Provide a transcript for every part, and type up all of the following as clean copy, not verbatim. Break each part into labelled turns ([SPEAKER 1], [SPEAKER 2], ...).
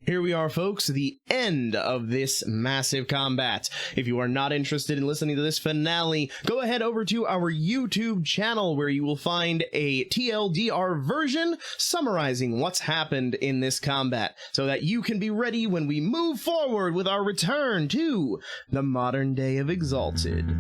[SPEAKER 1] Here we are, folks, the end of this massive combat. If you are not interested in listening to this finale, go ahead over to our YouTube channel where you will find a TLDR version summarizing what's happened in this combat so that you can be ready when we move forward with our return to the modern day of Exalted.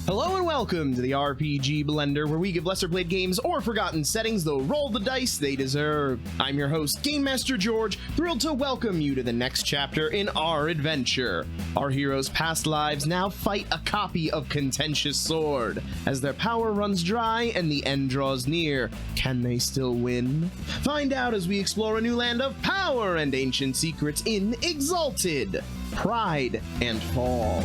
[SPEAKER 1] Hello and welcome to the RPG Blender, where we give lesser played games or forgotten settings the roll the dice they deserve. I'm your host, Game Master George, thrilled to welcome you to the next chapter in our adventure. Our heroes' past lives now fight a copy of Contentious Sword. As their power runs dry and the end draws near, can they still win? Find out as we explore a new land of power and ancient secrets in Exalted, Pride and Fall.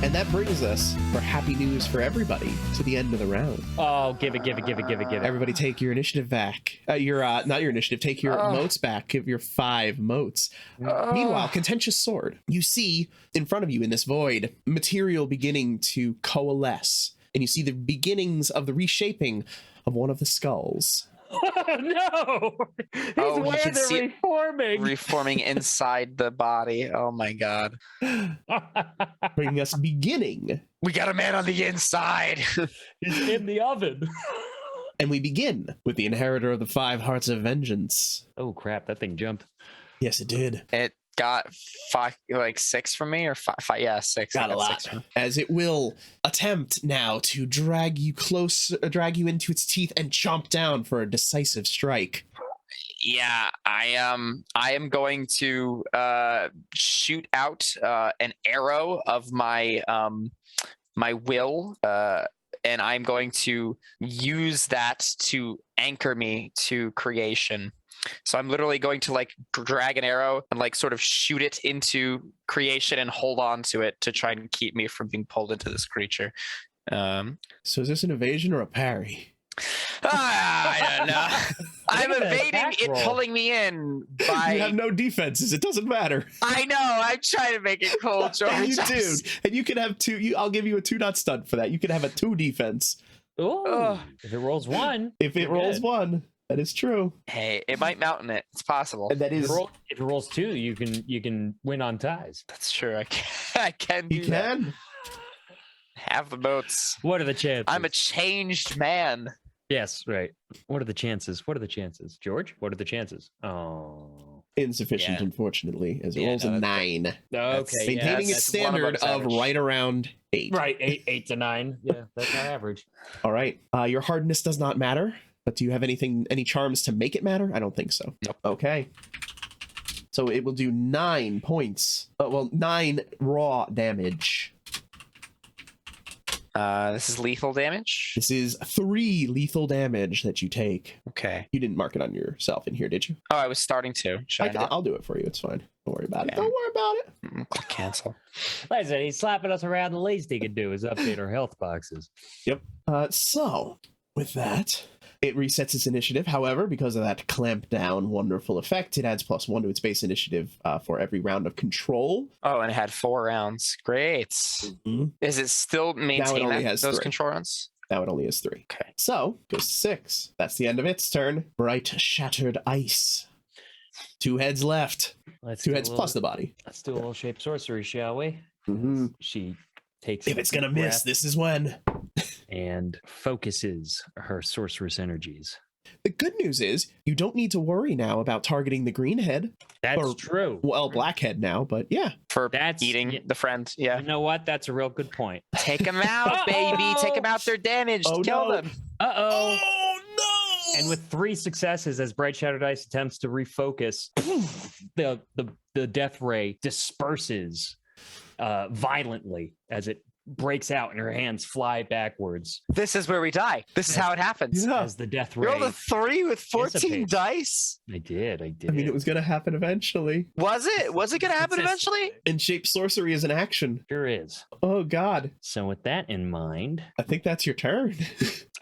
[SPEAKER 1] And that brings us, for happy news for everybody, to the end of the round.
[SPEAKER 2] Oh, give it.
[SPEAKER 1] Everybody take your initiative back. Not your initiative, take your motes back. Give your 5 motes. Meanwhile, Contentious Sword. You see in front of you in this void, material beginning to coalesce. And you see the beginnings of the reshaping of one of the skulls.
[SPEAKER 2] No! They're
[SPEAKER 3] reforming inside the body. Oh my god.
[SPEAKER 1] Bringing us beginning.
[SPEAKER 3] We got a man on the inside.
[SPEAKER 2] He's in the oven.
[SPEAKER 1] And we begin with the inheritor of the 5 hearts of vengeance.
[SPEAKER 2] Oh crap, that thing jumped.
[SPEAKER 1] Yes, it did.
[SPEAKER 3] It got 6 from me, or 5? Yeah, 6.
[SPEAKER 1] Got a lot. As it will attempt now to drag you into its teeth and chomp down for a decisive strike.
[SPEAKER 3] Yeah, I am going to shoot out an arrow of my my will, and I'm going to use that to anchor me to creation. So I'm literally going to drag an arrow and sort of shoot it into creation and hold on to it to try and keep me from being pulled into this creature.
[SPEAKER 1] So is this an evasion or a parry?
[SPEAKER 3] I don't know. I'm evading it pulling me in by...
[SPEAKER 1] You have no defenses. It doesn't matter.
[SPEAKER 3] I know. I'm trying to make it cool, George.
[SPEAKER 1] You do. And you can have 2. I'll give you a 2-dot stunt for that. You can have a 2 defense.
[SPEAKER 2] Oh, if it rolls 1.
[SPEAKER 1] If it rolls 1. That is true.
[SPEAKER 3] Hey, it might mountain it. It's possible.
[SPEAKER 1] And that is.
[SPEAKER 2] If it rolls 2, you can win on ties.
[SPEAKER 3] That's true. I can do that. Have the boats.
[SPEAKER 2] What are the chances?
[SPEAKER 3] I'm a changed man.
[SPEAKER 2] Yes, right. What are the chances? George? What are the chances? Oh.
[SPEAKER 1] Insufficient, unfortunately, as it rolls a 9.
[SPEAKER 2] Okay.
[SPEAKER 1] Maintaining its standard of right around 8.
[SPEAKER 2] Right, 8 to 9. Yeah, that's our average.
[SPEAKER 1] All right. Your hardness does not matter. But do you have any charms to make it matter? I don't think so.
[SPEAKER 3] Nope.
[SPEAKER 1] Okay. So it will do 9 points. 9 raw damage.
[SPEAKER 3] This is lethal damage?
[SPEAKER 1] This is 3 lethal damage that you take.
[SPEAKER 3] Okay.
[SPEAKER 1] You didn't mark it on yourself in here, did you?
[SPEAKER 3] Oh, I was starting to.
[SPEAKER 1] I'll do it for you. It's fine. Don't worry about it. Don't worry about it.
[SPEAKER 3] Click cancel.
[SPEAKER 2] Like I said, he's slapping us around. The least he could do is update our health boxes.
[SPEAKER 1] Yep. So, with that... It resets its initiative. However, because of that clamp down wonderful effect, it adds +1 to its base initiative for every round of control.
[SPEAKER 3] Oh, and it had 4 rounds. Great. Mm-hmm. Is it still maintaining those
[SPEAKER 1] 3
[SPEAKER 3] control rounds?
[SPEAKER 1] Now it only has 3.
[SPEAKER 3] Okay.
[SPEAKER 1] So, goes to 6. That's the end of its turn. Bright shattered ice. 2 heads left. 2 heads plus the body.
[SPEAKER 2] Let's do a little shape sorcery, shall we?
[SPEAKER 1] Mm-hmm.
[SPEAKER 2] She takes...
[SPEAKER 1] If it's going to miss, this is when...
[SPEAKER 2] and focuses her sorceress energies.
[SPEAKER 1] The good news is you don't need to worry now about targeting the green head.
[SPEAKER 2] That's true.
[SPEAKER 1] Well, black head now, but yeah.
[SPEAKER 3] That's eating the friend. Yeah.
[SPEAKER 2] You know what? That's a real good point.
[SPEAKER 3] Take them out, baby. Take them out. They're damaged. Kill them.
[SPEAKER 2] Uh-oh.
[SPEAKER 1] Oh, no.
[SPEAKER 2] And with 3 successes, as Bright Shattered Ice attempts to refocus, the death ray disperses violently as it breaks out and her hands fly backwards.
[SPEAKER 3] This is where we die. This is how it happens.
[SPEAKER 1] Yeah.
[SPEAKER 2] As the death ray.
[SPEAKER 3] You rolled a 3 with 14 dice?
[SPEAKER 2] I did.
[SPEAKER 1] I mean, it was going to happen eventually.
[SPEAKER 3] Was it? Was it going to happen eventually?
[SPEAKER 1] And shape sorcery is an action.
[SPEAKER 2] Sure is.
[SPEAKER 1] Oh, God.
[SPEAKER 2] So with that in mind...
[SPEAKER 1] I think that's your turn.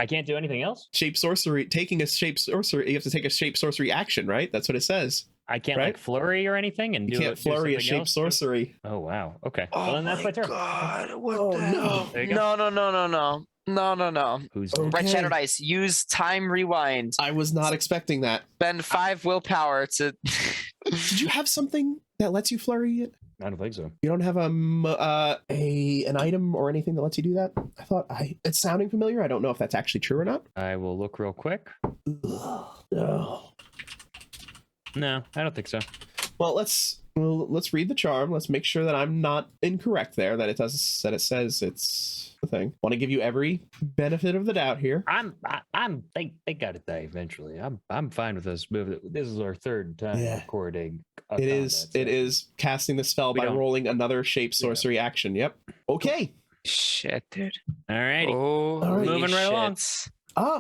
[SPEAKER 2] I can't do anything else?
[SPEAKER 1] Shape sorcery, taking a shape sorcery, you have to take a shape sorcery action, right? That's what it says.
[SPEAKER 2] I can't
[SPEAKER 1] Right?
[SPEAKER 2] like flurry or anything and
[SPEAKER 1] You
[SPEAKER 2] do
[SPEAKER 1] can't flurry a
[SPEAKER 2] something
[SPEAKER 1] shape
[SPEAKER 2] else?
[SPEAKER 1] sorcery.
[SPEAKER 2] Oh wow. Okay.
[SPEAKER 3] Oh
[SPEAKER 2] Well then that's my turn.
[SPEAKER 3] God! What
[SPEAKER 1] Oh,
[SPEAKER 3] the
[SPEAKER 1] no.
[SPEAKER 3] hell?
[SPEAKER 2] There you go.
[SPEAKER 3] No.
[SPEAKER 2] Who's
[SPEAKER 1] Oh.
[SPEAKER 3] Bright
[SPEAKER 1] Okay.
[SPEAKER 3] Shadow Dice. Use time rewind.
[SPEAKER 1] I was not expecting that.
[SPEAKER 3] Spend 5 willpower to.
[SPEAKER 1] Did you have something that lets you flurry it?
[SPEAKER 2] I don't think so.
[SPEAKER 1] You don't have an item or anything that lets you do that? I thought it's sounding familiar. I don't know if that's actually true or not.
[SPEAKER 2] I will look real quick.
[SPEAKER 1] Ugh, no.
[SPEAKER 2] No, I don't think so.
[SPEAKER 1] Well, let's read the charm. Let's make sure that I'm not incorrect there. That it says it's the thing. Want to give you every benefit of the doubt here.
[SPEAKER 2] They got it there eventually. I'm fine with this move. This is our third time
[SPEAKER 1] Yeah.
[SPEAKER 2] recording.
[SPEAKER 1] It is casting the spell by rolling another shape sorcery action. Yep. Okay.
[SPEAKER 3] Shit, dude.
[SPEAKER 2] All righty.
[SPEAKER 3] Oh,
[SPEAKER 2] moving right along.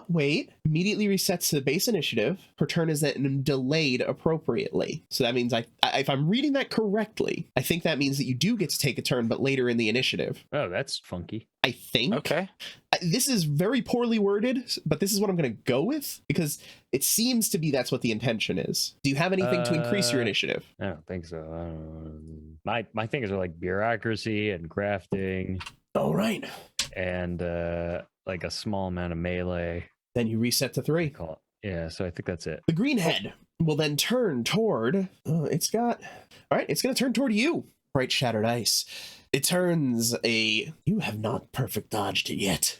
[SPEAKER 1] Wait. Immediately resets to the base initiative. Her turn is then delayed appropriately. So that means if I'm reading that correctly, I think that means that you do get to take a turn, but later in the initiative.
[SPEAKER 2] Oh, that's funky.
[SPEAKER 1] I think.
[SPEAKER 3] Okay.
[SPEAKER 1] This is very poorly worded, but this is what I'm going to go with because it seems to be that's what the intention is. Do you have anything to increase your initiative?
[SPEAKER 2] I don't think so. My things are like bureaucracy and crafting.
[SPEAKER 1] All right.
[SPEAKER 2] And like a small amount of melee.
[SPEAKER 1] Then you reset to 3.
[SPEAKER 2] Call it. Yeah, so I think that's it.
[SPEAKER 1] The green head will then turn toward. It's going to turn toward you, Bright Shattered Ice. It turns you have not perfect dodged it yet.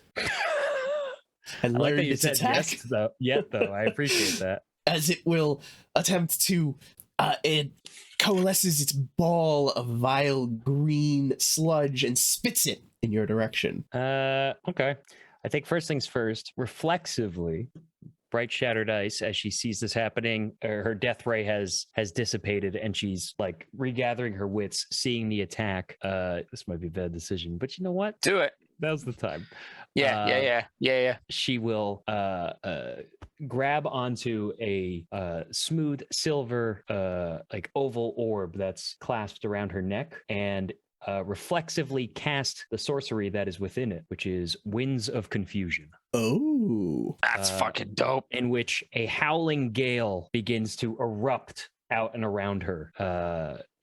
[SPEAKER 1] And
[SPEAKER 2] I like
[SPEAKER 1] learned
[SPEAKER 2] that you
[SPEAKER 1] its
[SPEAKER 2] said
[SPEAKER 1] attack.
[SPEAKER 2] yes, though. I appreciate that.
[SPEAKER 1] As it will attempt to it coalesces its ball of vile green sludge and spits it in your direction.
[SPEAKER 2] Okay. I think first things first, reflexively, Bright Shattered Ice, as she sees this happening, her death ray has dissipated and she's like regathering her wits, seeing the attack. This might be a bad decision, but you know what?
[SPEAKER 3] Do it.
[SPEAKER 2] Now's the time.
[SPEAKER 3] Yeah.
[SPEAKER 2] She will grab onto a smooth silver like oval orb that's clasped around her neck and reflexively cast the sorcery that is within it, which is Winds of Confusion.
[SPEAKER 1] Oh,
[SPEAKER 3] that's fucking dope.
[SPEAKER 2] In which a howling gale begins to erupt out and around her,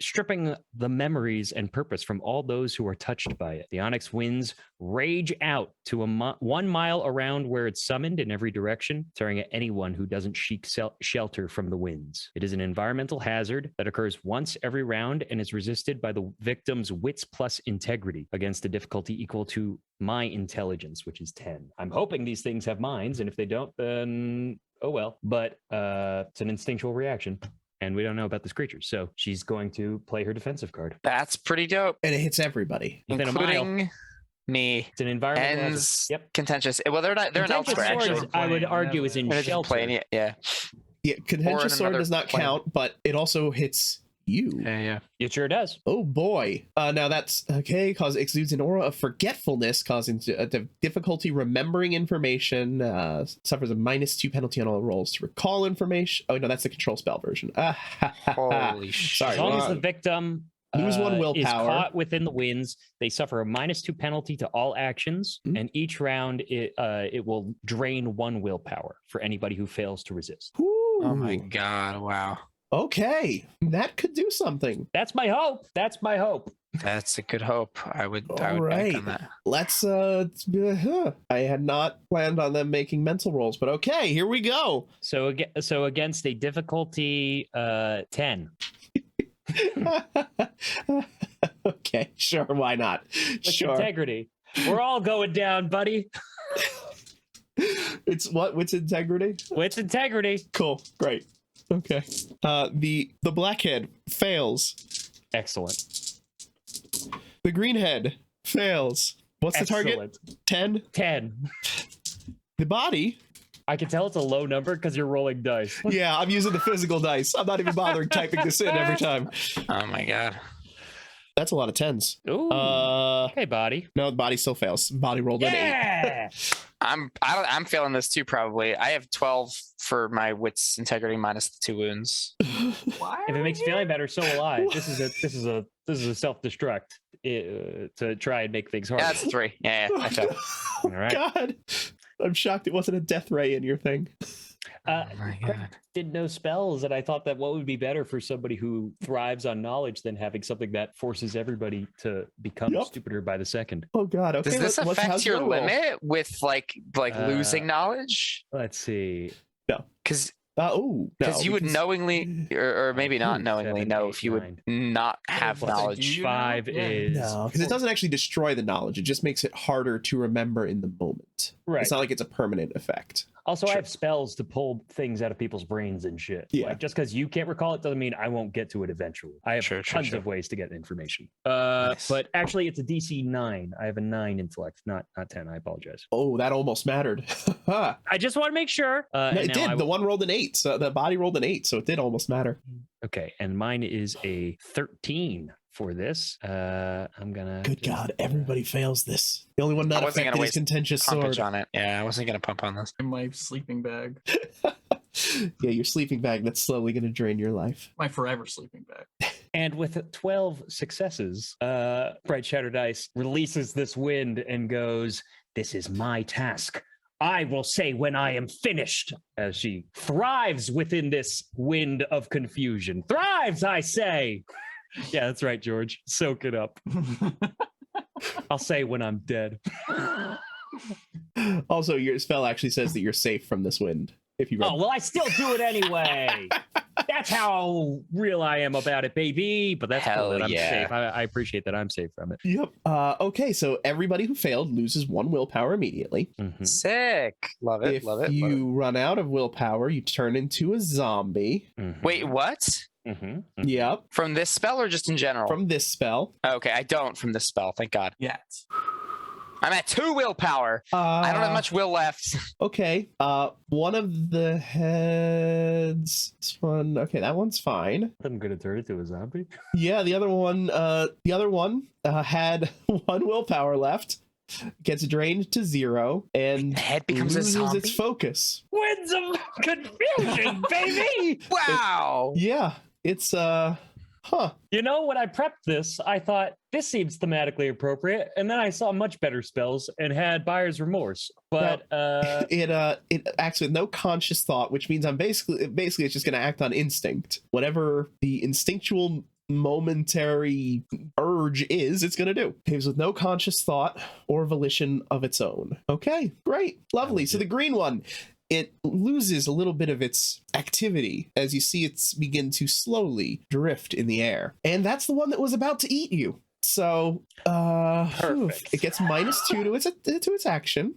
[SPEAKER 2] stripping the memories and purpose from all those who are touched by it. The onyx winds rage out to 1 mile around where it's summoned in every direction, tearing at anyone who doesn't seek shelter from the winds. It is an environmental hazard that occurs once every round and is resisted by the victim's wits plus integrity against a difficulty equal to my intelligence, which is 10. I'm hoping these things have minds, and if they don't, then oh well. But it's an instinctual reaction. And we don't know about this creature. So she's going to play her defensive card.
[SPEAKER 3] That's pretty dope.
[SPEAKER 1] And it hits everybody.
[SPEAKER 3] Including me.
[SPEAKER 2] It's an environmental
[SPEAKER 3] Ends
[SPEAKER 2] hazard. Yep.
[SPEAKER 3] contentious. Well, they're not. They're an
[SPEAKER 2] Contentious
[SPEAKER 3] elsewhere,
[SPEAKER 2] Sword
[SPEAKER 3] actually.
[SPEAKER 2] is, I would argue, is in
[SPEAKER 3] It isn't
[SPEAKER 2] shelter.
[SPEAKER 3] playing it, yeah.
[SPEAKER 1] Yeah, Contentious Sword does not
[SPEAKER 3] plane.
[SPEAKER 1] count, but it also hits you.
[SPEAKER 3] Yeah.
[SPEAKER 2] It sure does.
[SPEAKER 1] Oh boy. Now that's okay, cause it exudes an aura of forgetfulness, causing difficulty remembering information, suffers a -2 penalty on all rolls to recall information. Oh no, that's the control spell version.
[SPEAKER 3] Holy shit.
[SPEAKER 1] Sorry,
[SPEAKER 2] As long as
[SPEAKER 1] wrong.
[SPEAKER 2] the victim
[SPEAKER 1] Lose 1
[SPEAKER 2] is
[SPEAKER 1] willpower.
[SPEAKER 2] caught within the winds, they suffer a -2 penalty to all actions,
[SPEAKER 1] Mhm.
[SPEAKER 2] and each round it will drain 1 willpower for anybody who fails to resist.
[SPEAKER 3] Oh my god, wow.
[SPEAKER 1] Okay, that could do something.
[SPEAKER 2] That's my hope. That's my hope.
[SPEAKER 3] That's a good hope. I would bank
[SPEAKER 1] right.
[SPEAKER 3] on that.
[SPEAKER 1] Let's I had not planned on them making mental rolls, but okay, here we go.
[SPEAKER 2] So against a difficulty 10.
[SPEAKER 1] Okay, sure, why not?
[SPEAKER 2] With
[SPEAKER 1] Sure.
[SPEAKER 2] integrity. We're all going down, buddy.
[SPEAKER 1] It's what? What's integrity?
[SPEAKER 2] What's integrity?
[SPEAKER 1] Cool, great. Okay. The blackhead fails.
[SPEAKER 2] Excellent.
[SPEAKER 1] The greenhead fails. What's the target?
[SPEAKER 2] Excellent.
[SPEAKER 1] 10?
[SPEAKER 2] 10.
[SPEAKER 1] The body?
[SPEAKER 2] I can tell it's a low number because you're rolling dice.
[SPEAKER 1] Yeah, I'm using the physical dice. I'm not even bothering typing this in every time.
[SPEAKER 3] Oh my god.
[SPEAKER 1] That's a lot of 10s.
[SPEAKER 2] Ooh. Okay, body.
[SPEAKER 1] No, the body still fails. Body rolled an 8.
[SPEAKER 2] Yeah.
[SPEAKER 3] I'm feeling this too, probably. I have 12 for my wits integrity minus the 2 wounds.
[SPEAKER 2] If it makes you feel any better, so will I. This is a self-destruct to try and make things harder.
[SPEAKER 3] Yeah, that's 3. Yeah, I feel.
[SPEAKER 1] Oh,
[SPEAKER 2] All right.
[SPEAKER 1] God. I'm shocked it wasn't a death ray in your thing.
[SPEAKER 3] my
[SPEAKER 2] Craig
[SPEAKER 3] God.
[SPEAKER 2] did no spells, and I thought that what would be better for somebody who thrives on knowledge than having something that forces everybody to become
[SPEAKER 1] Yep.
[SPEAKER 2] stupider by the second.
[SPEAKER 1] Oh God. Okay.
[SPEAKER 3] Does this affect
[SPEAKER 1] how's
[SPEAKER 3] your
[SPEAKER 1] roll?
[SPEAKER 3] limit with like losing knowledge?
[SPEAKER 2] Let's see.
[SPEAKER 3] Because
[SPEAKER 1] No,
[SPEAKER 3] you would knowingly, or maybe not knowingly,
[SPEAKER 2] 7,
[SPEAKER 3] know
[SPEAKER 2] 8,
[SPEAKER 3] if you
[SPEAKER 2] 9.
[SPEAKER 3] would not have
[SPEAKER 2] What's
[SPEAKER 3] knowledge.
[SPEAKER 2] 5 is
[SPEAKER 1] No, because it doesn't actually destroy the knowledge. It just makes it harder to remember in the moment.
[SPEAKER 2] right.
[SPEAKER 1] It's not like it's a permanent effect.
[SPEAKER 2] Also, I
[SPEAKER 1] Sure.
[SPEAKER 2] have spells to pull things out of people's brains and shit.
[SPEAKER 1] Yeah.
[SPEAKER 2] Like, just because you can't recall it doesn't mean I won't get to it eventually. I have tons of ways to get information.
[SPEAKER 3] Nice.
[SPEAKER 2] But actually, it's a DC 9. I have a 9 intellect, not 10. I apologize.
[SPEAKER 1] Oh, that almost mattered. No,
[SPEAKER 2] I just want to make sure.
[SPEAKER 1] it did. The one rolled an 8, so the body rolled an 8, so it did almost matter.
[SPEAKER 2] Okay, and mine is a 13 for this. I'm gonna.
[SPEAKER 1] Good God, everybody fails this. The only one not
[SPEAKER 3] I wasn't
[SPEAKER 1] affected
[SPEAKER 3] gonna
[SPEAKER 1] is
[SPEAKER 3] waste
[SPEAKER 1] Contentious Sword.
[SPEAKER 3] Pumpage on it. Yeah, I wasn't gonna pump on this.
[SPEAKER 4] In my sleeping bag.
[SPEAKER 1] Yeah, your sleeping bag that's slowly going to drain your life.
[SPEAKER 4] My forever sleeping bag.
[SPEAKER 2] And with 12 successes, Bright Shadow Dice releases this wind and goes, "This is my task. I will say when I am finished," as she thrives within this wind of confusion. Thrives, I say. Yeah, that's right, George. Soak it up. I'll say when I'm dead.
[SPEAKER 1] Also, your spell actually says that you're safe from this wind. If you
[SPEAKER 2] Oh, well, I still do it anyway. That's how real I am about it, baby. But that's
[SPEAKER 3] Hell
[SPEAKER 2] cool that I'm
[SPEAKER 3] yeah.
[SPEAKER 2] safe. I appreciate that I'm safe from it.
[SPEAKER 1] Yep. Okay, so everybody who failed loses 1 willpower immediately.
[SPEAKER 2] Mhm.
[SPEAKER 3] Sick. Love it.
[SPEAKER 1] If
[SPEAKER 3] Love it.
[SPEAKER 1] you run out of willpower, you turn into a zombie.
[SPEAKER 2] Mhm.
[SPEAKER 3] Wait, what?
[SPEAKER 2] Mhm.
[SPEAKER 1] Yep.
[SPEAKER 3] From this spell or just in general?
[SPEAKER 1] From this spell.
[SPEAKER 3] Okay, I don't from this spell. Thank God.
[SPEAKER 4] Yet.
[SPEAKER 3] I'm at 2 willpower. I don't have much will left.
[SPEAKER 1] Okay. One of the heads. This one. Okay, that one's fine.
[SPEAKER 2] I'm gonna turn into a zombie.
[SPEAKER 1] Yeah, the other one. Had 1 willpower left. Gets drained to 0 and
[SPEAKER 3] The head becomes a
[SPEAKER 1] loses
[SPEAKER 3] zombie.
[SPEAKER 1] its focus.
[SPEAKER 2] Winds of confusion, baby.
[SPEAKER 3] Wow.
[SPEAKER 1] Yeah, it's
[SPEAKER 2] You know, when I prepped this, I thought this seems thematically appropriate, and then I saw much better spells and had buyer's remorse. But
[SPEAKER 1] it acts with no conscious thought, which means I'm basically it's just going to act on instinct. Whatever the instinctual momentary urge is, it's going to do. Behaves with no conscious thought or volition of its own. Okay, great, lovely. So the green one, it loses a little bit of its activity as you see it begin to slowly drift in the air. And that's the one that was about to eat you. So
[SPEAKER 2] Perfect.
[SPEAKER 1] it gets -2 to its action.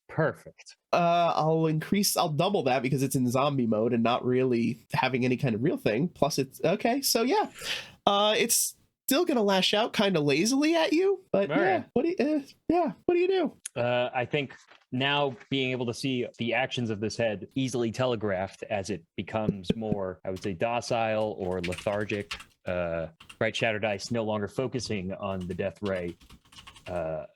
[SPEAKER 2] perfect.
[SPEAKER 1] I'll double that because it's in zombie mode and not really having any kind of real thing. Plus it's okay. So yeah, it's still gonna lash out kind of lazily at you, but
[SPEAKER 2] All
[SPEAKER 1] yeah,
[SPEAKER 2] right.
[SPEAKER 1] what do you do?
[SPEAKER 2] I think now being able to see the actions of this head easily telegraphed as it becomes more, I would say, docile or lethargic. Bright Shadow Dice no longer focusing on the death ray,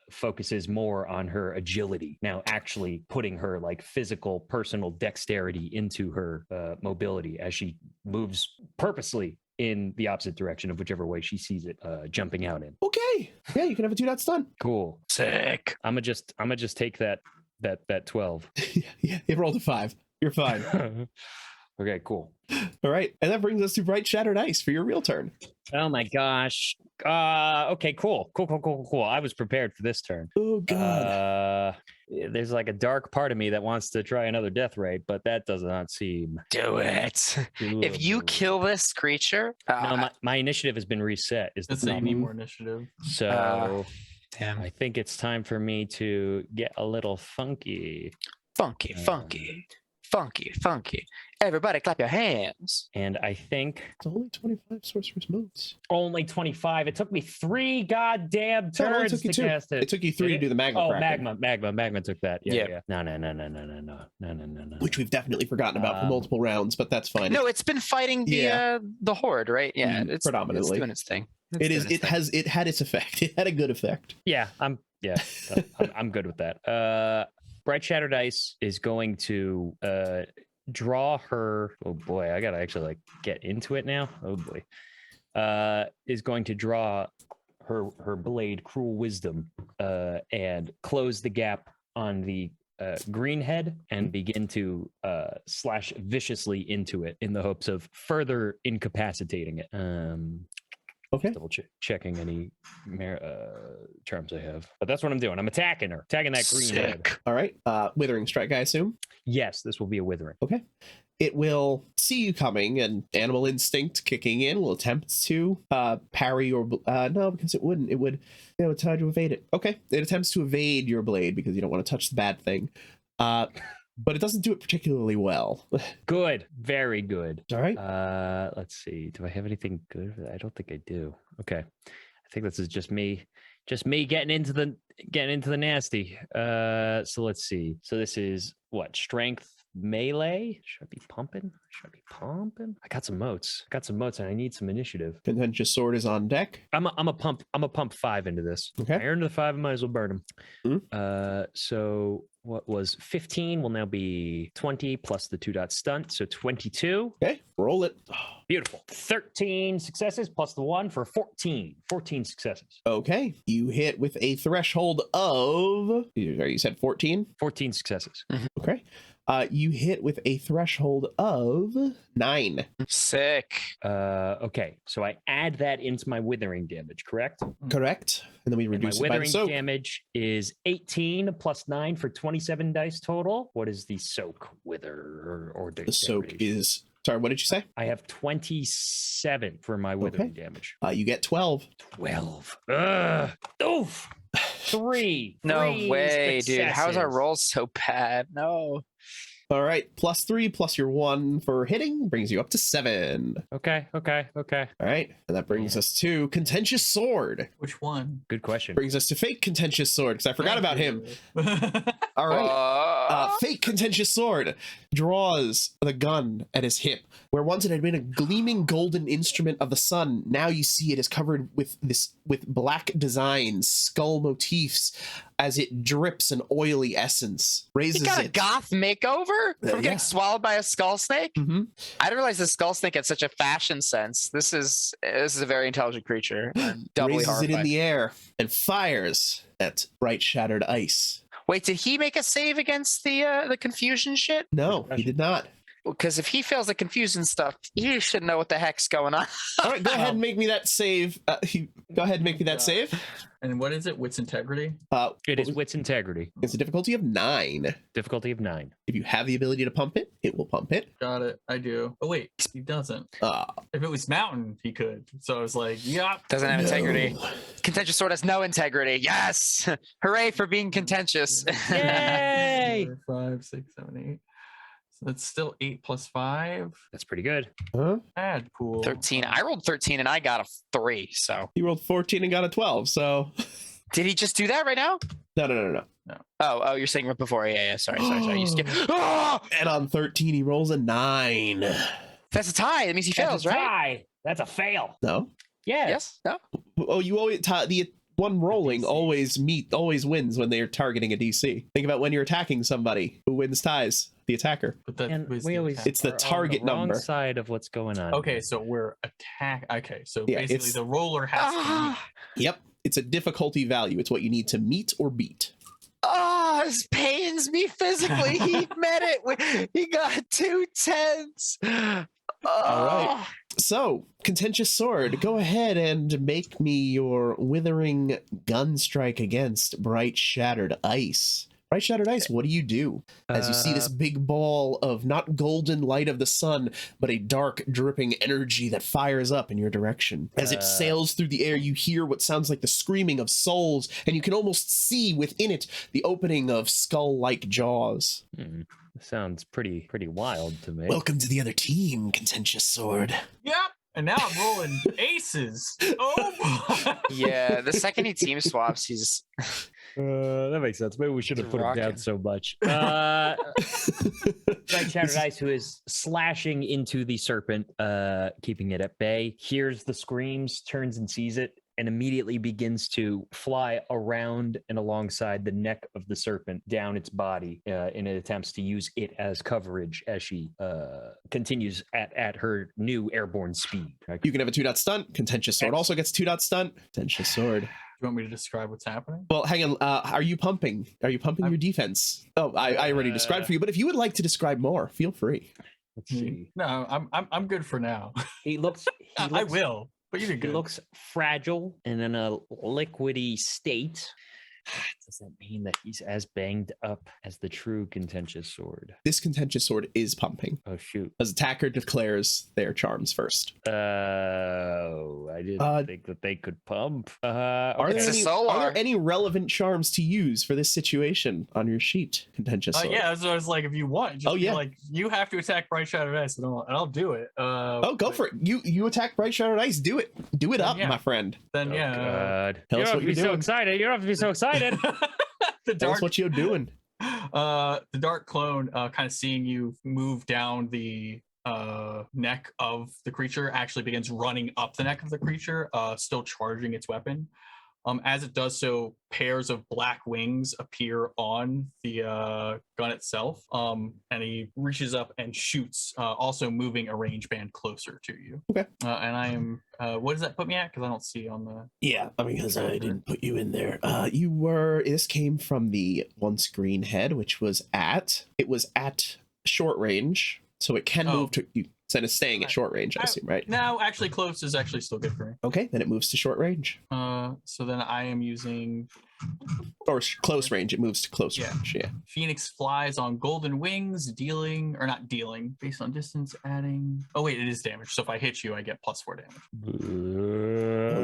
[SPEAKER 2] focuses more on her agility, now actually putting her like physical personal dexterity into her mobility as she moves purposely in the opposite direction of whichever way she sees it jumping out in.
[SPEAKER 1] Okay, yeah, you can have a 2 stun.
[SPEAKER 2] Cool.
[SPEAKER 3] Sick.
[SPEAKER 2] I'm gonna just take that 12.
[SPEAKER 1] Yeah, it rolled a 5. You're fine.
[SPEAKER 2] Okay, cool.
[SPEAKER 1] All right, and that brings us to Bright Shattered Ice for your real turn.
[SPEAKER 2] Oh my gosh. Okay, cool. I was prepared for this turn.
[SPEAKER 1] Oh God.
[SPEAKER 2] There's like a dark part of me that wants to try another death ray, but that does not seem
[SPEAKER 3] Do it. If you
[SPEAKER 2] doable.
[SPEAKER 3] kill this creature,
[SPEAKER 2] No, my initiative has been reset. Is the
[SPEAKER 4] It's that you need
[SPEAKER 2] problem.
[SPEAKER 4] more initiative.
[SPEAKER 2] So
[SPEAKER 3] damn.
[SPEAKER 2] I think it's time for me to get a little funky.
[SPEAKER 3] Funky, funky, funky, funky. Everybody clap your hands.
[SPEAKER 2] And I think
[SPEAKER 1] It's only 25 sorcerer's modes.
[SPEAKER 2] only 25. It took me 3 goddamn
[SPEAKER 1] No, it only
[SPEAKER 2] turns
[SPEAKER 1] took you
[SPEAKER 2] to
[SPEAKER 1] 2.
[SPEAKER 2] cast it.
[SPEAKER 1] It took you 3
[SPEAKER 2] Did
[SPEAKER 1] to
[SPEAKER 2] it?
[SPEAKER 1] do the magma.
[SPEAKER 2] Oh,
[SPEAKER 1] cracking,
[SPEAKER 2] magma took that. Yeah.
[SPEAKER 3] Yeah.
[SPEAKER 2] No.
[SPEAKER 1] which we've definitely forgotten about for multiple rounds, but that's fine.
[SPEAKER 3] No, it's been fighting the horde, right? Yeah, it's
[SPEAKER 1] predominantly.
[SPEAKER 3] it's doing its thing.
[SPEAKER 1] It had its effect. It had a good effect.
[SPEAKER 2] Yeah, I'm good with that. Bright Shattered Ice is going to draw her. Oh boy, I gotta actually like get into it now. Oh boy, is going to draw her blade, Cruel Wisdom, and close the gap on the green head and begin to slash viciously into it in the hopes of further incapacitating it.
[SPEAKER 5] Okay.
[SPEAKER 2] Double checking any charms I have, but that's what I'm doing. I'm attacking her, attacking that green head.
[SPEAKER 3] Sick.
[SPEAKER 5] All right. Withering strike, I assume.
[SPEAKER 2] Yes, this will be a withering.
[SPEAKER 5] Okay. It will see you coming, and animal instinct kicking in will attempt to parry or no, because it wouldn't. It would try to evade it. Okay. It attempts to evade your blade because you don't want to touch the bad thing. But it doesn't do it particularly well.
[SPEAKER 2] Good, very good.
[SPEAKER 5] All right.
[SPEAKER 2] Let's see. Do I have anything good? I don't think I do. Okay, I think this is just me getting into the nasty. So let's see. So this is what, strength melee? Should I be pumping? I got some motes, and I need some initiative.
[SPEAKER 5] Contentious Sword is on deck.
[SPEAKER 2] I'm a pump 5 into this.
[SPEAKER 5] Okay.
[SPEAKER 2] I earned the 5. I might as well burn them.
[SPEAKER 5] Mhm.
[SPEAKER 2] So what was 15 will now be 20 plus the 2-dot stunt, so 22.
[SPEAKER 5] Okay. Roll it.
[SPEAKER 2] Beautiful. 13 successes plus the 1 for 14 successes.
[SPEAKER 5] Okay. You hit with a threshold of, you said 14?
[SPEAKER 2] 14 successes.
[SPEAKER 5] Okay. You hit with a threshold of 9.
[SPEAKER 3] Sick.
[SPEAKER 2] Okay, so I add that into my withering damage, correct?
[SPEAKER 5] Correct. And then we
[SPEAKER 2] And my
[SPEAKER 5] reduce it by the
[SPEAKER 2] withering
[SPEAKER 5] soak.
[SPEAKER 2] damage is 18 plus 9 for 27 dice total. What is the soak, wither, or
[SPEAKER 5] The soak is, sorry, what did you say?
[SPEAKER 2] I have 27 for my withering damage.
[SPEAKER 5] You get 12.
[SPEAKER 2] 12. Oof. 3.
[SPEAKER 3] No way, dude. How's our
[SPEAKER 2] successes.
[SPEAKER 3] roll so bad? No.
[SPEAKER 5] All right. +3 plus your 1 for hitting brings you up to 7.
[SPEAKER 2] Okay.
[SPEAKER 5] All right. And that brings us to Contentious Sword.
[SPEAKER 4] Which one?
[SPEAKER 2] Good question.
[SPEAKER 5] Brings us to Fake Contentious Sword, because I forgot about him. All right. Fake Contentious Sword draws the gun at his hip, where once it had been a gleaming golden instrument of the sun. Now you see it is covered with black designs, skull motifs, as it drips an oily essence.
[SPEAKER 3] He
[SPEAKER 5] Raises
[SPEAKER 3] got a
[SPEAKER 5] it.
[SPEAKER 3] goth makeover from
[SPEAKER 5] yeah.
[SPEAKER 3] getting swallowed by a skull snake.
[SPEAKER 5] Mhm.
[SPEAKER 3] I didn't realize the skull snake had such a fashion sense. This is a very intelligent creature. I'm doubly
[SPEAKER 5] Raises it
[SPEAKER 3] horrified.
[SPEAKER 5] in the air and fires at bright shattered ice.
[SPEAKER 3] Wait, did he make a save against the confusion shit?
[SPEAKER 5] No, he did not.
[SPEAKER 3] Because if he fails the confusion stuff, he should know what the heck's going on.
[SPEAKER 5] All right, go ahead and make me that save. Go ahead and make me that save.
[SPEAKER 4] And what is it? Wits integrity?
[SPEAKER 2] It is wits integrity.
[SPEAKER 5] It's a difficulty of 9.
[SPEAKER 2] Difficulty of 9.
[SPEAKER 5] If you have the ability to pump it, it will pump it.
[SPEAKER 4] Got it. I do. Oh wait, he doesn't. If it was mountain, he could. So I was like, yep.
[SPEAKER 3] Doesn't have
[SPEAKER 5] No.
[SPEAKER 3] integrity. Contentious Sword has no integrity. Yes! Hooray for being contentious.
[SPEAKER 2] Yay!
[SPEAKER 4] 4, 5, 6, 7, 8. So that's still 8 plus 5.
[SPEAKER 2] That's pretty good.
[SPEAKER 5] Huh?
[SPEAKER 4] Add pool.
[SPEAKER 3] 13. I rolled 13 and I got a 3. So
[SPEAKER 5] He rolled 14 and got a 12. So
[SPEAKER 3] did he just do that right now?
[SPEAKER 5] no.
[SPEAKER 3] Oh, you're saying right before. Yeah. Sorry. You skipped. Oh!
[SPEAKER 5] And on 13, he rolls a 9.
[SPEAKER 3] That's a tie. That means he fails,
[SPEAKER 2] That's a
[SPEAKER 3] right?
[SPEAKER 2] tie. That's a fail.
[SPEAKER 5] No.
[SPEAKER 2] Yeah.
[SPEAKER 3] Yes. No.
[SPEAKER 5] Oh, you always the one rolling always wins when they are targeting a DC. Think about when you're attacking somebody. Who wins ties? The attacker.
[SPEAKER 4] But that
[SPEAKER 2] And
[SPEAKER 4] was
[SPEAKER 2] we
[SPEAKER 4] the
[SPEAKER 2] always
[SPEAKER 4] attack.
[SPEAKER 5] It's the
[SPEAKER 2] are on
[SPEAKER 5] target
[SPEAKER 2] wrong
[SPEAKER 5] number.
[SPEAKER 2] side of what's going on.
[SPEAKER 4] Okay, so we're Okay, so
[SPEAKER 5] Yeah,
[SPEAKER 4] basically
[SPEAKER 5] it's-
[SPEAKER 4] the roller has to
[SPEAKER 3] Ah,
[SPEAKER 5] Yep. It's a difficulty value. It's what you need to meet or beat.
[SPEAKER 3] this pains me physically. He met it. He got 2 10s.
[SPEAKER 5] All right. So, Contentious Sword, go ahead and make me your withering gun strike against Bright Shattered Ice. Bright Shattered Ice, what do you do? As you see this big ball of not golden light of the sun, but a dark, dripping energy that fires up in your direction. As it sails through the air, you hear what sounds like the screaming of souls, and you can almost see within it the opening of skull-like jaws.
[SPEAKER 2] Sounds pretty wild to me.
[SPEAKER 5] Welcome to the other team, Contentious Sword.
[SPEAKER 4] Yep. And now I'm rolling aces. Oh boy.
[SPEAKER 3] Yeah, the second he team swaps, he's
[SPEAKER 2] That makes sense. Maybe we should have
[SPEAKER 3] It's
[SPEAKER 2] put him down
[SPEAKER 3] rocking.
[SPEAKER 2] so much. Bright Shattered Ice, who is slashing into the serpent, keeping it at bay, hears the screams, turns and sees it, and immediately begins to fly around and alongside the neck of the serpent down its body in an attempts to use it as coverage as she continues at her new airborne speed.
[SPEAKER 5] You can have a 2-dot stunt. Contentious Sword also gets a 2-dot stunt. Contentious Sword.
[SPEAKER 4] you want me to describe what's happening?
[SPEAKER 5] Well, hang on. Are you pumping? Are you pumping your defense? Oh, I already described for you. But if you would like to describe more, feel free.
[SPEAKER 2] Let's see.
[SPEAKER 4] No, I'm good for now.
[SPEAKER 2] He looks.
[SPEAKER 4] I will, but you did
[SPEAKER 2] He
[SPEAKER 4] good.
[SPEAKER 2] looks fragile and in a liquidy state. Does that mean that he's as banged up as the true Contentious Sword?
[SPEAKER 5] This Contentious Sword is pumping.
[SPEAKER 2] Oh, shoot.
[SPEAKER 5] As attacker declares their charms first.
[SPEAKER 2] I didn't think that they could pump.
[SPEAKER 5] Are there any relevant charms to use for this situation on your sheet, Contentious Sword?
[SPEAKER 4] Yeah, so I was like, if you want, just be like, you have to attack Bright Shattered Ice, and I'll do it.
[SPEAKER 5] Go for it. You attack Bright Shattered Ice. Do it. Do it up, my friend.
[SPEAKER 4] Then
[SPEAKER 2] God.
[SPEAKER 5] Tell us what you're doing.
[SPEAKER 2] So excited. You don't have to be so excited.
[SPEAKER 5] Tell us what you're doing.
[SPEAKER 4] The dark clone, kind of seeing you move down the neck of the creature, actually begins running up the neck of the creature, still charging its weapon. As it does so, pairs of black wings appear on the gun itself, and he reaches up and shoots, also moving a range band closer to you.
[SPEAKER 5] Okay.
[SPEAKER 4] And I am, what does that put me at? Because I don't see on the...
[SPEAKER 5] Yeah, because I didn't put you in there. This came from the once green head, which was at short range, so it can move to you. Instead of staying at short range, I assume, right?
[SPEAKER 4] No, actually close is actually still good for me.
[SPEAKER 5] Okay, then it moves to short range.
[SPEAKER 4] So then I am using...
[SPEAKER 5] Or close range, it moves to close range, yeah.
[SPEAKER 4] Phoenix flies on golden wings, based on distance, adding... Oh wait, it is damage, so if I hit you, I get +4 damage.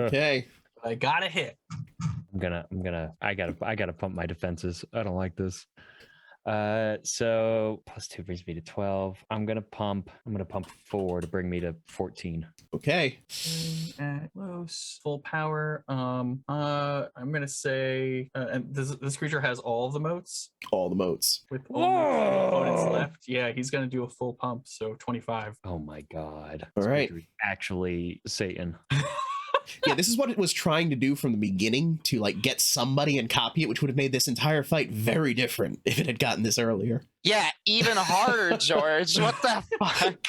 [SPEAKER 5] Okay.
[SPEAKER 4] I gotta hit.
[SPEAKER 2] I gotta pump my defenses. I don't like this. So +2 brings me to 12. I'm gonna pump 4 to bring me to 14.
[SPEAKER 5] Okay.
[SPEAKER 4] At close, full power. I'm gonna say, and this creature has all the motes.
[SPEAKER 5] All the motes.
[SPEAKER 4] With only opponents left. Yeah, he's gonna do a full pump, so 25.
[SPEAKER 2] Oh my god.
[SPEAKER 5] All right.
[SPEAKER 2] Actually, Satan.
[SPEAKER 5] Yeah, this is what it was trying to do from the beginning, to like get somebody and copy it, which would have made this entire fight very different if it had gotten this earlier.
[SPEAKER 3] Yeah, even harder, George. What the fuck?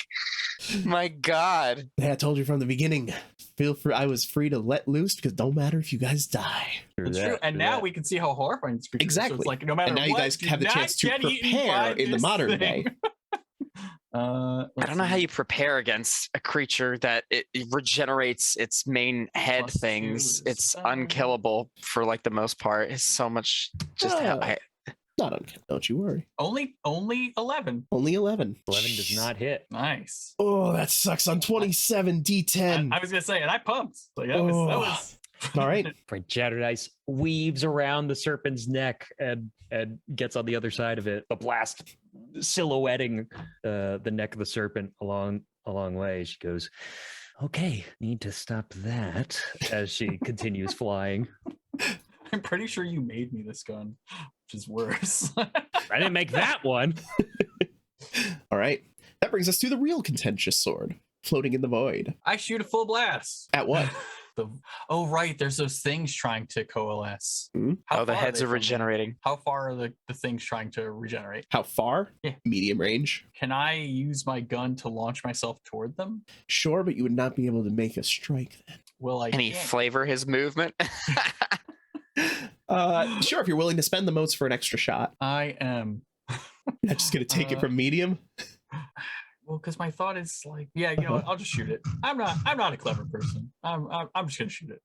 [SPEAKER 3] My God.
[SPEAKER 5] Yeah, I told you from the beginning. Feel free. I was free to let loose because it don't matter if you guys die.
[SPEAKER 4] It's true. And now we can see how horrifying this creature is.
[SPEAKER 5] Exactly.
[SPEAKER 4] So it's like no matter
[SPEAKER 5] and now
[SPEAKER 4] what,
[SPEAKER 5] you guys have the chance to prepare in the modern day.
[SPEAKER 3] I don't know how you prepare against a creature that it regenerates its main head things. It's unkillable for like the most part. It's so much just how
[SPEAKER 5] not unkillable. Don't you worry.
[SPEAKER 4] Only 11.
[SPEAKER 5] Only 11.
[SPEAKER 2] 11 does not hit.
[SPEAKER 4] Nice.
[SPEAKER 5] Oh, that sucks on 27 D10.
[SPEAKER 4] I was gonna say, and I pumped. So that was
[SPEAKER 5] all right.
[SPEAKER 2] Bright Shattered Ice weaves around the serpent's neck and gets on the other side of it. The blast silhouetting the neck of the serpent a long way. She goes, "Okay, need to stop that." As she continues flying.
[SPEAKER 4] I'm pretty sure you made me this gun, which is worse.
[SPEAKER 2] I didn't make that one.
[SPEAKER 5] All right. That brings us to the real Contentious Sword, floating in the void.
[SPEAKER 4] I shoot a full blast.
[SPEAKER 5] At what?
[SPEAKER 4] Right, there's those things trying to coalesce.
[SPEAKER 5] Mm-hmm.
[SPEAKER 3] The heads are regenerating.
[SPEAKER 4] How far are the things trying to regenerate?
[SPEAKER 5] How far?
[SPEAKER 4] Yeah.
[SPEAKER 5] Medium range.
[SPEAKER 4] Can I use my gun to launch myself toward them?
[SPEAKER 5] Sure, but you would not be able to make a strike then.
[SPEAKER 4] Well,
[SPEAKER 3] Can he flavor his movement?
[SPEAKER 5] Sure, if you're willing to spend the motes for an extra shot.
[SPEAKER 4] I am.
[SPEAKER 5] You're not just gonna take it from medium.
[SPEAKER 4] Well, because my thought is like, yeah, you know what? I'll just shoot it. I'm not a clever person. I'm just gonna shoot it.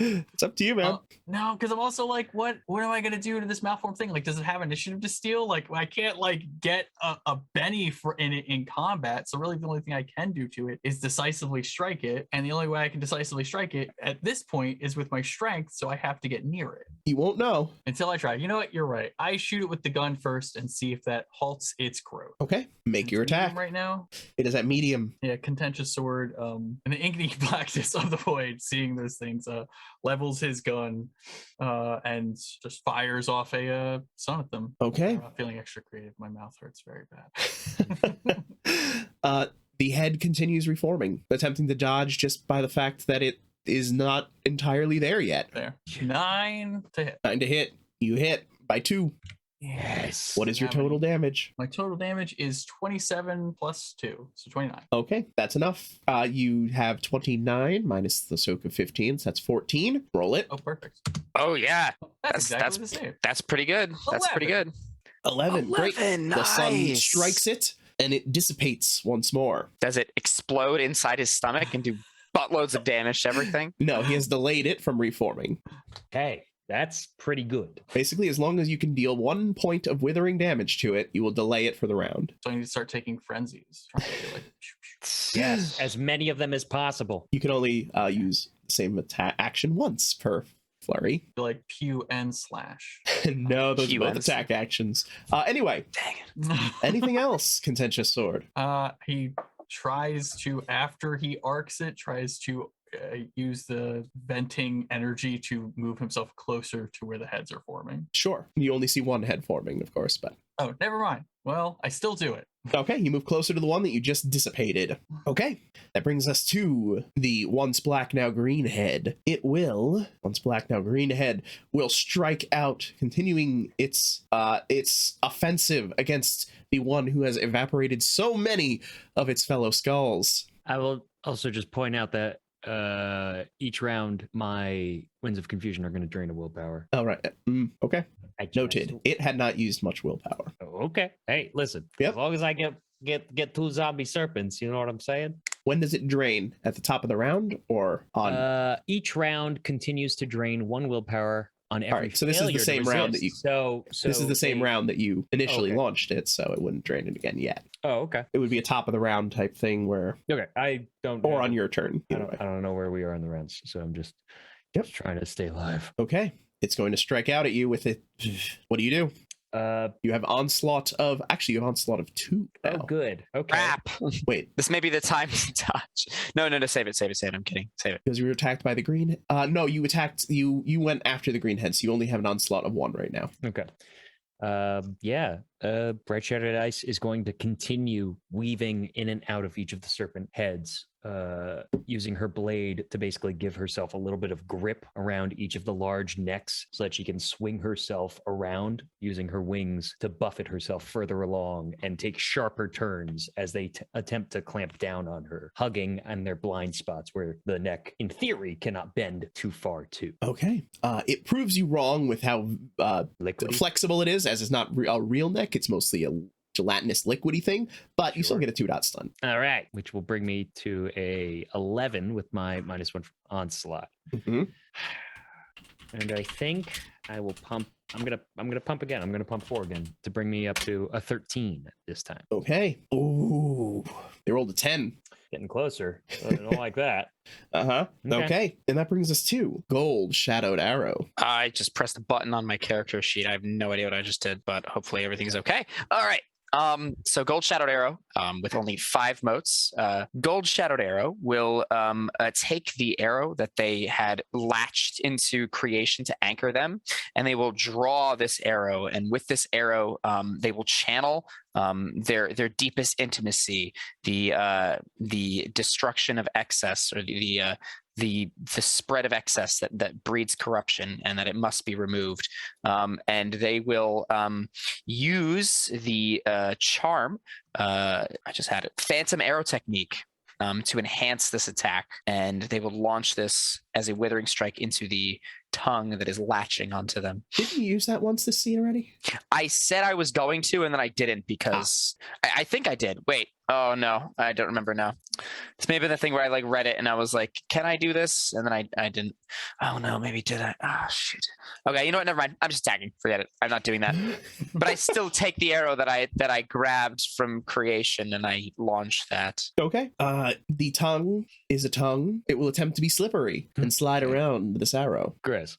[SPEAKER 5] It's up to you, man.
[SPEAKER 4] No, because I'm also like, what am I gonna do to this malformed thing? Like, does it have initiative to steal? Like, I can't like get a Benny in combat. So really, the only thing I can do to it is decisively strike it, and the only way I can decisively strike it at this point is with my strength. So I have to get near it.
[SPEAKER 5] You won't know
[SPEAKER 4] until I try. You know what? You're right. I shoot it with the gun first and see if that halts its growth.
[SPEAKER 5] Okay, make your attack
[SPEAKER 4] right now.
[SPEAKER 5] It is at medium.
[SPEAKER 4] Yeah, Contentious Sword. In the inky blackness of the void, seeing those things, levels his gun and just fires off a son at them.
[SPEAKER 5] Okay.
[SPEAKER 4] I'm feeling extra creative. My mouth hurts very bad.
[SPEAKER 5] The head continues reforming, attempting to dodge just by the fact that it is not entirely there yet.
[SPEAKER 4] There. 9 to hit.
[SPEAKER 5] 9 to hit. You hit by 2.
[SPEAKER 2] Yes.
[SPEAKER 5] What is your total damage?
[SPEAKER 4] My total damage is 27 plus 2, so 29.
[SPEAKER 5] Okay, that's enough. You have 29 minus the soak of 15, so that's 14. Roll it.
[SPEAKER 4] Oh, perfect.
[SPEAKER 3] Oh yeah,
[SPEAKER 4] That's exactly the same.
[SPEAKER 3] that's pretty good. That's pretty good.
[SPEAKER 5] 11. Great.
[SPEAKER 3] 11,
[SPEAKER 5] The sun
[SPEAKER 3] nice.
[SPEAKER 5] strikes it, and it dissipates once more.
[SPEAKER 3] Does it explode inside his stomach and do buttloads of damage to everything?
[SPEAKER 5] No, he has delayed it from reforming.
[SPEAKER 2] Okay, that's pretty good.
[SPEAKER 5] Basically, as long as you can deal 1 point of withering damage to it, you will delay it for the round.
[SPEAKER 4] So I need to start taking frenzies. Trying to get, like,
[SPEAKER 2] Yes, as many of them as possible.
[SPEAKER 5] You can only use the same action once per flurry.
[SPEAKER 4] like pew and slash.
[SPEAKER 5] No, those are both
[SPEAKER 3] Humans.
[SPEAKER 5] attack actions. Anyway,
[SPEAKER 3] Dang it.
[SPEAKER 5] anything else, Contentious Sword?
[SPEAKER 4] He tries to, after he arcs it, tries to use the venting energy to move himself closer to where the heads are forming.
[SPEAKER 5] Sure. You only see one head forming, of course, but...
[SPEAKER 4] Oh, never mind. Well, I still do it.
[SPEAKER 5] Okay, you move closer to the one that you just dissipated. Okay, that brings us to the once black, now green head. It will, once black, now green head, will strike out, continuing its offensive against the one who has evaporated so many of its fellow skulls.
[SPEAKER 2] I will also just point out that each round my Winds of Confusion are going to drain a willpower.
[SPEAKER 5] All right. Okay.
[SPEAKER 2] I just-
[SPEAKER 5] Noted. It had not used much willpower.
[SPEAKER 2] Okay. Hey, listen.
[SPEAKER 5] Yep.
[SPEAKER 2] As long as I get 2 zombie serpents, you know what I'm saying?
[SPEAKER 5] When does it drain? At the top of the round or on?
[SPEAKER 2] Each round continues to drain 1 willpower on every.
[SPEAKER 5] All right, so this is the
[SPEAKER 2] failure to
[SPEAKER 5] same round that
[SPEAKER 2] resist.
[SPEAKER 5] you-
[SPEAKER 2] So
[SPEAKER 5] This is the same
[SPEAKER 2] they-
[SPEAKER 5] round that you initially
[SPEAKER 2] Okay.
[SPEAKER 5] launched it, so it wouldn't drain it again yet.
[SPEAKER 2] Oh, okay.
[SPEAKER 5] It would be a top of the round type thing where,
[SPEAKER 2] Okay. I don't.
[SPEAKER 5] or on your turn.
[SPEAKER 2] I
[SPEAKER 5] Either
[SPEAKER 2] don't,
[SPEAKER 5] way.
[SPEAKER 2] I don't know where we are in the rounds, so I'm just trying to stay alive.
[SPEAKER 5] Okay. It's going to strike out at you with it. What do? You have onslaught of, actually you have onslaught of 2 now.
[SPEAKER 2] Oh, good. Okay.
[SPEAKER 3] Crap.
[SPEAKER 5] Wait,
[SPEAKER 3] This may be the time to touch. No, save it. I'm kidding. Save it.
[SPEAKER 5] because you were attacked by the green. No, you attacked, you went after the green head, so you only have an onslaught of 1 right now.
[SPEAKER 2] Okay. Bright Shattered Ice is going to continue weaving in and out of each of the serpent heads, using her blade to basically give herself a little bit of grip around each of the large necks so that she can swing herself around using her wings to buffet herself further along and take sharper turns as they attempt to clamp down on her, hugging on their blind spots where the neck, in theory, cannot bend too far to.
[SPEAKER 5] Okay. It proves you wrong with how
[SPEAKER 2] Liquidy.
[SPEAKER 5] flexible it is, as it's not a real neck. It's mostly a gelatinous liquidy thing, but you still
[SPEAKER 2] Sure.
[SPEAKER 5] get a 2-dot stun.
[SPEAKER 2] All right, which will bring me to a 11 with my -1 onslaught.
[SPEAKER 5] Mhm.
[SPEAKER 2] And I think I will pump. I'm gonna pump again. I'm gonna pump 4 again to bring me up to a 13 this time.
[SPEAKER 5] Okay. Ooh, they rolled a 10.
[SPEAKER 2] Getting closer. I don't like that.
[SPEAKER 5] Uh-huh.
[SPEAKER 2] Okay.
[SPEAKER 5] Okay. And that brings us to Gold Shadowed Arrow.
[SPEAKER 3] I just pressed a button on my character sheet. I have no idea what I just did, but hopefully everything's okay. All right. So Gold Shadowed Arrow, with only 5 motes. Gold Shadowed Arrow will take the arrow that they had latched into creation to anchor them, and they will draw this arrow. And with this arrow, they will channel their deepest intimacy, the destruction of excess, or the spread of excess that breeds corruption, and that it must be removed. And they will use the charm. I just had it. Phantom arrow technique to enhance this attack, and they will launch this as a withering strike into the tongue that is latching onto them.
[SPEAKER 5] Didn't you use that once this scene already?
[SPEAKER 3] I said I was going to, and then I didn't because I think I did. Wait. Oh no, I don't remember now. It's maybe the thing where I like read it and I was like, "Can I do this?" And then I didn't. Oh no, maybe did I? Ah, shit. Okay, you know what? Never mind. I'm just tagging. Forget it. I'm not doing that. But I still take the arrow that I grabbed from creation and I launch that.
[SPEAKER 5] Okay. The tongue is a tongue. It will attempt to be slippery and slide around this arrow.
[SPEAKER 2] Chris.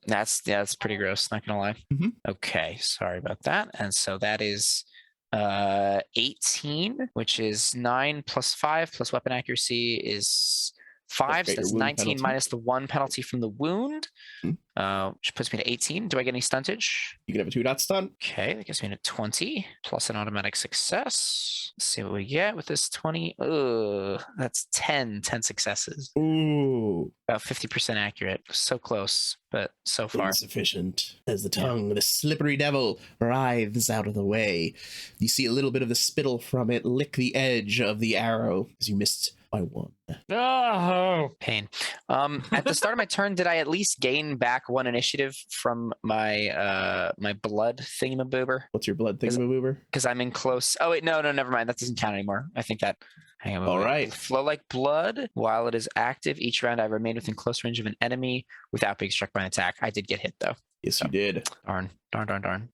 [SPEAKER 3] That's pretty gross. Not gonna lie.
[SPEAKER 5] Mhm.
[SPEAKER 3] Okay, sorry about that. And so that is 18, which is 9 plus 5 plus weapon accuracy is 5, so
[SPEAKER 5] get your
[SPEAKER 3] that's
[SPEAKER 5] wound
[SPEAKER 3] 19
[SPEAKER 5] penalty.
[SPEAKER 3] minus the 1 penalty from the wound,
[SPEAKER 5] Hmm.
[SPEAKER 3] which puts me to 18. Do I get any stuntage?
[SPEAKER 5] You can have a 2-dot stunt.
[SPEAKER 3] Okay, that gets me to 20 plus an automatic success. Let's see what we get with this 20. Ugh, that's 10 successes.
[SPEAKER 5] Ooh,
[SPEAKER 3] About 50% accurate. So close, but so far.
[SPEAKER 5] insufficient. As the tongue, the slippery devil, writhes out of the way. You see a little bit of the spittle from it lick the edge of the arrow as you missed by 1.
[SPEAKER 2] Oh,
[SPEAKER 3] Pain. At the start of my turn, did I at least gain back 1 initiative from my my blood thingamaboober?
[SPEAKER 5] What's your blood thingamaboober?
[SPEAKER 3] Because I'm in close. Oh wait, no, never mind. That doesn't count anymore. I think that. Hang on.
[SPEAKER 5] All
[SPEAKER 3] wait.
[SPEAKER 5] right.
[SPEAKER 3] Flow like blood. While it is active, each round I remain within close range of an enemy without being struck by an attack. I did get hit though.
[SPEAKER 5] Yes, you did.
[SPEAKER 3] Darn.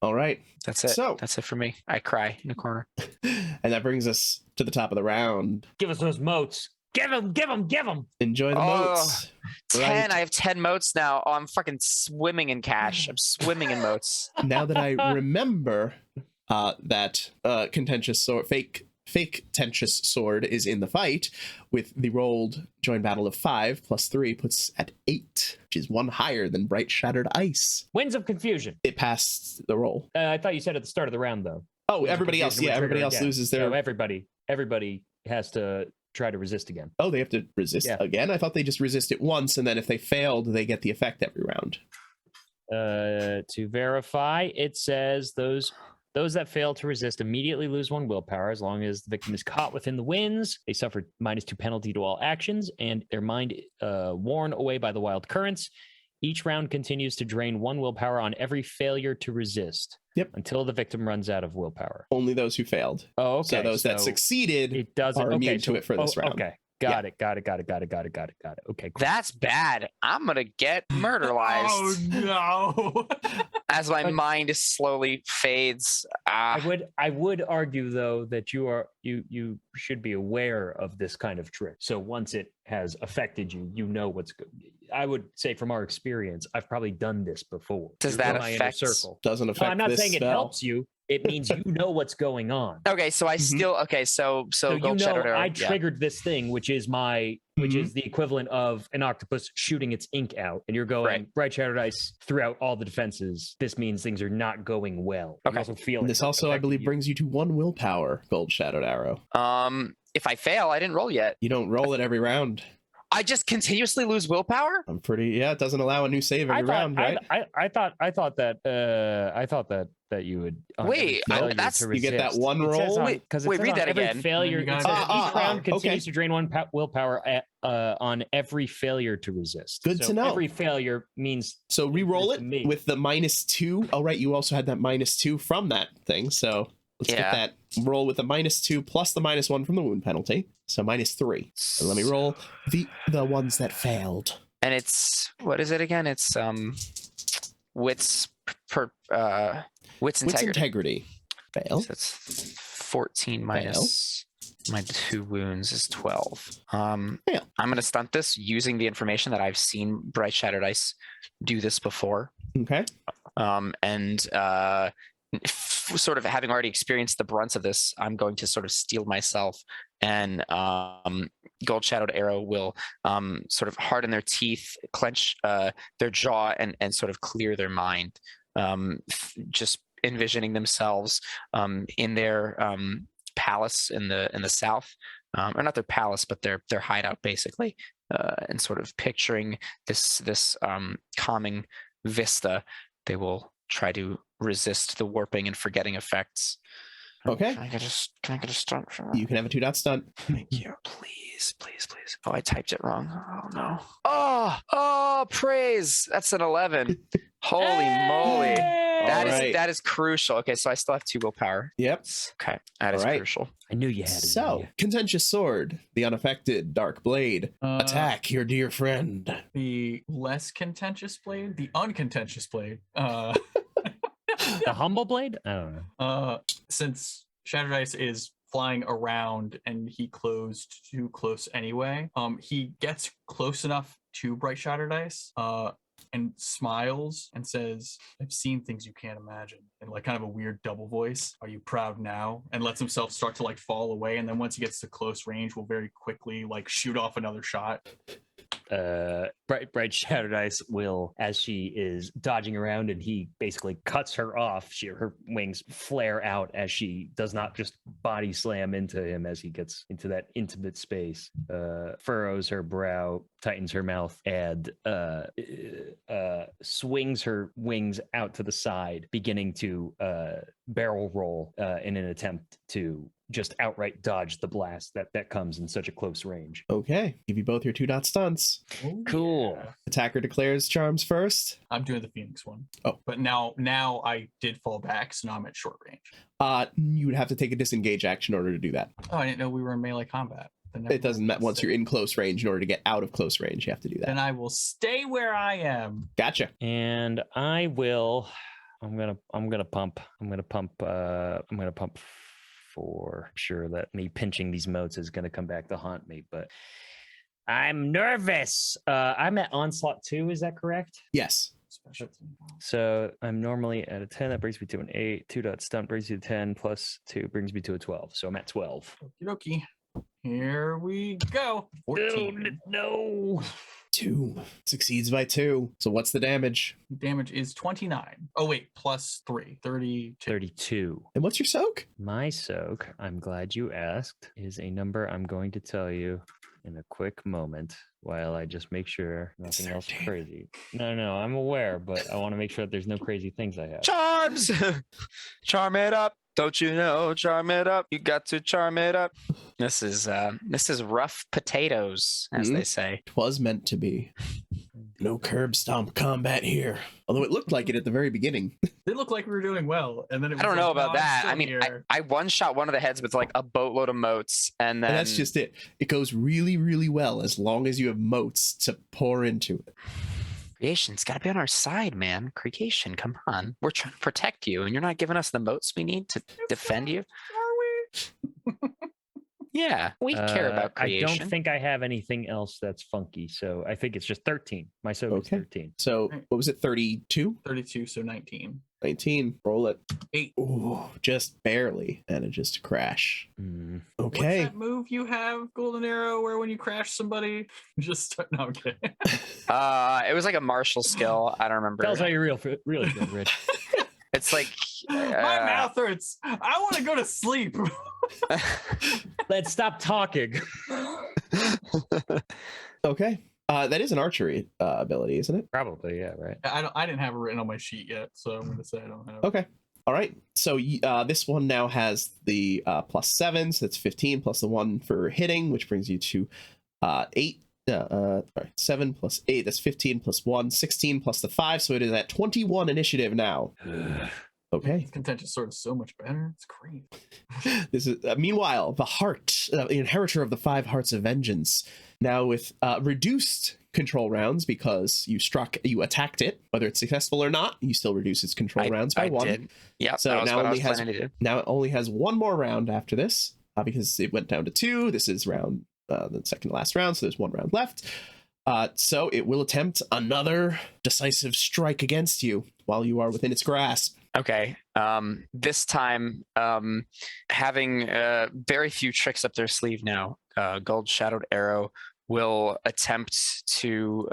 [SPEAKER 5] All right.
[SPEAKER 3] That's it.
[SPEAKER 5] So-
[SPEAKER 3] That's it for me. I cry in the corner.
[SPEAKER 5] And that brings us to the top of the round.
[SPEAKER 2] give us those motes. Give them.
[SPEAKER 5] Enjoy the moats.
[SPEAKER 3] 10.
[SPEAKER 5] Right.
[SPEAKER 3] I have 10 motes now. Oh, I'm fucking swimming in cash. I'm swimming in motes.
[SPEAKER 5] Now that I remember that Contentious Sword, fake Contentious Sword is in the fight, with the rolled join battle of 5 plus 3 puts at 8, which is 1 higher than Bright Shattered Ice.
[SPEAKER 2] Winds of confusion.
[SPEAKER 5] It passed the roll.
[SPEAKER 2] I thought you said at the start of the round, though.
[SPEAKER 5] Oh,
[SPEAKER 2] Winds of
[SPEAKER 5] everybody else.
[SPEAKER 2] confusion
[SPEAKER 5] Yeah,
[SPEAKER 2] would
[SPEAKER 5] everybody
[SPEAKER 2] trigger
[SPEAKER 5] else
[SPEAKER 2] again.
[SPEAKER 5] loses their.
[SPEAKER 2] So everybody has to try to resist again.
[SPEAKER 5] Oh, they have to resist
[SPEAKER 2] Yeah.
[SPEAKER 5] again? I thought they just resist it once, and then if they failed, they get the effect every round.
[SPEAKER 2] To verify, it says those that fail to resist immediately lose 1 willpower as long as the victim is caught within the winds. They suffer -2 penalty to all actions, and their mind worn away by the wild currents. Each round continues to drain 1 willpower on every failure to resist.
[SPEAKER 5] Yep.
[SPEAKER 2] Until the victim runs out of willpower.
[SPEAKER 5] Only those who failed.
[SPEAKER 2] Oh, okay.
[SPEAKER 5] So those that succeeded
[SPEAKER 2] it doesn't
[SPEAKER 5] are immune to it for this round.
[SPEAKER 2] Okay. Got it. Okay, cool.
[SPEAKER 3] That's bad. I'm gonna get murderized
[SPEAKER 4] Oh no.
[SPEAKER 3] as my
[SPEAKER 2] But-
[SPEAKER 3] mind slowly fades.
[SPEAKER 2] I would argue though that you should be aware of this kind of trick. So once it has affected you, you know what's good. I would say from our experience, I've probably done this before.
[SPEAKER 3] Does
[SPEAKER 2] You're
[SPEAKER 3] that
[SPEAKER 2] in my inner
[SPEAKER 3] affect-
[SPEAKER 2] circle?
[SPEAKER 5] Doesn't
[SPEAKER 2] No,
[SPEAKER 5] affect
[SPEAKER 2] I'm not
[SPEAKER 5] this
[SPEAKER 2] saying it
[SPEAKER 5] spell.
[SPEAKER 2] helps you. It means you know what's going on.
[SPEAKER 3] Okay, so I still okay. So
[SPEAKER 2] So you
[SPEAKER 3] Gold
[SPEAKER 2] know
[SPEAKER 3] Shadowed Arrow.
[SPEAKER 2] I
[SPEAKER 3] yeah.
[SPEAKER 2] triggered this thing, which is the equivalent of an octopus shooting its ink out, and you're going
[SPEAKER 3] Right.
[SPEAKER 2] Bright Shattered Ice throughout all the defenses. This means things are not going well. You
[SPEAKER 3] Okay.
[SPEAKER 2] also feel
[SPEAKER 5] This
[SPEAKER 2] it
[SPEAKER 5] also, I
[SPEAKER 2] affecting
[SPEAKER 5] believe,
[SPEAKER 2] you.
[SPEAKER 5] brings you to 1 willpower, Gold Shadowed Arrow.
[SPEAKER 3] If I fail, I didn't roll yet.
[SPEAKER 5] You don't roll it every round.
[SPEAKER 3] I just continuously lose willpower.
[SPEAKER 5] I'm pretty. Yeah, it doesn't allow a new save every round, right?
[SPEAKER 2] I thought that you would. on
[SPEAKER 3] Wait,
[SPEAKER 2] every failure
[SPEAKER 3] that's-
[SPEAKER 2] to
[SPEAKER 5] you get that
[SPEAKER 2] resist.
[SPEAKER 5] one
[SPEAKER 2] It says
[SPEAKER 5] roll?
[SPEAKER 2] on-
[SPEAKER 3] Wait,
[SPEAKER 2] 'cause it
[SPEAKER 3] wait,
[SPEAKER 2] says
[SPEAKER 3] read
[SPEAKER 2] on
[SPEAKER 3] that
[SPEAKER 2] every
[SPEAKER 3] again.
[SPEAKER 2] Failure,
[SPEAKER 4] You
[SPEAKER 2] it
[SPEAKER 4] guys-
[SPEAKER 2] says
[SPEAKER 5] Ah,
[SPEAKER 2] each round
[SPEAKER 5] okay.
[SPEAKER 2] continues to drain 1 willpower on every failure to resist.
[SPEAKER 5] Good
[SPEAKER 2] So
[SPEAKER 5] to know.
[SPEAKER 2] Every failure means
[SPEAKER 5] So re-roll it
[SPEAKER 2] to me.
[SPEAKER 5] with the -2. Oh, right, you also had that -2 from that thing. So let's get
[SPEAKER 3] Yeah.
[SPEAKER 5] that roll with the -2 plus the -1 from the wound penalty. So -3. And let me roll the ones that failed.
[SPEAKER 3] And it's what is it again? It's wits
[SPEAKER 5] Wits
[SPEAKER 3] integrity.
[SPEAKER 5] integrity. Fail.
[SPEAKER 3] So that's 14 minus my 2 wounds is 12. I'm gonna stunt this using the information that I've seen Bright Shattered Ice do this before.
[SPEAKER 5] Okay.
[SPEAKER 3] And sort of having already experienced the brunts of this, I'm going to sort of steel myself, and Gold Shadowed Arrow will sort of harden their teeth, clench their jaw, and sort of clear their mind, just envisioning themselves in their palace in the south, or not their palace, but their hideout basically, and sort of picturing this calming vista. They will try to resist the warping and forgetting effects.
[SPEAKER 5] Okay.
[SPEAKER 3] Can I get a stunt for that?
[SPEAKER 5] You can have a 2-dot stunt.
[SPEAKER 3] Thank you. Please. Oh, I typed it wrong. Oh no. Oh, praise. That's an 11. Holy moly.
[SPEAKER 5] Alright.
[SPEAKER 3] That is crucial. Okay, so I still have 2 willpower.
[SPEAKER 5] Yep.
[SPEAKER 3] Okay, that is
[SPEAKER 5] Alright.
[SPEAKER 3] crucial.
[SPEAKER 2] I knew you had it.
[SPEAKER 5] So, Contentious Sword, the unaffected Dark Blade. Attack your dear friend.
[SPEAKER 4] The less contentious blade, the uncontentious blade.
[SPEAKER 2] The humble blade. I don't know.
[SPEAKER 4] Since Shattered Ice is flying around and he closed too close anyway, he gets close enough to Bright Shattered Ice and smiles and says, "I've seen things you can't imagine," in like kind of a weird double voice. "Are you proud now?" And lets himself start to like fall away. And then once he gets to close range, will very quickly like shoot off another shot.
[SPEAKER 2] Bright Shattered Ice will, as she is dodging around and he basically cuts her off, her wings flare out as she does not just body slam into him as he gets into that intimate space, furrows her brow, tightens her mouth, and swings her wings out to the side, beginning to barrel roll in an attempt to just outright dodge the blast that comes in such a close range.
[SPEAKER 5] Okay, give you both your 2-dot stunts.
[SPEAKER 4] Oh,
[SPEAKER 2] Cool.
[SPEAKER 4] yeah.
[SPEAKER 5] Attacker declares charms first.
[SPEAKER 4] I'm doing the Phoenix one.
[SPEAKER 5] Oh.
[SPEAKER 4] But now I did fall back, so now I'm at short range.
[SPEAKER 5] You would have to take a disengage action in order to do that.
[SPEAKER 4] Oh, I didn't know we were in melee combat.
[SPEAKER 5] It doesn't matter. Once you're in close range, in order to get out of close range, you have to do that.
[SPEAKER 4] Then I will stay where I am.
[SPEAKER 5] Gotcha.
[SPEAKER 2] And I will. I'm gonna pump for sure that me pinching these motes is gonna come back to haunt me, but I'm nervous. I'm at onslaught 2, is that correct?
[SPEAKER 5] Yes.
[SPEAKER 4] Specialty.
[SPEAKER 2] So I'm normally at a 10, that brings me to an 8. 2-dot stunt brings me to 10, plus 2 brings me to a 12. So I'm at 12.
[SPEAKER 4] Okie dokie. Here we go. 14.
[SPEAKER 2] No.
[SPEAKER 5] 2 succeeds by 2. So what's the damage?
[SPEAKER 4] Damage is 29. Oh wait, plus 3. 32.
[SPEAKER 2] 32.
[SPEAKER 5] And what's your soak?
[SPEAKER 2] My soak, I'm glad you asked, is a number I'm going to tell you in a quick moment while I just make sure nothing else crazy. No, I'm aware, but I want to make sure that there's no crazy things I have.
[SPEAKER 3] Charms! Charm it up. Don't you know? Charm it up. You got to charm it up. This is rough potatoes, as they say.
[SPEAKER 5] 'Twas meant to be. No curb stomp combat here. Although it looked like it at the very beginning.
[SPEAKER 4] It looked like we were doing well, and then it was
[SPEAKER 3] I don't know
[SPEAKER 4] like,
[SPEAKER 3] about
[SPEAKER 4] "No, I'm
[SPEAKER 3] that.
[SPEAKER 4] still
[SPEAKER 3] I mean,
[SPEAKER 4] here."
[SPEAKER 3] I one-shot one of the heads with like a boatload of motes, and then
[SPEAKER 5] And that's just it. It goes really, really well as long as you have motes to pour into it.
[SPEAKER 3] Creation's got to be on our side, man. Creation, come on. We're trying to protect you, and you're not giving us the motes we need to defend you.
[SPEAKER 4] Are we?
[SPEAKER 3] Yeah, we care about
[SPEAKER 2] I
[SPEAKER 3] creation.
[SPEAKER 2] don't think I have anything else that's funky, so I think it's just 13. My soak is
[SPEAKER 5] Okay.
[SPEAKER 2] 13.
[SPEAKER 5] So what was it? 32?
[SPEAKER 4] 32, so 19.
[SPEAKER 5] 19. Roll it.
[SPEAKER 4] 8.
[SPEAKER 5] Ooh, just barely manages to crash.
[SPEAKER 2] Mm.
[SPEAKER 4] What's
[SPEAKER 5] Okay.
[SPEAKER 4] that move you have, Golden Arrow, where when you crash somebody, just start... No, I'm kidding.
[SPEAKER 3] It was like a martial skill. I don't remember.
[SPEAKER 2] Tell us how you really feel, Rich.
[SPEAKER 3] It's like
[SPEAKER 4] My mouth hurts. I want to go to sleep.
[SPEAKER 2] Let's stop talking.
[SPEAKER 5] Okay. That is an archery ability, isn't it?
[SPEAKER 2] Probably, yeah, right.
[SPEAKER 4] I didn't have it written on my sheet yet, so I'm going to say I don't have it.
[SPEAKER 5] Okay. All right. So this one now has the +7, so that's 15 plus the 1 for hitting, which brings you to 8. 7 plus 8, that's 15 plus 1, 16 plus the 5, so it is at 21 initiative now. Okay.
[SPEAKER 4] Contentious Sword is so much better. It's great.
[SPEAKER 5] This is meanwhile the heart, inheritor of the 5 hearts of vengeance, now with reduced control rounds because you attacked it, whether it's successful or not, you still reduce its control rounds by 1.
[SPEAKER 3] Yeah.
[SPEAKER 5] So now it only has 1 more round after this because it went down to 2. This is round the second to last round, so there's 1 round left. So it will attempt another decisive strike against you while you are within its grasp.
[SPEAKER 3] Okay. This time, having very few tricks up their sleeve now, Gold Shadowed Arrow will attempt to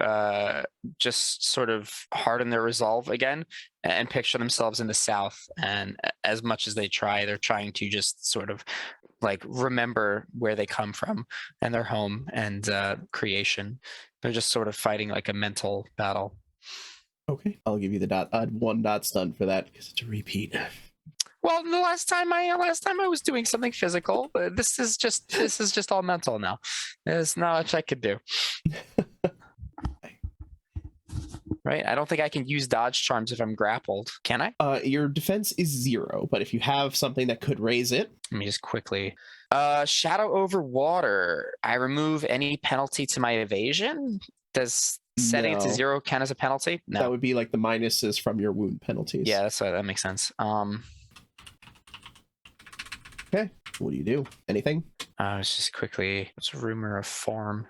[SPEAKER 3] just sort of harden their resolve again and picture themselves in the south. And as much as they try, they're trying to just sort of like remember where they come from and their home and creation. They're just sort of fighting like a mental battle.
[SPEAKER 5] Okay, I'll give you the 1 dot stun for that because it's a repeat.
[SPEAKER 3] Well, the last time I was doing something physical. This is just all mental now. There's not much I could do. Right? I don't think I can use dodge charms if I'm grappled. Can I?
[SPEAKER 5] Your defense is 0, but if you have something that could raise it,
[SPEAKER 3] Let me just quickly. Shadow over water. I remove any penalty to my evasion. Does setting it to
[SPEAKER 5] No.
[SPEAKER 3] 0 count as a penalty? No.
[SPEAKER 5] that would be like the minuses from your wound penalties.
[SPEAKER 3] Yeah, that makes sense.
[SPEAKER 5] Okay. What do you do? Anything?
[SPEAKER 3] It's just quickly. It's a rumor of form.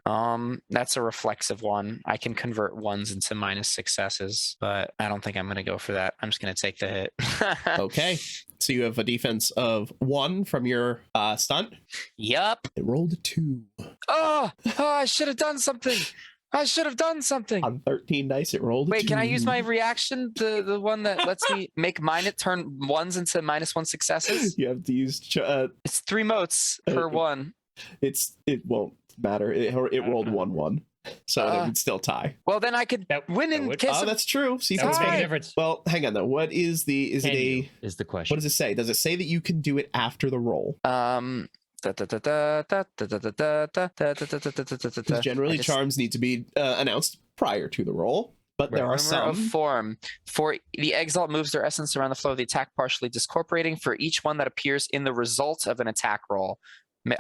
[SPEAKER 3] That's a reflexive one. I can convert ones into minus successes, but I don't think I'm gonna go for that. I'm just gonna take the hit.
[SPEAKER 5] Okay. So you have a defense of 1 from your stunt.
[SPEAKER 3] Yup.
[SPEAKER 5] It rolled a 2.
[SPEAKER 3] Oh, I should have done something.
[SPEAKER 5] On 13 dice, it rolled a 2.
[SPEAKER 3] Wait, can I use my reaction? The one that lets me make turn ones into -1 successes?
[SPEAKER 5] You have to use.
[SPEAKER 3] It's 3 motes per one.
[SPEAKER 5] It won't matter. It rolled 1-1, so it would still tie.
[SPEAKER 3] Well, then I could win in case.
[SPEAKER 5] Oh,
[SPEAKER 3] of...
[SPEAKER 5] that's true. So you
[SPEAKER 2] That
[SPEAKER 5] can
[SPEAKER 2] would make a
[SPEAKER 5] spend.
[SPEAKER 2] difference.
[SPEAKER 5] Well, hang on though. What is the? Is
[SPEAKER 2] Can
[SPEAKER 5] it a?
[SPEAKER 2] you, is the question?
[SPEAKER 5] What does it say? Does it say that you can do it after the roll? Because generally charms need to be announced prior to the roll. But there are some.
[SPEAKER 3] Of form. For the exalt moves their essence around the flow of the attack, partially discorporating. For each one that appears in the result of an attack roll,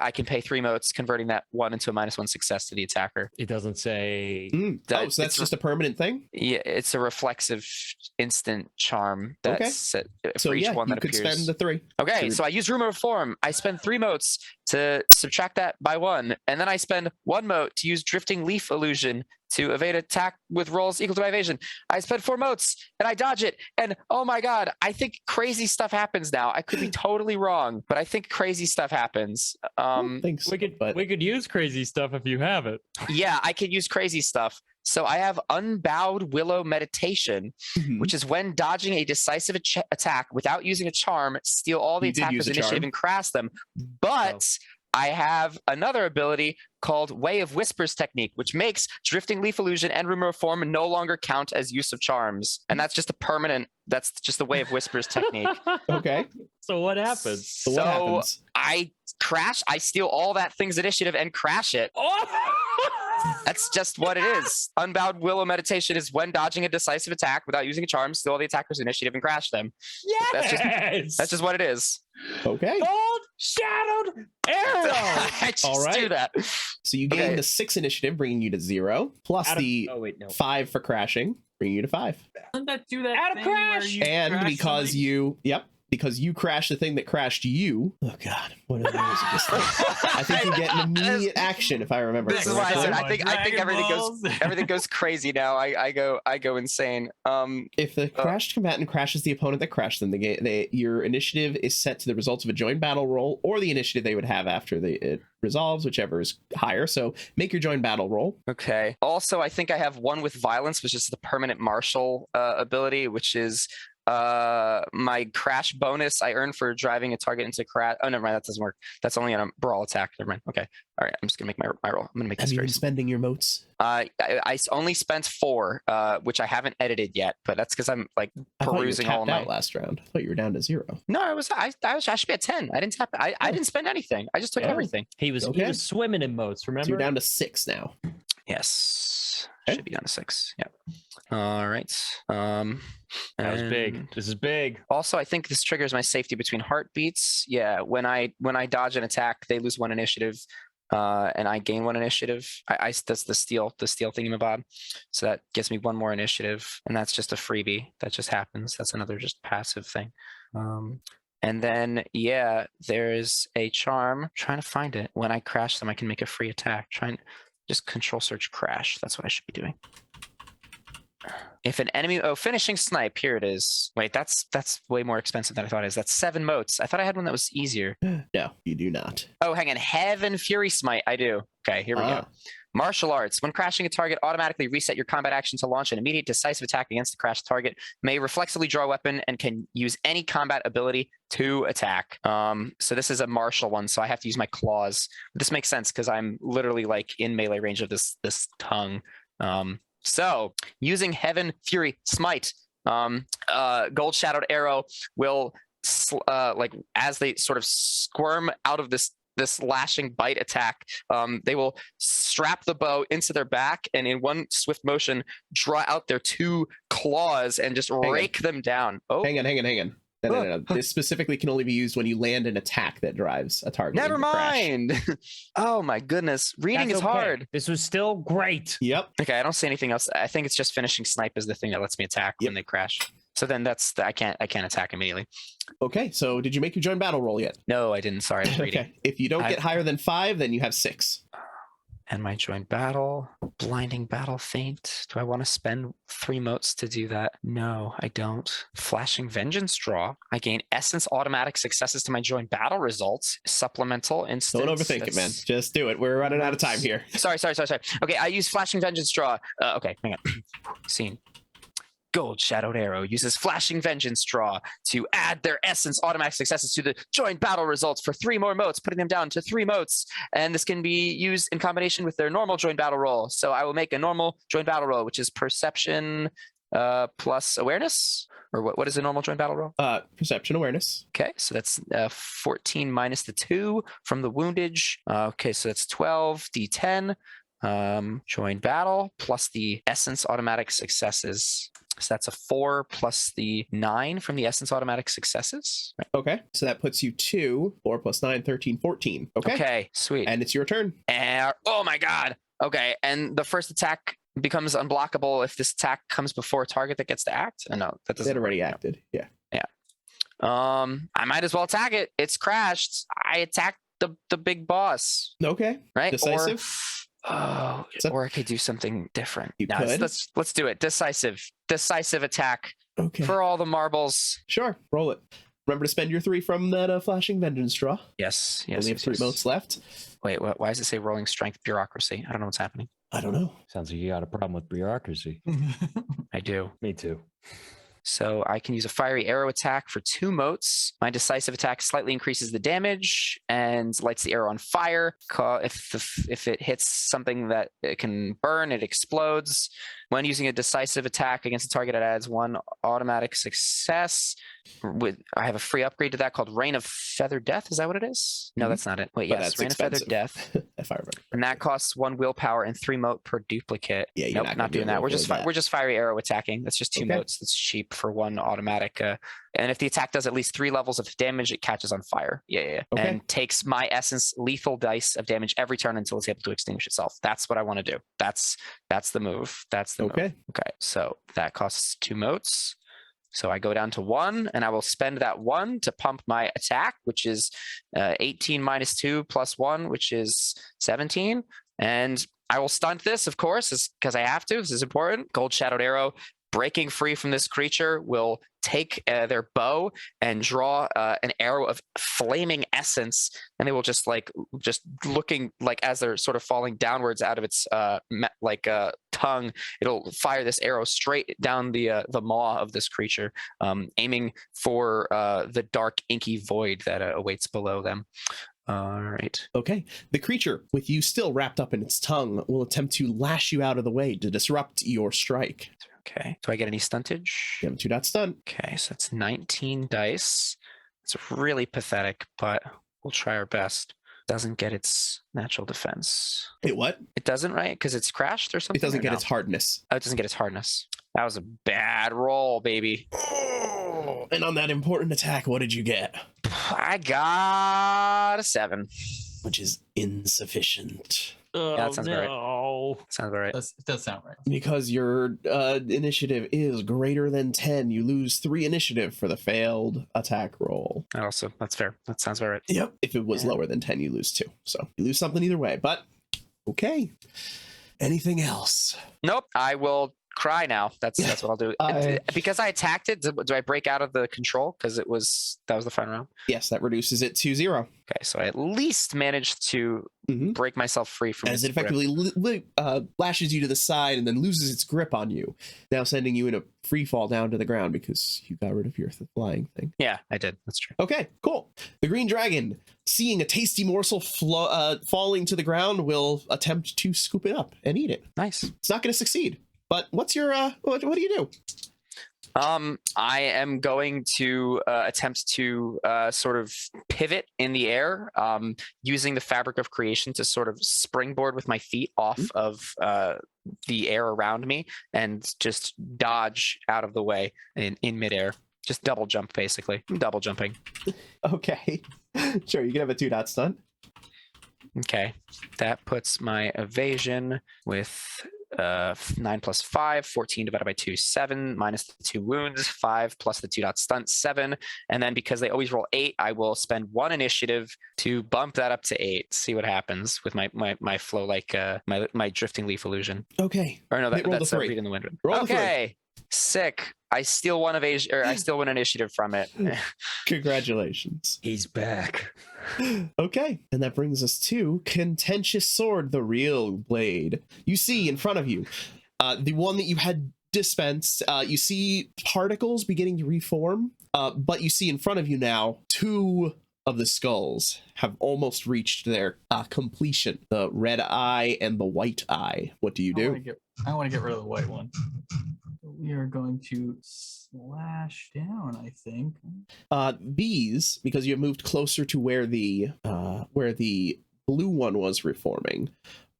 [SPEAKER 3] I can pay 3 motes, converting that 1 into a -1 success to the attacker.
[SPEAKER 2] It doesn't say.
[SPEAKER 5] So that's just a permanent thing?
[SPEAKER 3] Yeah, it's a reflexive instant charm that's set for each one that appears.
[SPEAKER 5] So you could spend the 3.
[SPEAKER 3] Okay, so I use rumor of form. I spend 3 motes to subtract that by 1, and then I spend 1 mote to use drifting leaf illusion to evade attack with rolls equal to my evasion. I spend 4 motes and I dodge it, and oh my god, I think crazy stuff happens now. I could be totally wrong, but I think crazy stuff happens.
[SPEAKER 2] We could use crazy stuff if you have it.
[SPEAKER 3] Yeah, I could use crazy stuff. So I have Unbowed Willow Meditation, which is when dodging a decisive attack without using a charm, steal all the attacker's initiative and crash them. But I have another ability called Way of Whispers technique, which makes drifting leaf illusion and rumor of form no longer count as use of charms. And that's just that's just the Way of Whispers technique.
[SPEAKER 5] Okay.
[SPEAKER 2] So what happens?
[SPEAKER 3] So I crash, I steal all that thing's initiative and crash it. That's just what it is. Unbowed Willow Meditation is when dodging a decisive attack without using a charm, steal all the attacker's initiative and crash them.
[SPEAKER 2] Yes!
[SPEAKER 3] That's just what it is.
[SPEAKER 5] Okay.
[SPEAKER 2] Gold Shadowed Arrow!
[SPEAKER 3] I just do that.
[SPEAKER 5] So you gain the 6 initiative, bringing you to 0, plus 5 for crashing, bringing you to 5.
[SPEAKER 4] Doesn't that do that
[SPEAKER 2] Add a
[SPEAKER 4] thing
[SPEAKER 2] crash!
[SPEAKER 4] where you
[SPEAKER 5] And
[SPEAKER 4] crash
[SPEAKER 5] because
[SPEAKER 4] something?
[SPEAKER 5] because you crashed the thing that crashed you. Oh god, what are those? I think you get an immediate action if I remember.
[SPEAKER 3] This is why I said I think everything goes crazy now. I go insane.
[SPEAKER 5] If the crashed combatant crashes the opponent that crashed them, your initiative is set to the results of a joint battle roll or the initiative they would have after it resolves, whichever is higher. So make your joint battle roll.
[SPEAKER 3] Okay. Also, I think I have one with violence, which is the permanent martial ability, which is my crash bonus I earn for driving a target into crash. Oh, never mind. That doesn't work. That's only on a brawl attack. Never mind. Okay. All right. I'm just gonna make my roll. I'm gonna make this.
[SPEAKER 5] Have you been
[SPEAKER 3] very
[SPEAKER 5] spending your motes?
[SPEAKER 3] I only spent 4, which I haven't edited yet, but that's because I'm like perusing all night.
[SPEAKER 5] Last round. I thought you were down to 0.
[SPEAKER 3] No, I should be at 10. I didn't tap. I didn't spend anything. I just took everything.
[SPEAKER 2] He was swimming in motes. Remember?
[SPEAKER 5] So you're down to 6 now.
[SPEAKER 3] Yes.
[SPEAKER 5] Okay.
[SPEAKER 3] Should be down to 6. Yeah. All right.
[SPEAKER 2] That was big. This is big.
[SPEAKER 3] Also, I think this triggers my safety between heartbeats. Yeah, when I dodge an attack, they lose 1 initiative, and I gain 1 initiative. That's the steal thingamabob. So that gives me 1 more initiative, and that's just a freebie. That just happens. That's another just passive thing. And then there's a charm. I'm trying to find it. When I crash them, I can make a free attack. Just control search crash. That's what I should be doing. If an enemy, finishing snipe, here it is. Wait, that's way more expensive than I thought it is. That's 7 motes. I thought I had one that was easier.
[SPEAKER 5] No, you do not.
[SPEAKER 3] Oh, hang on. Heaven Fury Smite. I do. Okay, here we go. Martial arts. When crashing a target, automatically reset your combat action to launch an immediate decisive attack against the crashed target. May reflexively draw a weapon and can use any combat ability to attack. So this is a martial one, so I have to use my claws. This makes sense because I'm literally like in melee range of this tongue. So using Heaven Fury Smite, Gold Shadowed Arrow will like as they sort of squirm out of this lashing bite attack, they will strap the bow into their back and in one swift motion draw out their 2 claws and just rake them down. Oh, hang
[SPEAKER 5] on. No. This specifically can only be used when you land an attack that drives a target.
[SPEAKER 3] Never mind. Oh my goodness. Reading is hard.
[SPEAKER 2] This was still great.
[SPEAKER 5] Yep.
[SPEAKER 3] Okay, I don't see anything else. I think it's just finishing snipe is the thing that lets me attack when they crash. So then I can't attack immediately.
[SPEAKER 5] Okay, so did you make your joint battle roll yet?
[SPEAKER 3] No, I didn't. Sorry, I was reading.
[SPEAKER 5] Okay, if you don't get higher than 5, then you have 6.
[SPEAKER 3] And my joint battle, blinding battle feint. Do I want to spend 3 motes to do that? No, I don't. Flashing vengeance draw. I gain essence automatic successes to my joint battle results. Supplemental instance.
[SPEAKER 5] Don't overthink it, man. Just do it. We're running out of time here.
[SPEAKER 3] Sorry. Okay, I use flashing vengeance draw. Okay, hang on. Scene. Gold Shadowed Arrow uses Flashing Vengeance draw to add their essence automatic successes to the joint battle results for 3 more motes, putting them down to 3 motes. And this can be used in combination with their normal joint battle roll. So I will make a normal joint battle roll, which is perception plus awareness. Or what is a normal joint battle roll?
[SPEAKER 5] Perception awareness.
[SPEAKER 3] Okay, so that's 14 minus the 2 from the woundage. Okay, so that's 12 d10. Joint battle plus the essence automatic successes. So that's a 4 plus the 9 from the essence automatic successes. Right.
[SPEAKER 5] Okay, so that puts you 2, 4 plus 9, 13, 14. Okay,
[SPEAKER 3] sweet.
[SPEAKER 5] And it's your turn.
[SPEAKER 3] Oh my god. Okay, and the first attack becomes unblockable if this attack comes before a target that gets to act. No, that doesn't.
[SPEAKER 5] It already acted. Yeah.
[SPEAKER 3] I might as well attack it. It's crashed. I attacked the big boss.
[SPEAKER 5] Okay.
[SPEAKER 3] Right.
[SPEAKER 5] Decisive.
[SPEAKER 3] Or I could do something different.
[SPEAKER 5] You could.
[SPEAKER 3] Let's do it. Decisive attack.
[SPEAKER 5] Okay.
[SPEAKER 3] For all the marbles.
[SPEAKER 5] Sure. Roll it. Remember to spend your 3 from that flashing vengeance draw.
[SPEAKER 3] Yes.
[SPEAKER 5] Only have 3 motes left.
[SPEAKER 3] Wait, why does it say rolling strength bureaucracy? I don't know what's happening.
[SPEAKER 5] I don't know.
[SPEAKER 2] Sounds like you got a problem with bureaucracy.
[SPEAKER 3] I do.
[SPEAKER 2] Me too.
[SPEAKER 3] So I can use a fiery arrow attack for 2 motes. My decisive attack slightly increases the damage and lights the arrow on fire. If it hits something that it can burn, it explodes. When using a decisive attack against a target, it adds 1 automatic success. I have a free upgrade to that called Rain of Feathered Death. Is that what it is? No, that's not it. Wait,
[SPEAKER 5] But
[SPEAKER 3] yes,
[SPEAKER 5] that's
[SPEAKER 3] Rain
[SPEAKER 5] expensive.
[SPEAKER 3] of Feathered Death.
[SPEAKER 5] If I remember.
[SPEAKER 3] And that costs 1 willpower and 3 mote per duplicate.
[SPEAKER 5] Yeah, you're
[SPEAKER 3] nope,
[SPEAKER 5] not
[SPEAKER 3] doing that. We're just fiery arrow attacking. That's just 2
[SPEAKER 5] Okay.
[SPEAKER 3] motes. That's cheap for 1 automatic. And if the attack does at least 3 levels of damage, it catches on fire. Yeah.
[SPEAKER 5] Okay.
[SPEAKER 3] And takes my essence lethal dice of damage every turn until it's able to extinguish itself. That's what I want to do. That's the move. That's the move. Okay. So that costs 2 motes. So I go down to 1, and I will spend that 1 to pump my attack, which is 18 minus 2 plus 1, which is 17. And I will stunt this, of course, because I have to. This is important. Gold Shadowed Arrow, breaking free from this creature, will take their bow and draw an arrow of flaming essence, and they will just looking like as they're sort of falling downwards out of its tongue, it'll fire this arrow straight down the maw of this creature, aiming for the dark inky void that awaits below them. All right.
[SPEAKER 5] Okay. The creature, with you still wrapped up in its tongue, will attempt to lash you out of the way to disrupt your strike.
[SPEAKER 3] Okay. Do I get any stuntage?
[SPEAKER 5] You have a 2-dot stunt.
[SPEAKER 3] Okay, so that's 19 dice. It's really pathetic, but we'll try our best. Doesn't get its natural defense.
[SPEAKER 5] Wait, what?
[SPEAKER 3] It doesn't, right? Because it's crashed or something?
[SPEAKER 5] It doesn't get
[SPEAKER 3] no?
[SPEAKER 5] its hardness.
[SPEAKER 3] Oh, it doesn't get its hardness. That was a bad roll, baby.
[SPEAKER 5] Oh, and on that important attack, what did you get?
[SPEAKER 3] I got a 7.
[SPEAKER 5] Which is insufficient.
[SPEAKER 2] Oh,
[SPEAKER 3] that sounds about right.
[SPEAKER 2] no.
[SPEAKER 3] Sounds about right.
[SPEAKER 4] It does sound right.
[SPEAKER 5] Because your initiative is greater than 10, you lose 3 initiative for the failed attack roll.
[SPEAKER 3] That's fair. That sounds about right.
[SPEAKER 5] Yep. If it was lower than 10, you lose 2. So you lose something either way. But okay. Anything else?
[SPEAKER 3] Nope. I will cry now. That's what I'll do. Because I attacked it, do I break out of the control? Because that was the final round.
[SPEAKER 5] Yes, that reduces it to 0.
[SPEAKER 3] Okay, so I at least managed to break myself free from
[SPEAKER 5] as it effectively lashes you to the side and then loses its grip on you, now sending you in a free fall down to the ground because you got rid of your flying thing.
[SPEAKER 3] Yeah, I did. That's true.
[SPEAKER 5] Okay, cool. The green dragon, seeing a tasty morsel falling to the ground, will attempt to scoop it up and eat it.
[SPEAKER 3] Nice.
[SPEAKER 5] It's not going to succeed. But what's your what do you do?
[SPEAKER 3] I am going to attempt to sort of pivot in the air, using the fabric of creation to sort of springboard with my feet off of the air around me and just dodge out of the way in midair. Just double jump, basically. Double jumping.
[SPEAKER 5] Okay. Sure, you can have a 2-dot stunt.
[SPEAKER 3] Okay. That puts my evasion with 9 plus 5, 14 divided by 2, 7, minus the 2 wounds, 5 plus the 2 dot stunt, 7. And then because they always roll 8, I will spend 1 initiative to bump that up to 8. See what happens with my flow, like my drifting leaf illusion.
[SPEAKER 5] Okay.
[SPEAKER 3] Or no,
[SPEAKER 5] Roll the
[SPEAKER 3] that's
[SPEAKER 5] 3.
[SPEAKER 3] read in the wind.
[SPEAKER 5] Roll the 3.
[SPEAKER 3] Okay, sick. I steal 1 evasion, or I steal 1 initiative from it.
[SPEAKER 5] Congratulations.
[SPEAKER 2] He's back.
[SPEAKER 5] Okay, and that brings us to Contentious Sword, the real blade. You see in front of you, the one that you had dispensed, you see particles beginning to reform, but you see in front of you now 2 of the skulls have almost reached their completion. The red eye and the white eye. What do you do?
[SPEAKER 4] I want to get rid of the white one. We are going to slash down, I think.
[SPEAKER 5] These, because you have moved closer to where the blue one was reforming,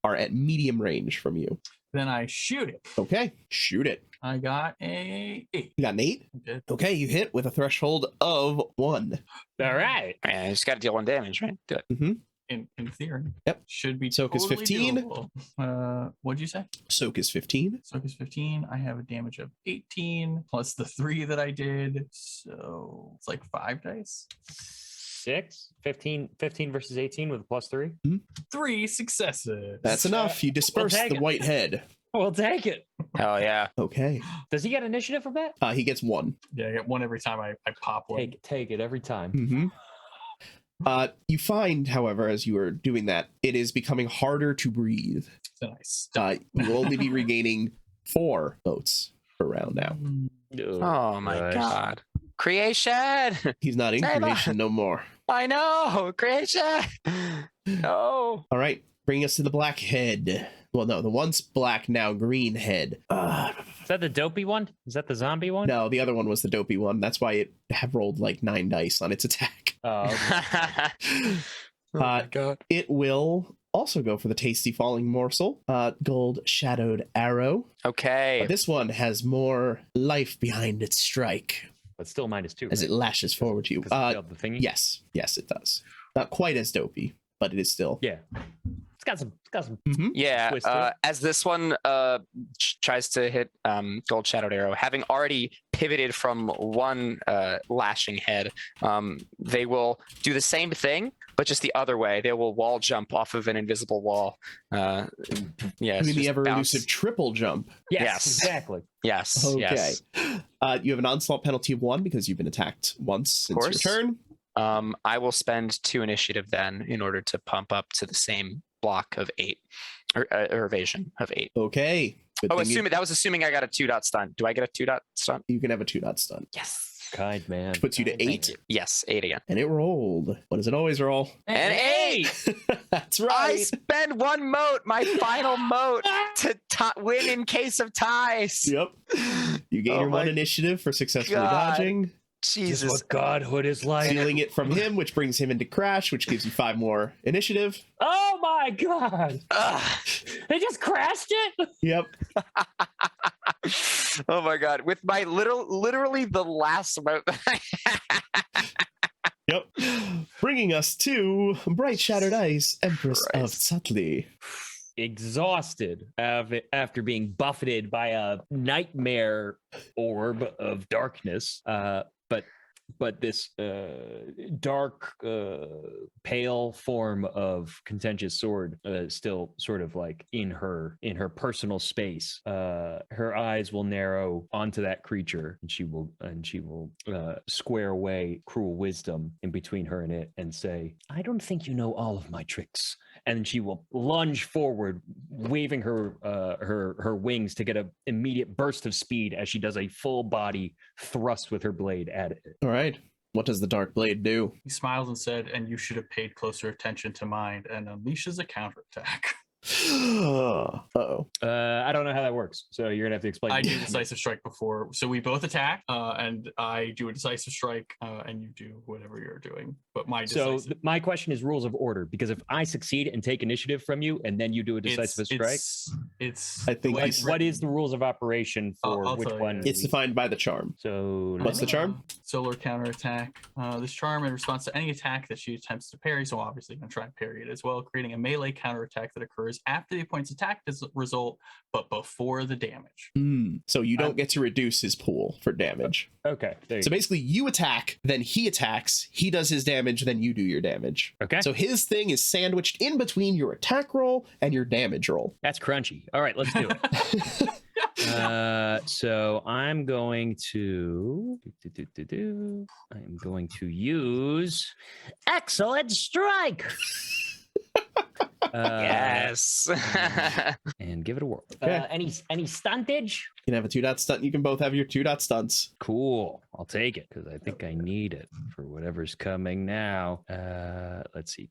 [SPEAKER 5] are at medium range from you.
[SPEAKER 4] Then I shoot it.
[SPEAKER 5] Okay, shoot it.
[SPEAKER 4] I got a 8.
[SPEAKER 5] You got an 8?
[SPEAKER 4] Okay.
[SPEAKER 5] Okay, you hit with a threshold of 1.
[SPEAKER 2] All right.
[SPEAKER 3] I just got to deal 1 damage, right? Do it.
[SPEAKER 4] In theory.
[SPEAKER 5] Yep.
[SPEAKER 4] Should be
[SPEAKER 5] Soak is
[SPEAKER 4] totally
[SPEAKER 5] 15.
[SPEAKER 4] doable. What'd you say?
[SPEAKER 5] Soak is 15.
[SPEAKER 4] Soak is 15. I have a damage of 18 plus the 3 that I did. So it's like 5 dice.
[SPEAKER 2] 6, 15 versus 18 with a +3.
[SPEAKER 4] 3 successes.
[SPEAKER 5] That's enough. You disperse
[SPEAKER 2] take
[SPEAKER 5] the
[SPEAKER 2] it.
[SPEAKER 5] white head.
[SPEAKER 2] We'll take it.
[SPEAKER 3] Hell yeah.
[SPEAKER 5] Okay.
[SPEAKER 2] Does he get initiative from that?
[SPEAKER 5] He gets 1.
[SPEAKER 4] Yeah, I get 1 every time I pop one.
[SPEAKER 2] Take it every time.
[SPEAKER 5] Mm-hmm. You find, however, as you are doing that, it is becoming harder to breathe.
[SPEAKER 4] Nice.
[SPEAKER 5] You will only be regaining 4 votes per round now.
[SPEAKER 3] Oh my god. Creation!
[SPEAKER 5] He's not in
[SPEAKER 3] Save
[SPEAKER 5] creation no more.
[SPEAKER 3] I know! Creation! No!
[SPEAKER 5] All right, bring us to the black head. Well, no, the once black, now green head.
[SPEAKER 2] Is that the dopey one? Is that the zombie one?
[SPEAKER 5] No, the other one was the dopey one. That's why it have rolled like 9 dice on its attack.
[SPEAKER 2] Oh, okay.
[SPEAKER 3] Oh my god.
[SPEAKER 5] It will also go for the tasty falling morsel. Gold shadowed arrow.
[SPEAKER 3] Okay.
[SPEAKER 5] This one has more life behind its strike
[SPEAKER 2] But still -2.
[SPEAKER 5] as it lashes forward to you.
[SPEAKER 2] 'Cause it failed the thingy?
[SPEAKER 5] Yes, it does. Not quite as dopey, but it is still.
[SPEAKER 2] Yeah. It's got some
[SPEAKER 3] Yeah,
[SPEAKER 2] twist to it.
[SPEAKER 3] as this one tries to hit Gold Shadowed Arrow, having already pivoted from one lashing head, they will do the same thing, but just the other way. They will wall jump off of an invisible wall. Yeah,
[SPEAKER 5] I mean, the
[SPEAKER 3] just
[SPEAKER 5] ever
[SPEAKER 3] bounce.
[SPEAKER 5] elusive triple jump.
[SPEAKER 2] Yes, exactly.
[SPEAKER 3] Yes.
[SPEAKER 5] Okay.
[SPEAKER 3] Yes.
[SPEAKER 5] You have an onslaught penalty of 1 because you've been attacked once since your
[SPEAKER 3] course.
[SPEAKER 5] turn.
[SPEAKER 3] I will spend 2 initiative then in order to pump up to the same block of 8 or evasion of 8.
[SPEAKER 5] Okay. Good thing
[SPEAKER 3] Assuming that was assuming I got a 2 dot stunt. Do I get a 2 dot stunt?
[SPEAKER 5] you can have a 2 dot stun.
[SPEAKER 3] Yes.
[SPEAKER 2] Kind man.
[SPEAKER 5] Puts you to 8.
[SPEAKER 3] Thank you. Yes, 8 again.
[SPEAKER 5] And it rolled. What does it always roll?
[SPEAKER 3] And 8.
[SPEAKER 5] That's
[SPEAKER 3] I
[SPEAKER 5] right.
[SPEAKER 3] spend 1 moat, my final moat, to win in case of ties.
[SPEAKER 5] Yep. You gain
[SPEAKER 3] Oh
[SPEAKER 5] your 1
[SPEAKER 3] my
[SPEAKER 5] initiative for successfully
[SPEAKER 3] God.
[SPEAKER 5] dodging.
[SPEAKER 2] This
[SPEAKER 3] Jesus.
[SPEAKER 2] is what godhood is like.
[SPEAKER 5] Stealing it from him, which brings him into crash, which gives you 5 more initiative.
[SPEAKER 2] Oh my god!
[SPEAKER 3] Ugh.
[SPEAKER 2] They just crashed it.
[SPEAKER 5] Yep.
[SPEAKER 3] Oh my god! With my literally the last moat that I had.
[SPEAKER 5] Yep. Bringing us to Bright Shattered Ice, Empress of
[SPEAKER 3] Christ.
[SPEAKER 5] Tsatli.
[SPEAKER 2] Exhausted after being buffeted by a nightmare orb of darkness, but this dark pale form of Contentious Sword still sort of like in her personal space. Her eyes will narrow onto that creature, and she will square away cruel wisdom in between her and it and say, I don't think you know all of my tricks. And she will lunge forward, waving her wings to get an immediate burst of speed as she does a full body thrust with her blade at it.
[SPEAKER 5] All right. What does the Dark Blade do?
[SPEAKER 4] He smiles and said, and you should have paid closer attention to mine, and unleashes a counterattack.
[SPEAKER 5] Uh-oh.
[SPEAKER 2] I don't know how that works, so you're gonna have to explain.
[SPEAKER 4] I
[SPEAKER 2] to
[SPEAKER 4] do
[SPEAKER 2] me.
[SPEAKER 4] decisive strike before, so we both attack, and I do a decisive strike, and you do whatever you're doing. But my
[SPEAKER 2] So
[SPEAKER 4] decisive,
[SPEAKER 2] my question is rules of order, because if I succeed and take initiative from you, and then you do a decisive strike,
[SPEAKER 4] it's
[SPEAKER 5] I think
[SPEAKER 4] the way
[SPEAKER 5] it's-
[SPEAKER 4] it's
[SPEAKER 2] what
[SPEAKER 4] written.
[SPEAKER 2] is the rules of operation for
[SPEAKER 4] I'll
[SPEAKER 2] which
[SPEAKER 4] tell you.
[SPEAKER 2] one?
[SPEAKER 5] It's defined by the charm.
[SPEAKER 2] So
[SPEAKER 5] What's the charm?
[SPEAKER 4] Solar counterattack. This charm in response to any attack that she attempts to parry, so obviously going to try and parry it as well, creating a melee counterattack that occurs occurs after the opponent's attack result, but before the damage.
[SPEAKER 5] So you don't get to reduce his pool for damage.
[SPEAKER 2] Okay. There you
[SPEAKER 5] So
[SPEAKER 2] go.
[SPEAKER 5] basically, you attack, then he attacks, he does his damage, then you do your damage.
[SPEAKER 2] Okay.
[SPEAKER 5] So his thing is sandwiched in between your attack roll and your damage roll.
[SPEAKER 2] That's crunchy. All right, let's do it. So I'm going to use Excellent Strike.
[SPEAKER 3] Yes.
[SPEAKER 2] And give it a whirl.
[SPEAKER 5] Okay.
[SPEAKER 2] Any stuntage?
[SPEAKER 5] You can have a 2-dot stunt. You can both have your 2-dot stunts.
[SPEAKER 2] Cool. I'll take it because I think I need it for whatever's coming now. Let's see.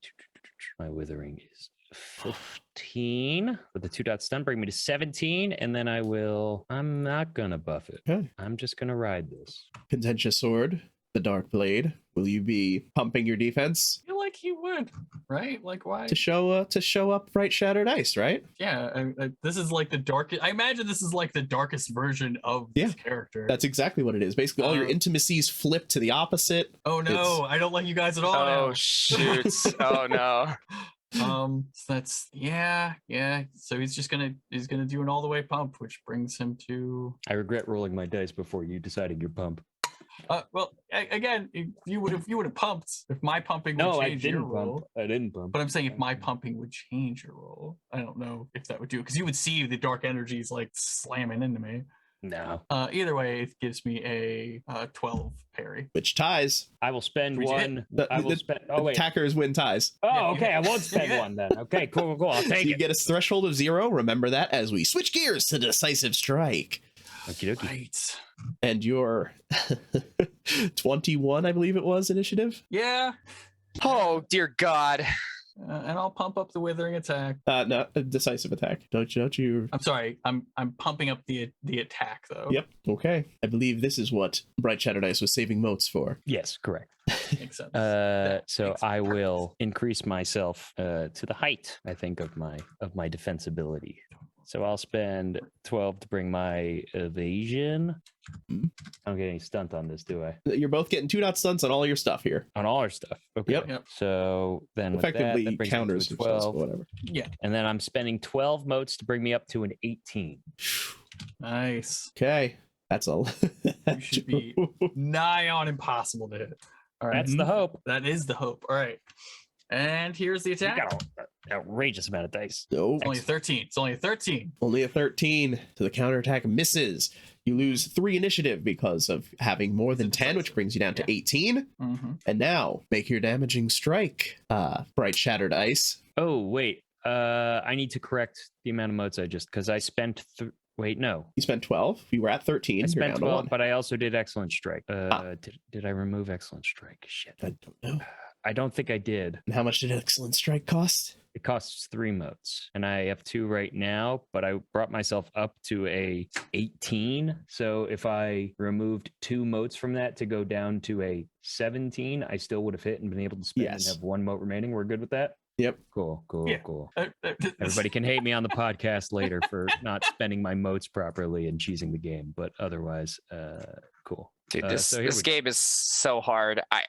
[SPEAKER 2] My withering is 15 with the 2-dot stun, bring me to 17, and then I'm not gonna buff it.
[SPEAKER 5] Okay.
[SPEAKER 2] I'm just gonna ride this.
[SPEAKER 5] Contentious Sword, the Dark Blade. Will you be pumping your defense
[SPEAKER 4] I feel like he would, right? Like, why?
[SPEAKER 5] to show up Bright Shattered Ice, right?
[SPEAKER 4] Yeah, this is like the darkest. I imagine this is like the darkest version of this character.
[SPEAKER 5] That's exactly what it is. Basically, all your intimacies flip to the opposite.
[SPEAKER 4] Oh no, I don't like you guys at all.
[SPEAKER 3] Oh
[SPEAKER 4] now.
[SPEAKER 3] shoot. Oh no.
[SPEAKER 4] So that's yeah. So he's gonna do an all the way pump, which brings him to.
[SPEAKER 2] I regret rolling my dice before you decided your pump.
[SPEAKER 4] Well, again, if you would have pumped, if my pumping would change your roll.
[SPEAKER 2] I didn't pump.
[SPEAKER 4] But I'm saying if my pumping would change your roll, I don't know if that would do it because you would see the dark energies like slamming into me.
[SPEAKER 2] No.
[SPEAKER 4] Either way, it gives me a 12 parry.
[SPEAKER 5] Which ties.
[SPEAKER 2] I will spend
[SPEAKER 4] We
[SPEAKER 2] one.
[SPEAKER 5] The-
[SPEAKER 2] I will
[SPEAKER 5] the-
[SPEAKER 2] spend. Oh wait.
[SPEAKER 5] Attackers win ties.
[SPEAKER 2] Oh, okay. I won't spend
[SPEAKER 4] Yeah.
[SPEAKER 2] one then. Okay, cool. I'll
[SPEAKER 5] So
[SPEAKER 2] take
[SPEAKER 5] you
[SPEAKER 2] it.
[SPEAKER 5] get a threshold of 0. Remember that as we switch gears to Decisive Strike.
[SPEAKER 2] Okie dokie.
[SPEAKER 4] Right.
[SPEAKER 5] And your 21, I believe it was, initiative.
[SPEAKER 4] Yeah.
[SPEAKER 3] Oh dear God.
[SPEAKER 4] And I'll pump up the withering attack.
[SPEAKER 5] No, a decisive attack. Don't you?
[SPEAKER 4] I'm sorry. I'm pumping up the attack though.
[SPEAKER 5] Yep. Okay. I believe this is what Bright Shattered Ice was saving motes for.
[SPEAKER 2] Yes, correct.
[SPEAKER 4] Makes sense.
[SPEAKER 2] So
[SPEAKER 4] makes
[SPEAKER 2] I
[SPEAKER 4] perfect
[SPEAKER 2] will increase myself to the height, I think, of my defensibility. So I'll spend 12 to bring my evasion.
[SPEAKER 5] Mhm.
[SPEAKER 2] I don't get any stunt on this, do I?
[SPEAKER 5] You're both getting 2-dot stunts on all your stuff here.
[SPEAKER 2] On all our stuff. Okay.
[SPEAKER 5] Yep.
[SPEAKER 2] So then with
[SPEAKER 5] Effectively
[SPEAKER 2] that brings me to
[SPEAKER 5] counters
[SPEAKER 2] a
[SPEAKER 5] your stuff,
[SPEAKER 2] 12.
[SPEAKER 5] but whatever.
[SPEAKER 4] Yeah.
[SPEAKER 2] And then I'm spending 12 motes to bring me up to an 18.
[SPEAKER 4] Nice.
[SPEAKER 5] Okay. That's all.
[SPEAKER 4] You should be nigh on impossible to hit. All right.
[SPEAKER 2] That's the hope.
[SPEAKER 4] That is the hope. All right. And here's the
[SPEAKER 2] You
[SPEAKER 4] attack.
[SPEAKER 2] got an outrageous amount of dice.
[SPEAKER 5] No.
[SPEAKER 4] It's only 13. It's only a 13.
[SPEAKER 5] Only a 13. So the counterattack misses. You lose 3 initiative because of having more than 10, which brings you down to 18.
[SPEAKER 4] Mm-hmm.
[SPEAKER 5] And now, make your damaging strike, Bright Shattered Ice.
[SPEAKER 2] Oh, wait. I need to correct the amount of motes I just, because I spent, wait, no.
[SPEAKER 5] You spent 12. You were at 13.
[SPEAKER 2] I
[SPEAKER 5] You're
[SPEAKER 2] spent
[SPEAKER 5] down
[SPEAKER 2] 12,
[SPEAKER 5] to 1.
[SPEAKER 2] but I also did Excellent Strike. Did I remove Excellent Strike? Shit.
[SPEAKER 5] I don't know.
[SPEAKER 2] I don't think I did.
[SPEAKER 5] And how much did Excellent Strike cost?
[SPEAKER 2] It costs 3 motes, and I have 2 right now, but I brought myself up to a 18. So if I removed 2 motes from that to go down to a 17, I still would have hit and been able to spend
[SPEAKER 5] Yes.
[SPEAKER 2] and have 1 mote remaining. We're good with that?
[SPEAKER 5] Yep.
[SPEAKER 2] Cool.
[SPEAKER 4] Yeah.
[SPEAKER 2] Everybody can hate me on the podcast later for not spending my motes properly and cheesing the game, but otherwise, cool.
[SPEAKER 3] Dude,
[SPEAKER 2] So here
[SPEAKER 3] this
[SPEAKER 2] we go.
[SPEAKER 3] game is so hard. I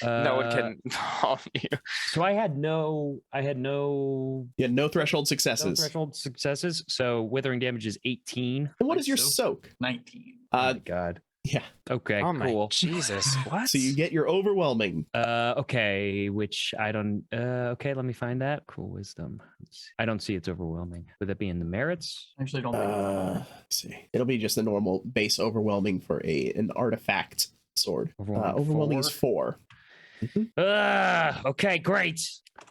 [SPEAKER 3] no one can solve you.
[SPEAKER 2] So I had no
[SPEAKER 5] You had no threshold
[SPEAKER 2] no
[SPEAKER 5] successes.
[SPEAKER 2] threshold successes. So withering damage is 18.
[SPEAKER 5] And what is your
[SPEAKER 4] So-
[SPEAKER 5] soak?
[SPEAKER 4] 19.
[SPEAKER 2] Oh my god.
[SPEAKER 5] Yeah.
[SPEAKER 2] Okay,
[SPEAKER 3] Oh my
[SPEAKER 2] cool.
[SPEAKER 3] Jesus! What?
[SPEAKER 5] So you get your overwhelming.
[SPEAKER 2] Okay, which I don't okay, let me find that. Cool wisdom. I don't see it's overwhelming. Would that be in the merits?
[SPEAKER 4] I actually don't think.
[SPEAKER 5] Let's see. It'll be just a normal base overwhelming for an artifact sword. Overwhelming is 4.
[SPEAKER 2] Okay, great.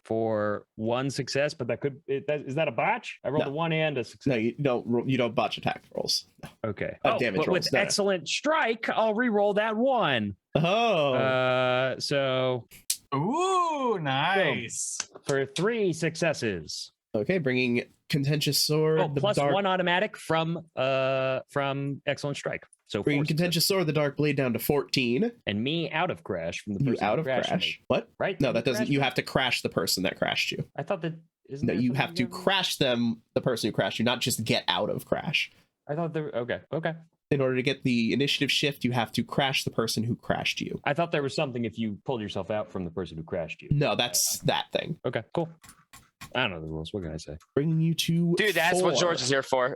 [SPEAKER 2] For 1 success, but is that a botch? I rolled
[SPEAKER 5] No.
[SPEAKER 2] a 1 and a success.
[SPEAKER 5] No, you don't botch attack rolls.
[SPEAKER 2] Okay.
[SPEAKER 5] Damage
[SPEAKER 2] but
[SPEAKER 5] rolls,
[SPEAKER 2] with
[SPEAKER 5] no.
[SPEAKER 2] Excellent Strike, I'll re-roll that 1.
[SPEAKER 5] Oh.
[SPEAKER 2] So
[SPEAKER 4] Ooh, nice.
[SPEAKER 2] for 3 successes.
[SPEAKER 5] Okay, bringing Contentious Sword.
[SPEAKER 2] Oh,
[SPEAKER 5] the
[SPEAKER 2] plus
[SPEAKER 5] dark,
[SPEAKER 2] 1 automatic from Excellent Strike. So
[SPEAKER 5] Bringing
[SPEAKER 2] 4
[SPEAKER 5] Contentious Sword, the Dark Blade down to 14.
[SPEAKER 2] and me out of crash from the
[SPEAKER 5] You
[SPEAKER 2] person
[SPEAKER 5] out
[SPEAKER 2] who
[SPEAKER 5] of
[SPEAKER 2] crashed
[SPEAKER 5] crash.
[SPEAKER 2] me.
[SPEAKER 5] What?
[SPEAKER 2] Right?
[SPEAKER 5] No,
[SPEAKER 2] Didn't
[SPEAKER 5] that doesn't.
[SPEAKER 2] crash
[SPEAKER 5] You
[SPEAKER 2] me?
[SPEAKER 5] have to crash the person that crashed you.
[SPEAKER 2] I thought that isn't
[SPEAKER 5] No,
[SPEAKER 2] there
[SPEAKER 5] you
[SPEAKER 2] something
[SPEAKER 5] have to
[SPEAKER 2] you do?
[SPEAKER 5] crash them, the person who crashed you, not just get out of crash.
[SPEAKER 2] I thought there. Okay.
[SPEAKER 5] In order to get the initiative shift, you have to crash the person who crashed you.
[SPEAKER 2] I thought there was something if you pulled yourself out from the person who crashed you.
[SPEAKER 5] No, that's that thing.
[SPEAKER 2] Okay, cool. I don't know the rules. What can I say?
[SPEAKER 5] Bringing you to
[SPEAKER 3] Dude, that's
[SPEAKER 5] 4.
[SPEAKER 3] what George is here for.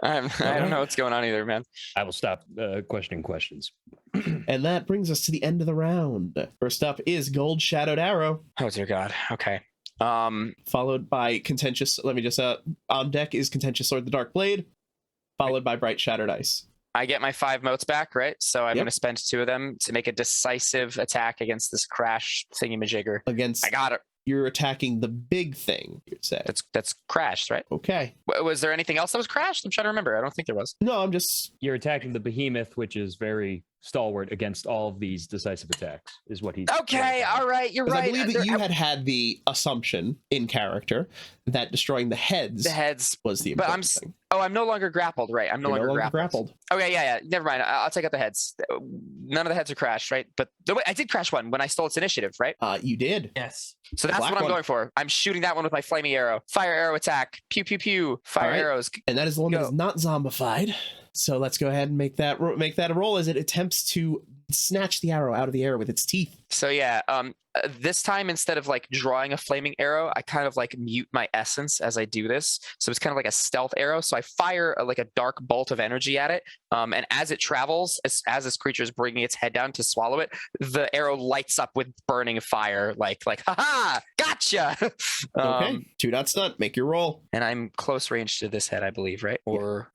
[SPEAKER 3] I don't know what's going on either, man.
[SPEAKER 2] I will stop questioning questions.
[SPEAKER 5] And that brings us to the end of the round. First up is Gold Shadowed Arrow,
[SPEAKER 3] Oh dear God. Okay.
[SPEAKER 5] followed by Contentious. Let me just on deck is Contentious Sword, the Dark Blade, followed by Bright Shattered Ice.
[SPEAKER 3] I get my 5 motes back, right? So I'm
[SPEAKER 5] Yep.
[SPEAKER 3] going to spend 2 of them to make a decisive attack against this crash thingy-majigger.
[SPEAKER 5] Against
[SPEAKER 3] I got it.
[SPEAKER 5] you're attacking the big thing, you'd say.
[SPEAKER 3] That's crashed, right?
[SPEAKER 5] Okay.
[SPEAKER 3] Was there anything else that was crashed? I'm trying to remember. I don't think there was.
[SPEAKER 5] No, I'm just
[SPEAKER 2] You're attacking the behemoth, which is very stalwart against all of these decisive attacks, is what he's.
[SPEAKER 3] Okay, all right, you're
[SPEAKER 5] 'cause
[SPEAKER 3] right.
[SPEAKER 5] I believe that you had the assumption in character that destroying the heads
[SPEAKER 3] the heads.
[SPEAKER 5] was the
[SPEAKER 3] But
[SPEAKER 5] important thing.
[SPEAKER 3] I'm no longer grappled, right? I'm no
[SPEAKER 5] You're
[SPEAKER 3] longer grappled. Okay, yeah. Never mind. I'll take out the heads. None of the heads are crashed, right? But I did crash one when I stole its initiative, right?
[SPEAKER 5] You did.
[SPEAKER 4] Yes.
[SPEAKER 3] So that's
[SPEAKER 5] black
[SPEAKER 3] what I'm
[SPEAKER 5] one.
[SPEAKER 3] going for. I'm shooting that one with my flaming arrow. Fire arrow attack. Pew pew pew. Fire
[SPEAKER 5] All right.
[SPEAKER 3] arrows.
[SPEAKER 5] And that is the one that
[SPEAKER 3] Go.
[SPEAKER 5] is not zombified. So let's go ahead and make that a roll as it attempts to snatch the arrow out of the air with its teeth.
[SPEAKER 3] So yeah, this time instead of like drawing a flaming arrow, I kind of like mute my essence as I do this. So it's kind of like a stealth arrow. So I fire like a dark bolt of energy at it. And as it travels, as this creature is bringing its head down to swallow it, the arrow lights up with burning fire. Like, haha, gotcha.
[SPEAKER 5] Okay. 2 dot stunt. Make your roll.
[SPEAKER 3] And I'm close range to this head, I believe, right? Or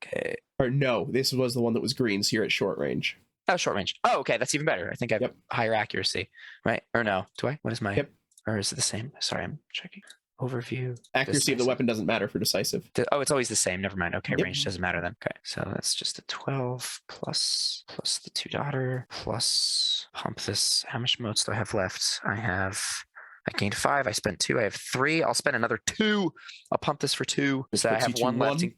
[SPEAKER 3] okay.
[SPEAKER 5] Or no, this was the one that was green, so you're at short range.
[SPEAKER 3] Oh, short range. Oh, okay. That's even better. I think I have
[SPEAKER 5] Yep.
[SPEAKER 3] higher accuracy, right? Or no? Do I? What is my?
[SPEAKER 5] Yep.
[SPEAKER 3] Or is it the same? Sorry, I'm checking. Overview.
[SPEAKER 5] Accuracy of the
[SPEAKER 3] Decisive.
[SPEAKER 5] weapon doesn't matter for decisive.
[SPEAKER 3] Oh, it's always the same. Never mind. Okay,
[SPEAKER 5] Yep.
[SPEAKER 3] range doesn't matter then. Okay, so that's just a 12 plus the 2 daughter plus pump this. How much motes do I have left? I gained 5. I spent 2. I have 3. I'll spend another 2. I'll pump this for 2.
[SPEAKER 5] This
[SPEAKER 3] So I
[SPEAKER 5] puts you
[SPEAKER 3] have
[SPEAKER 5] to
[SPEAKER 3] 1 left
[SPEAKER 5] one.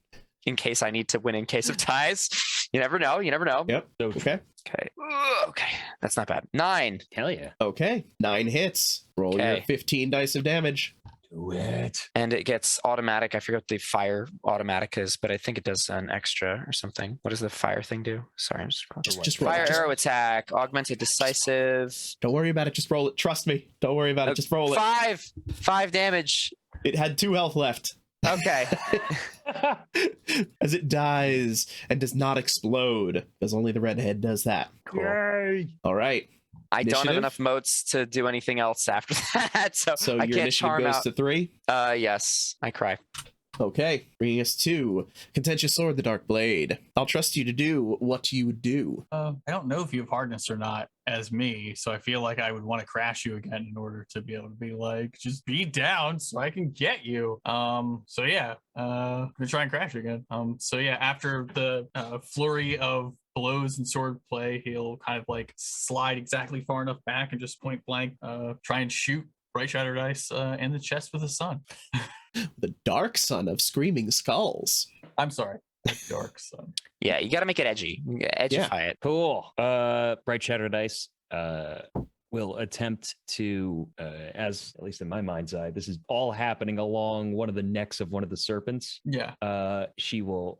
[SPEAKER 3] in case I need to win in case of ties. You never know. You never know.
[SPEAKER 5] Yep.
[SPEAKER 2] So,
[SPEAKER 5] Okay.
[SPEAKER 3] Okay. Okay. That's not bad. 9.
[SPEAKER 2] hell yeah.
[SPEAKER 5] Okay. 9 hits. Roll your
[SPEAKER 3] Okay.
[SPEAKER 5] 15 dice of damage.
[SPEAKER 2] Do it.
[SPEAKER 3] And it gets automatic. I forget what the fire automatic is, but I think it does an extra or something. What does the fire thing do? Sorry, I'm
[SPEAKER 5] Just roll
[SPEAKER 3] fire
[SPEAKER 5] it. Just-
[SPEAKER 3] arrow attack, augmented decisive.
[SPEAKER 5] Don't worry about it. Just roll it. Trust me. Don't worry about it. Just roll it.
[SPEAKER 3] 5 damage.
[SPEAKER 5] It had 2 health left.
[SPEAKER 3] Okay.
[SPEAKER 5] As it dies and does not explode, because only the redhead does that.
[SPEAKER 3] Cool.
[SPEAKER 2] Yay.
[SPEAKER 5] All right.
[SPEAKER 3] I don't have
[SPEAKER 5] Initiative?
[SPEAKER 3] enough motes to do anything else after that, so
[SPEAKER 5] So
[SPEAKER 3] I
[SPEAKER 5] your
[SPEAKER 3] can't
[SPEAKER 5] initiative
[SPEAKER 3] charm
[SPEAKER 5] goes
[SPEAKER 3] out.
[SPEAKER 5] to 3.
[SPEAKER 3] Yes, I cry.
[SPEAKER 5] Okay, bringing us to Contentious Sword, the Dark Blade. I'll trust you to do what you would do.
[SPEAKER 4] I don't know if you have hardness or not as me, so I feel like I would want to crash you again in order to be able to be like, just be down so I can get you. So yeah, I'm gonna try and crash you again. So yeah, after the flurry of blows and sword play, he'll kind of like slide exactly far enough back and just point blank try and shoot Bright Shattered Ice in the chest with a sun.
[SPEAKER 5] The Dark Son of Screaming Skulls.
[SPEAKER 4] I'm sorry, dark sun.
[SPEAKER 3] Yeah, you got to make it edgy. Edgify it.
[SPEAKER 2] Cool. Bright Shattered Ice will attempt to, as at least in my mind's eye, this is all happening along one of the necks of one of the serpents.
[SPEAKER 4] Yeah.
[SPEAKER 2] She will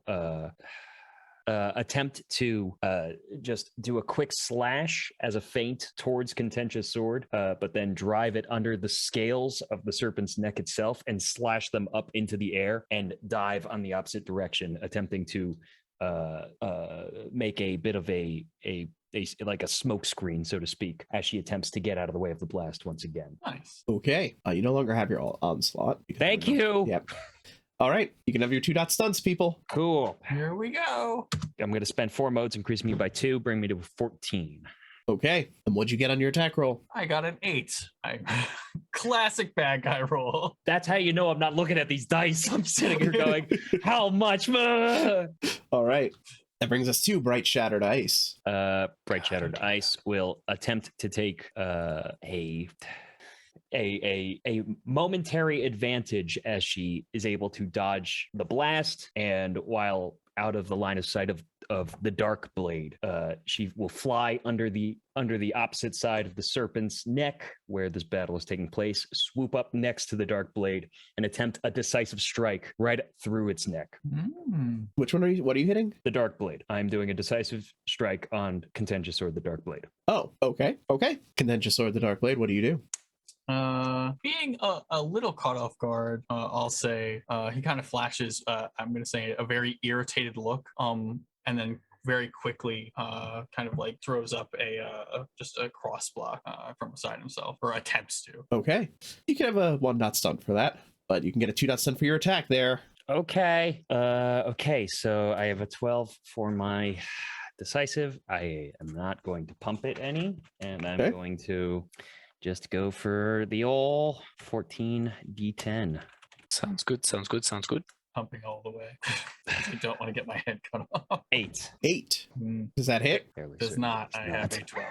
[SPEAKER 2] attempt to just do a quick slash as a feint towards Contentious Sword, but then drive it under the scales of the serpent's neck itself and slash them up into the air and dive on the opposite direction, attempting to make a bit of a like a smoke screen, so to speak, as she attempts to get out of the way of the blast once again.
[SPEAKER 4] Nice.
[SPEAKER 5] Okay, you no longer have your onslaught.
[SPEAKER 2] Thank you.
[SPEAKER 5] Yep. All right, you can have your 2 dot stunts, people.
[SPEAKER 2] Cool.
[SPEAKER 4] Here we go.
[SPEAKER 2] I'm going to spend 4 modes, increase me by 2, bring me to 14.
[SPEAKER 5] Okay, and what'd you get on your attack roll?
[SPEAKER 4] I got an 8. Classic bad guy roll.
[SPEAKER 2] That's how you know I'm not looking at these dice. I'm sitting here going, how much?
[SPEAKER 5] All right, that brings us to Bright Shattered Ice.
[SPEAKER 2] Bright Shattered Ice will attempt to take a momentary advantage as she is able to dodge the blast, and while out of the line of sight of the Dark Blade, she will fly under the opposite side of the serpent's neck where this battle is taking place, swoop up next to the Dark Blade and attempt a decisive strike right through its neck.
[SPEAKER 5] Which one are you? What are you hitting?
[SPEAKER 2] The Dark Blade. I'm doing a decisive strike on Contentious Sword, the Dark Blade.
[SPEAKER 5] Oh, okay. Contentious Sword, the Dark Blade. What do you do?
[SPEAKER 4] Being a little caught off guard, I'll say he kind of flashes, I'm going to say a very irritated look, and then very quickly kind of like throws up just a cross block from beside himself, or attempts to.
[SPEAKER 5] Okay. You can have a 1 stun for that, but you can get a 2 stun for your attack there.
[SPEAKER 2] Okay. Okay. So I have a 12 for my decisive. I am not going to pump it any, and I'm going to just go for the old 14 D10.
[SPEAKER 3] Sounds good.
[SPEAKER 4] Pumping all the way. I don't want to get my head cut off.
[SPEAKER 2] 8.
[SPEAKER 5] 8. Does that hit?
[SPEAKER 4] Does not. I have a 12.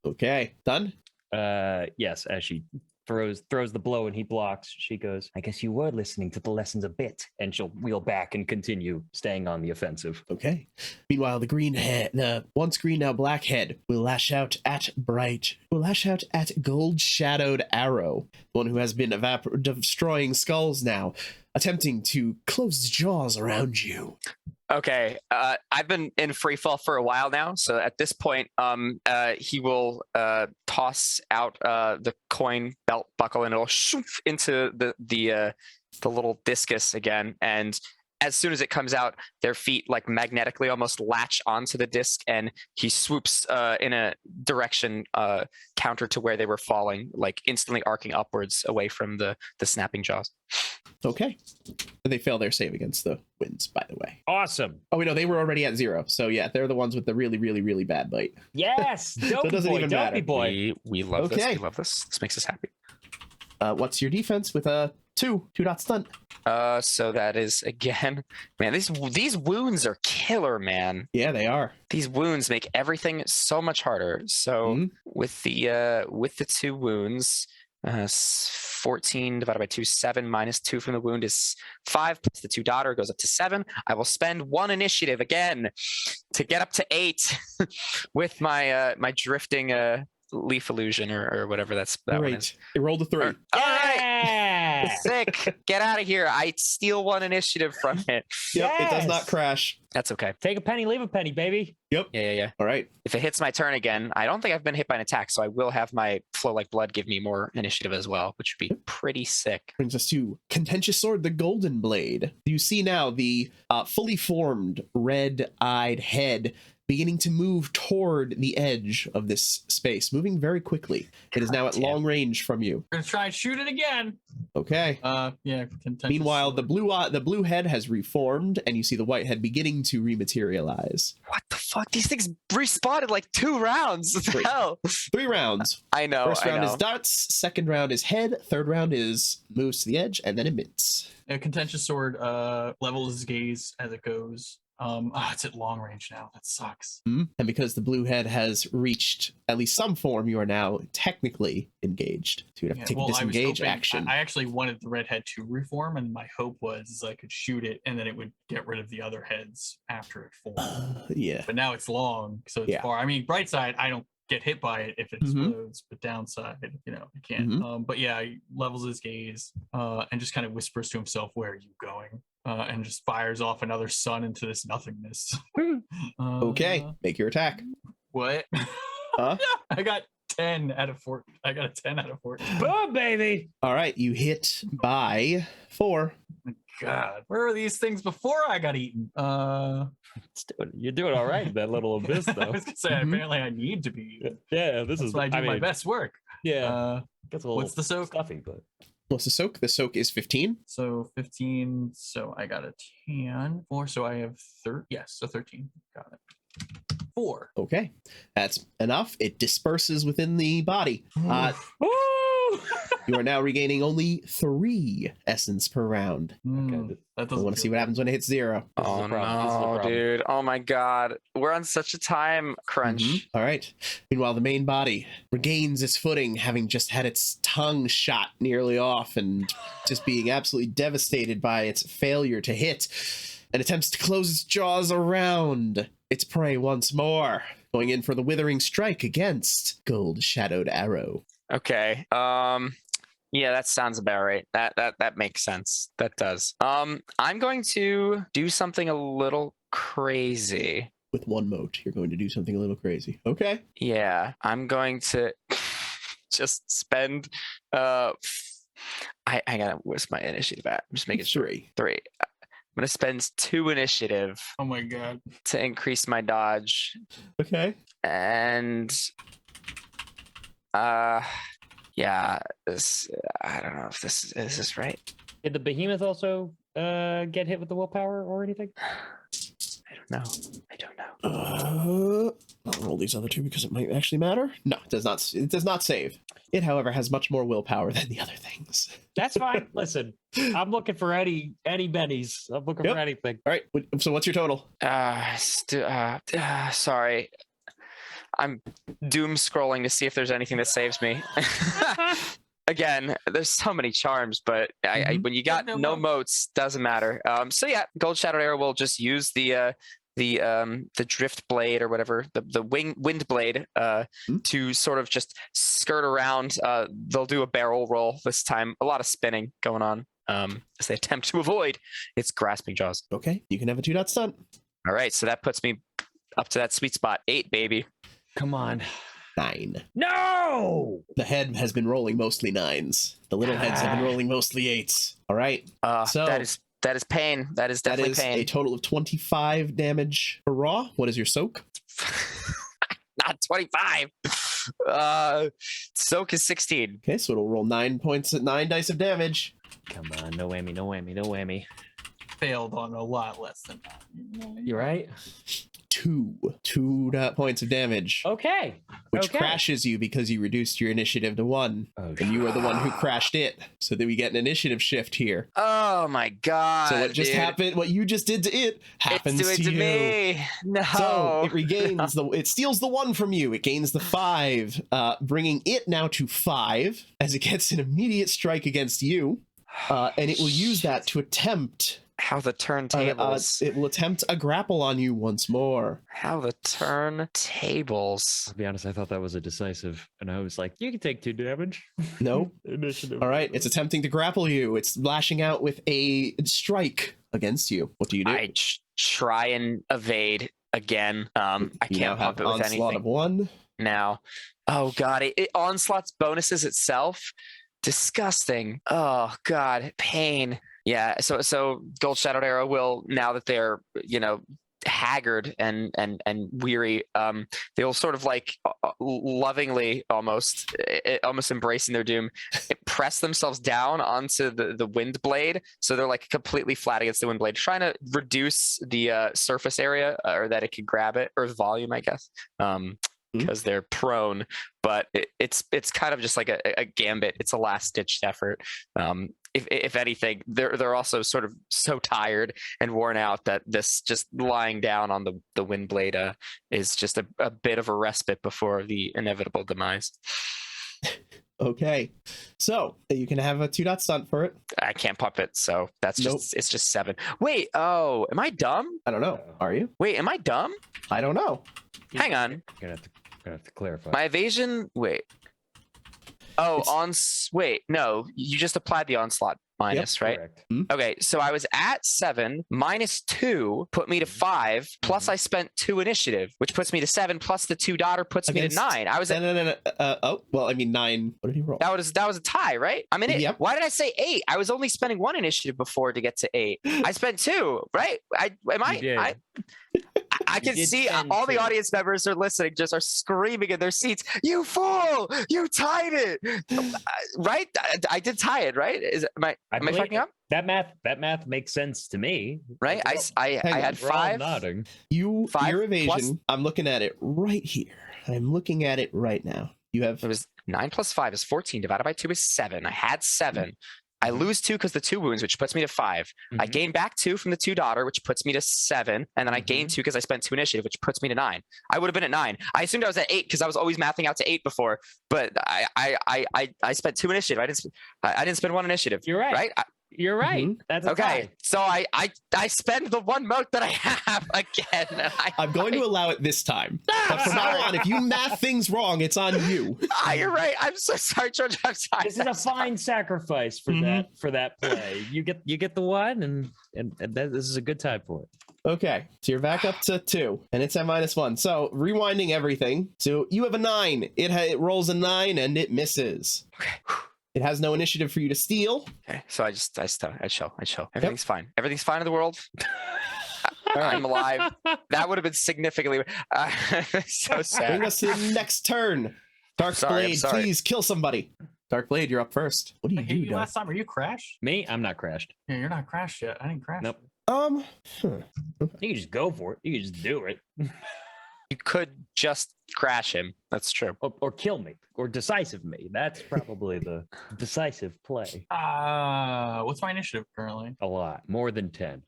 [SPEAKER 5] Okay. Done?
[SPEAKER 2] Yes, as she throws the blow and he blocks, she goes, I guess you were listening to the lessons a bit. And she'll wheel back and continue staying on the offensive.
[SPEAKER 5] Okay. Meanwhile, the once green, now black head will lash out at Gold Shadowed Arrow, the one who has been destroying skulls now, attempting to close his jaws around you.
[SPEAKER 3] Okay, I've been in free fall for a while now, so at this point, he will toss out the coin belt buckle, and it'll shoot into the little discus again. And as soon as it comes out, their feet like magnetically almost latch onto the disc, and he swoops in a direction counter to where they were falling, like instantly arcing upwards away from the snapping jaws.
[SPEAKER 5] Okay. They fail their save against the winds, by the way.
[SPEAKER 2] Awesome.
[SPEAKER 5] Oh, wait, no, they were already at 0. So, yeah, they're the ones with the really, really, really bad bite.
[SPEAKER 2] Yes.
[SPEAKER 5] So it doesn't even matter.
[SPEAKER 2] Boy.
[SPEAKER 3] We love this.
[SPEAKER 5] Okay.
[SPEAKER 3] We love this. This makes us happy.
[SPEAKER 5] What's your defense with a 2 stun?
[SPEAKER 3] So that is again, man. These wounds are killer, man.
[SPEAKER 5] Yeah, they are.
[SPEAKER 3] These wounds make everything so much harder. So with the 2 wounds, 14 divided by 2, 7 minus 2 from the wound is 5, plus the 2 daughter goes up to 7. I will spend 1 initiative again to get up to 8 with my my drifting leaf illusion or whatever that one is.
[SPEAKER 5] It rolled a 3.
[SPEAKER 3] All right. Sick. Get out of here. I steal 1 initiative from it.
[SPEAKER 5] Yep, It does not crash.
[SPEAKER 3] That's okay.
[SPEAKER 2] Take a penny, leave a penny, baby.
[SPEAKER 5] Yep.
[SPEAKER 3] Yeah.
[SPEAKER 5] All right.
[SPEAKER 3] If it hits my turn again, I don't think I've been hit by an attack, so I will have my Flow Like Blood give me more initiative as well, which would be pretty sick.
[SPEAKER 5] Brings us to Contentious Sword, the Golden Blade. You see now the fully formed, red-eyed head beginning to move toward the edge of this space, moving very quickly. It is now at long range from you.
[SPEAKER 4] We're gonna try and shoot it again.
[SPEAKER 5] Okay.
[SPEAKER 4] Yeah.
[SPEAKER 5] Meanwhile, the blue head has reformed, and you see the white head beginning to rematerialize.
[SPEAKER 3] What the fuck? These things respawned in like 2 rounds. What the hell?
[SPEAKER 5] 3 rounds.
[SPEAKER 3] I know.
[SPEAKER 5] First round is darts. Second round is head. Third round is moves to the edge, and then emits.
[SPEAKER 4] A Contentious Sword levels his gaze as it goes. It's at long range now. That sucks.
[SPEAKER 5] And because the blue head has reached at least some form, you are now technically engaged. So you'd have to take a disengage action.
[SPEAKER 4] I actually wanted the red head to reform, and my hope was I could shoot it, and then it would get rid of the other heads after it formed.
[SPEAKER 5] Yeah.
[SPEAKER 4] But now it's long, so it's far. I mean, bright side, I don't get hit by it if it explodes, but downside, you can't. But yeah, he levels his gaze and just kind of whispers to himself, "Where are you going?" And just fires off another sun into this nothingness.
[SPEAKER 5] Okay, make your attack.
[SPEAKER 4] What?
[SPEAKER 5] Huh?
[SPEAKER 4] I got 10 out of 4. I got a 10 out of 14.
[SPEAKER 2] Boom, baby.
[SPEAKER 5] All right, you hit by 4.
[SPEAKER 4] God, where were these things before I got eaten?
[SPEAKER 2] You're doing all right in that little abyss, though.
[SPEAKER 4] I was gonna say, apparently I need to be eaten.
[SPEAKER 2] Yeah, this is.
[SPEAKER 4] When I do my best work.
[SPEAKER 2] Yeah. Gets a little
[SPEAKER 4] what's the soak?
[SPEAKER 2] stuffy, but
[SPEAKER 5] What's the soak? The soak is 15.
[SPEAKER 4] So 15. So I got a 10. 4. So I have 13. Yes, so 13. Got it. 4.
[SPEAKER 5] Okay, that's enough. It disperses within the body. You are now regaining only 3 essence per round.
[SPEAKER 2] okay.
[SPEAKER 4] That
[SPEAKER 5] I want to see what happens when it hits 0.
[SPEAKER 3] Oh no, dude. Oh my god. We're on such a time crunch.
[SPEAKER 5] All right. Meanwhile, the main body regains its footing, having just had its tongue shot nearly off and just being absolutely devastated by its failure to hit, and attempts to close its jaws around its prey once more, going in for the withering strike against Gold Shadowed Arrow.
[SPEAKER 3] Okay. Yeah, that sounds about right. That makes sense. That does. I'm going to do something a little crazy.
[SPEAKER 5] With 1 mote, you're going to do something a little crazy. Okay.
[SPEAKER 3] Yeah, I'm going to just spend. I gotta. Where's my initiative at? I'm just making sure. 3. I'm gonna spend 2 initiative
[SPEAKER 4] Oh my god.
[SPEAKER 3] to increase my dodge,
[SPEAKER 5] Okay.
[SPEAKER 3] and yeah. This I don't know if this is this right.
[SPEAKER 2] Did the behemoth also get hit with the willpower or anything?
[SPEAKER 3] I don't know.
[SPEAKER 5] I'll roll these other 2 because it might actually matter. No, it does not. It does not save. It, however, has much more willpower than the other things.
[SPEAKER 2] That's fine. Listen, I'm looking for any bennies. I'm looking for anything.
[SPEAKER 5] All right. So what's your total?
[SPEAKER 3] Sorry. I'm doom scrolling to see if there's anything that saves me. Again, there's so many charms, but when you got no motes, doesn't matter. So yeah, Gold Shadowed Arrow will just use the drift blade or whatever, the wind blade, to sort of just skirt around. They'll do a barrel roll this time. A lot of spinning going on as they attempt to avoid its grasping jaws.
[SPEAKER 5] Okay, you can have a 2-dot stunt.
[SPEAKER 3] All right, so that puts me up to that sweet spot. 8, baby.
[SPEAKER 2] Come on.
[SPEAKER 5] 9.
[SPEAKER 2] No!
[SPEAKER 5] The head has been rolling mostly 9s. The little heads have been rolling mostly 8s. All right. So
[SPEAKER 3] that is pain. That is definitely pain.
[SPEAKER 5] A total of 25 damage for raw. What is your soak?
[SPEAKER 3] Not 25. Soak is 16.
[SPEAKER 5] Okay, so it'll roll 9 points at 9 dice of damage.
[SPEAKER 2] Come on, no whammy, no whammy, no whammy.
[SPEAKER 4] Failed on a lot less than that.
[SPEAKER 2] You're right.
[SPEAKER 5] 2 points of damage.
[SPEAKER 2] Okay.
[SPEAKER 5] Which crashes you because you reduced your initiative to 1.
[SPEAKER 2] Oh,
[SPEAKER 5] and you are the one who crashed it. So then we get an initiative shift here.
[SPEAKER 3] Oh my god.
[SPEAKER 5] So what just happened, what you just did to it, happens
[SPEAKER 3] it's doing
[SPEAKER 5] to you.
[SPEAKER 3] Me. No.
[SPEAKER 5] So it regains it steals the 1 from you. It gains the 5, bringing it now to 5 as it gets an immediate strike against you. And it will use that to attempt
[SPEAKER 3] how the turntables.
[SPEAKER 5] It will attempt a grapple on you once more.
[SPEAKER 3] How the turntables.
[SPEAKER 2] I'll be honest, I thought that was a decisive, and I was like, you can take 2 damage.
[SPEAKER 5] Nope.
[SPEAKER 2] Initiative.
[SPEAKER 5] All right, it's attempting to grapple you. It's lashing out with a strike against you. What do you do?
[SPEAKER 3] I try and evade again. I can't pump it with anything.
[SPEAKER 5] Onslaught of 1.
[SPEAKER 3] Now. Oh god, it onslaught's bonuses itself. Disgusting. Oh god, pain. Yeah, so Gold Shadowed Arrow will, now that they're, haggard and weary, they'll sort of like lovingly almost embracing their doom, press themselves down onto the wind blade, so they're like completely flat against the wind blade, trying to reduce the surface area, or that it can grab it, or volume, I guess. Because they're prone, but it's kind of just like a gambit. It's a last-ditched effort. If anything, they're also sort of so tired and worn out that this just lying down on the wind blade is just a bit of a respite before the inevitable demise.
[SPEAKER 5] Okay, so you can have a 2-dot stunt for it.
[SPEAKER 3] I can't pump it, so that's it's just 7. Wait, am I dumb?
[SPEAKER 5] I don't know. Are you?
[SPEAKER 3] Wait, am I dumb?
[SPEAKER 5] I don't know.
[SPEAKER 3] Hang on.
[SPEAKER 2] Gonna have to clarify.
[SPEAKER 3] My evasion. Wait. Oh, wait, no, you just applied the onslaught minus, right?
[SPEAKER 2] Correct.
[SPEAKER 3] Okay, so I was at 7 minus 2 put me to 5, plus I spent 2 initiative, which puts me to 7, plus the 2 daughter puts me to 9. I was at
[SPEAKER 5] 9. What did he roll?
[SPEAKER 3] that was a tie, right? I'm in it.
[SPEAKER 5] Yep.
[SPEAKER 3] Why did I say 8? I was only spending 1 initiative before to get to 8. I spent 2, right? I can see all the audience members are listening, just are screaming in their seats. You fool! You tied it, right? I did tie it, right? Am I fucking up?
[SPEAKER 2] That math makes sense to me,
[SPEAKER 3] right? I had 5.
[SPEAKER 2] Nodding.
[SPEAKER 5] Your evasion.
[SPEAKER 3] Plus,
[SPEAKER 5] I'm looking at it right here. I'm looking at it right now. You have.
[SPEAKER 3] It was 9 plus 5 is 14. Divided by 2 is 7. I had 7. I lose 2 because the 2 wounds, which puts me to 5. I gain back 2 from the 2 daughter, which puts me to 7. And then I gain 2 because I spent 2 initiative, which puts me to 9. I would have been at 9. I assumed I was at 8 because I was always mathing out to 8 before. But I spent 2 initiative. I didn't spend 1 initiative.
[SPEAKER 2] You're right.
[SPEAKER 3] Right?
[SPEAKER 2] You're right. That's
[SPEAKER 3] okay.
[SPEAKER 2] Tie.
[SPEAKER 3] So I spend the 1 mote that I have again.
[SPEAKER 5] I'm going to allow it this time. But from now on, if you math things wrong, it's on you.
[SPEAKER 3] You're right. I'm so sorry, George. I'm sorry.
[SPEAKER 2] This is a fine sacrifice for that play. You get the 1, and this is a good time for it.
[SPEAKER 5] Okay, so you're back up to 2, and it's at -1. So rewinding everything. So you have a 9. It rolls a 9 and it misses.
[SPEAKER 3] Okay.
[SPEAKER 5] It has no initiative for you to steal.
[SPEAKER 3] Okay. So I chill. Everything's fine. Everything's fine in the world. I'm alive. That would have been significantly so sad.
[SPEAKER 5] Bring us to the next turn. Dark Blade, please kill somebody. Dark Blade, you're up first. What do
[SPEAKER 4] I
[SPEAKER 5] you
[SPEAKER 4] hit
[SPEAKER 5] do,
[SPEAKER 4] you
[SPEAKER 5] Dark?
[SPEAKER 4] last time. Are you crashed?
[SPEAKER 2] Me? I'm not crashed.
[SPEAKER 4] Yeah, you're not crashed yet. I didn't crash.
[SPEAKER 2] Nope.
[SPEAKER 5] Huh.
[SPEAKER 2] You can just go for it. You can just do it.
[SPEAKER 3] You could just crash him. That's true.
[SPEAKER 2] Or kill me. Or decisive me. That's probably the decisive play.
[SPEAKER 4] What's my initiative currently?
[SPEAKER 2] A lot. More than 10.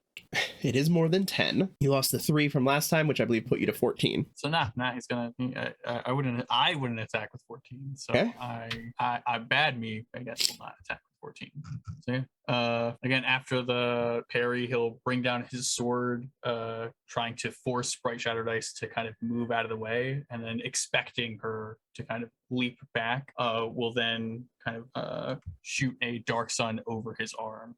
[SPEAKER 5] It is more than 10. You lost the 3 from last time, which I believe put you to 14.
[SPEAKER 4] So nah, he's gonna. I wouldn't attack with 14. So
[SPEAKER 5] Okay.
[SPEAKER 4] I bad me. I guess will not attack with 14. So yeah. Again, after the parry, he'll bring down his sword, trying to force Bright Shattered Ice to kind of move out of the way, and then expecting her to kind of leap back. Will then kind of shoot a Dark Sun over his arm.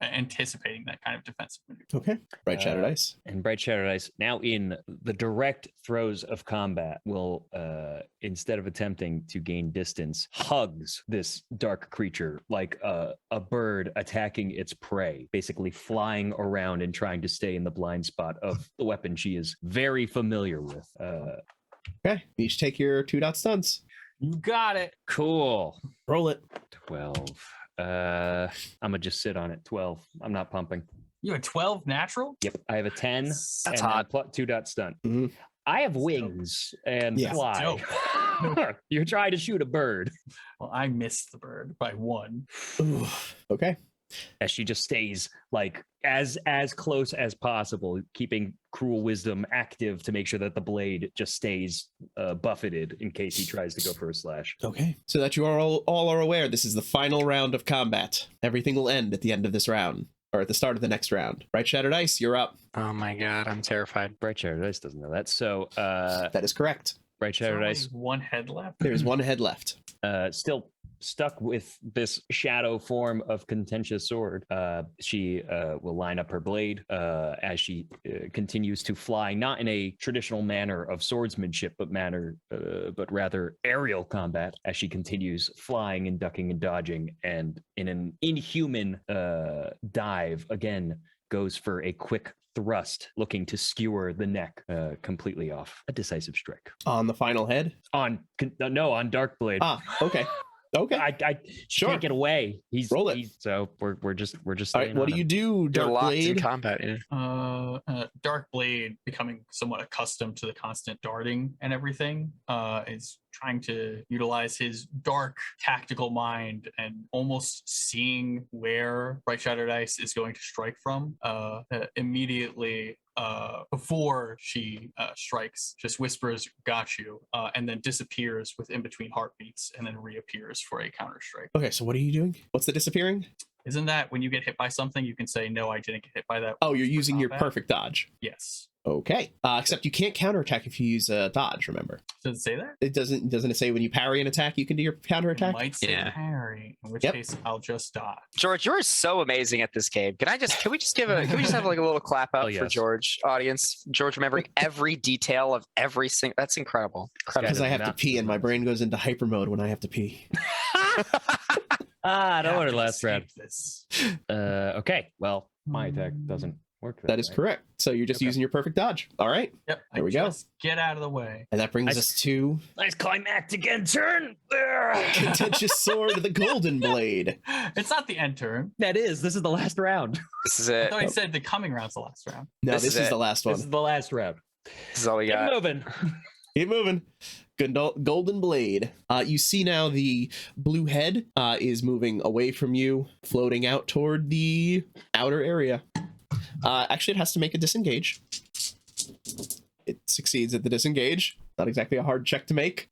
[SPEAKER 4] Anticipating that kind of defensive maneuver.
[SPEAKER 5] Okay. Bright Shattered Ice.
[SPEAKER 2] And Bright Shattered Ice, now in the direct throes of combat, will, instead of attempting to gain distance, hugs this dark creature like a bird attacking its prey, basically flying around and trying to stay in the blind spot of the weapon she is very familiar with.
[SPEAKER 5] Okay. You each take your 2 stuns.
[SPEAKER 4] You got it.
[SPEAKER 2] Cool.
[SPEAKER 5] Roll it.
[SPEAKER 2] 12. I'm gonna just sit on it. 12. I'm not pumping.
[SPEAKER 4] You had 12 natural?
[SPEAKER 2] Yep. I have a 10
[SPEAKER 3] That's
[SPEAKER 2] and
[SPEAKER 3] hot.
[SPEAKER 2] 2 stunt.
[SPEAKER 5] Mhm.
[SPEAKER 2] I have wings and
[SPEAKER 5] Yeah.
[SPEAKER 2] fly. You're trying to shoot a bird.
[SPEAKER 4] Well, I missed the bird by 1.
[SPEAKER 5] Ooh. Okay.
[SPEAKER 2] As she just stays like as close as possible, keeping Cruel Wisdom active to make sure that the blade just stays buffeted in case he tries to go for a slash.
[SPEAKER 5] Okay. So that you are all are aware, this is the final round of combat. Everything will end at the end of this round, or at the start of the next round. Bright Shattered Ice, you're up.
[SPEAKER 3] Oh my god, I'm terrified.
[SPEAKER 2] Bright Shattered Ice doesn't know that. So
[SPEAKER 5] That is correct.
[SPEAKER 2] Bright Shattered Ice,
[SPEAKER 4] 1 head left.
[SPEAKER 5] There is 1 head left.
[SPEAKER 2] still stuck with this shadow form of Contentious Sword. She will line up her blade as she continues to fly, not in a traditional manner of swordsmanship, but rather aerial combat, as she continues flying and ducking and dodging, and in an inhuman dive, again, goes for a quick thrust, looking to skewer the neck completely off. A decisive strike.
[SPEAKER 5] On the final head?
[SPEAKER 2] On Dark Blade.
[SPEAKER 5] Okay. Okay.
[SPEAKER 2] I
[SPEAKER 5] Sure.
[SPEAKER 2] can't get away.
[SPEAKER 5] Roll it.
[SPEAKER 2] So we're just
[SPEAKER 5] All right.
[SPEAKER 2] staying
[SPEAKER 5] What
[SPEAKER 2] on
[SPEAKER 5] do you
[SPEAKER 2] him.
[SPEAKER 5] do,
[SPEAKER 3] You're
[SPEAKER 5] Dark
[SPEAKER 3] locked in
[SPEAKER 5] Blade?
[SPEAKER 3] combat. Yeah.
[SPEAKER 4] Dark Blade, becoming somewhat accustomed to the constant darting and everything, is trying to utilize his dark tactical mind and almost seeing where Bright Shattered Ice is going to strike from. Immediately before she strikes, just whispers, "Got you," and then disappears with in between heartbeats, and then reappears for a counter strike.
[SPEAKER 5] Okay, so what are you doing? What's the disappearing?
[SPEAKER 4] Isn't that when you get hit by something, you can say, "No, I didn't get hit by that"?
[SPEAKER 5] Oh, you're using your
[SPEAKER 4] combat?
[SPEAKER 5] perfect dodge.
[SPEAKER 4] Yes.
[SPEAKER 5] Okay. Except you can't counterattack if you use a dodge, remember.
[SPEAKER 4] Does it say that?
[SPEAKER 5] It doesn't it say when you parry an attack you can do your counterattack?
[SPEAKER 4] Might say
[SPEAKER 3] Yeah.
[SPEAKER 4] parry, in which
[SPEAKER 5] Yep.
[SPEAKER 4] case I'll just dodge.
[SPEAKER 3] George, you're so amazing at this game. Can we just have like a little clap up
[SPEAKER 2] Oh,
[SPEAKER 3] for
[SPEAKER 2] yes.
[SPEAKER 3] George, audience? George remembering every detail of every single. That's incredible.
[SPEAKER 5] Because I have to
[SPEAKER 2] Not-
[SPEAKER 5] pee and my brain goes into hyper mode when I have to pee.
[SPEAKER 2] I don't
[SPEAKER 4] Have
[SPEAKER 2] want
[SPEAKER 4] to
[SPEAKER 2] to last round.
[SPEAKER 4] escape This.
[SPEAKER 2] Okay. Well, my attack doesn't work.
[SPEAKER 5] That is
[SPEAKER 2] way.
[SPEAKER 5] correct. So you're just
[SPEAKER 2] Okay.
[SPEAKER 5] using your perfect dodge. All right.
[SPEAKER 4] Yep.
[SPEAKER 5] There we go.
[SPEAKER 4] just get out of the way.
[SPEAKER 5] And that brings
[SPEAKER 2] Nice.
[SPEAKER 5] us to
[SPEAKER 2] Nice climactic end turn.
[SPEAKER 5] Contentious Sword, the Golden Blade.
[SPEAKER 4] It's not the end turn.
[SPEAKER 2] That is. This is the last round.
[SPEAKER 3] This is
[SPEAKER 4] I
[SPEAKER 3] it.
[SPEAKER 4] thought he said the coming round's the last round.
[SPEAKER 5] No,
[SPEAKER 3] This
[SPEAKER 5] this
[SPEAKER 3] is
[SPEAKER 5] is
[SPEAKER 3] it.
[SPEAKER 5] the last
[SPEAKER 2] This
[SPEAKER 5] one.
[SPEAKER 2] is the last round.
[SPEAKER 3] This is all we
[SPEAKER 2] Get
[SPEAKER 3] got.
[SPEAKER 2] moving.
[SPEAKER 5] Keep moving. Golden Blade. You see now the blue head is moving away from you, floating out toward the outer area. Actually, it has to make a disengage. It succeeds at the disengage. Not exactly a hard check to make.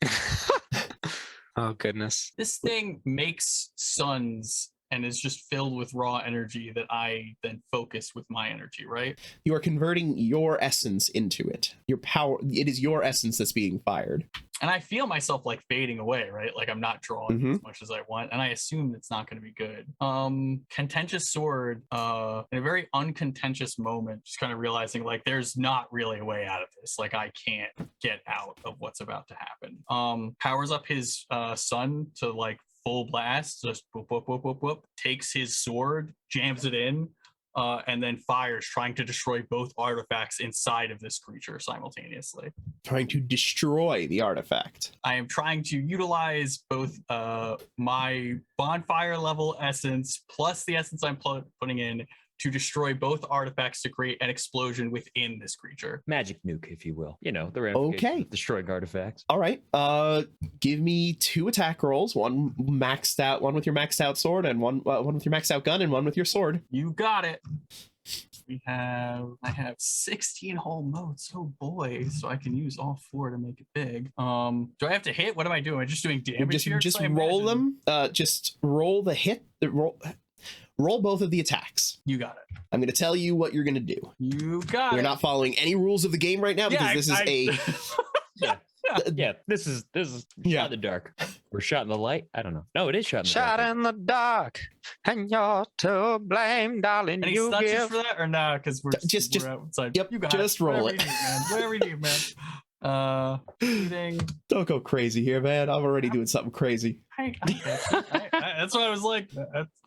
[SPEAKER 3] Oh goodness.
[SPEAKER 4] This thing makes suns and is just filled with raw energy that I then focus with my energy, right?
[SPEAKER 5] You are converting your essence into it. Your power. It is your essence that's being fired.
[SPEAKER 4] And I feel myself like fading away, right? Like I'm not drawing as much as I want, and I assume it's not going to be good. Contentious Sword, in a very uncontentious moment, just kind of realizing like there's not really a way out of this. Like I can't get out of what's about to happen. Powers up his sun to like full blast, just whoop, whoop, whoop, whoop, whoop, takes his sword, jams it in, and then fires, trying to destroy both artifacts inside of this creature simultaneously.
[SPEAKER 5] Trying to destroy the artifact.
[SPEAKER 4] I am trying to utilize both my bonfire level essence plus the essence I'm putting in to destroy both artifacts to create an explosion within this creature.
[SPEAKER 2] Magic nuke, if you will. You know, the ramifications of destroying artifacts.
[SPEAKER 5] All right. Give me 2 attack rolls. One maxed out. One with your maxed out sword, and one with your maxed out gun, and one with your sword.
[SPEAKER 4] You got it. I have 16 whole motes. Oh boy! So I can use all 4 to make it big. Do I have to hit? What am I doing? I'm just doing damage here.
[SPEAKER 5] Just roll them. Just roll the hit. Roll both of the attacks.
[SPEAKER 4] You got it.
[SPEAKER 5] I'm going to tell you what you're going to do.
[SPEAKER 4] You got it.
[SPEAKER 5] We're not following any rules of the game right now because this is
[SPEAKER 2] This is shot in the dark. Or shot in the light. I don't know. No, it is shot in the
[SPEAKER 3] Shot
[SPEAKER 2] dark.
[SPEAKER 3] in the dark, and you're to blame, darling.
[SPEAKER 4] Any
[SPEAKER 3] You
[SPEAKER 4] touches
[SPEAKER 3] give.
[SPEAKER 4] for that or nah? Because we're
[SPEAKER 5] Just
[SPEAKER 4] outside.
[SPEAKER 5] Yep,
[SPEAKER 4] You got
[SPEAKER 5] just
[SPEAKER 4] it.
[SPEAKER 5] roll
[SPEAKER 4] Whatever
[SPEAKER 5] it.
[SPEAKER 4] you need, man. Whatever you need, man. Shooting.
[SPEAKER 5] Don't go crazy here, man. I'm already doing something crazy.
[SPEAKER 4] That's what I was like.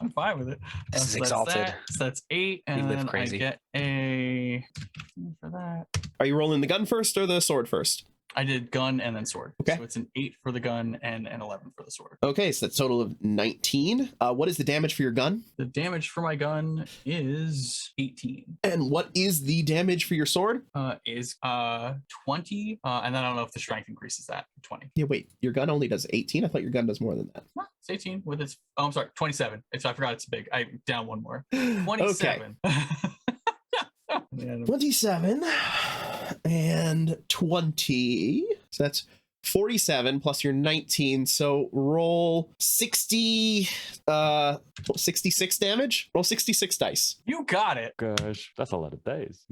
[SPEAKER 4] I'm fine with it.
[SPEAKER 3] This is
[SPEAKER 4] So
[SPEAKER 3] Exalted.
[SPEAKER 4] that's 8,
[SPEAKER 3] We
[SPEAKER 4] and
[SPEAKER 3] live
[SPEAKER 4] then
[SPEAKER 3] crazy.
[SPEAKER 4] I get a for that.
[SPEAKER 5] Are you rolling the gun first or the sword first?
[SPEAKER 4] I did gun and then sword.
[SPEAKER 5] Okay.
[SPEAKER 4] So it's an 8 for the gun and an 11 for the sword.
[SPEAKER 5] Okay, so that's a total of 19. What is the damage for your gun?
[SPEAKER 4] The damage for my gun is 18.
[SPEAKER 5] And what is the damage for your sword?
[SPEAKER 4] Is 20. And then I don't know if the strength increases that. 20.
[SPEAKER 5] Yeah, wait, your gun only does 18? I thought your gun does more than that.
[SPEAKER 4] It's 18 with its. Oh, I'm sorry, 27. I forgot it's big. I down one more. 27. Yeah,
[SPEAKER 5] 27 and 20. So that's 47 plus your 19. So roll 66 damage. Roll 66 dice.
[SPEAKER 4] You got it.
[SPEAKER 2] Gosh, that's a lot of dice.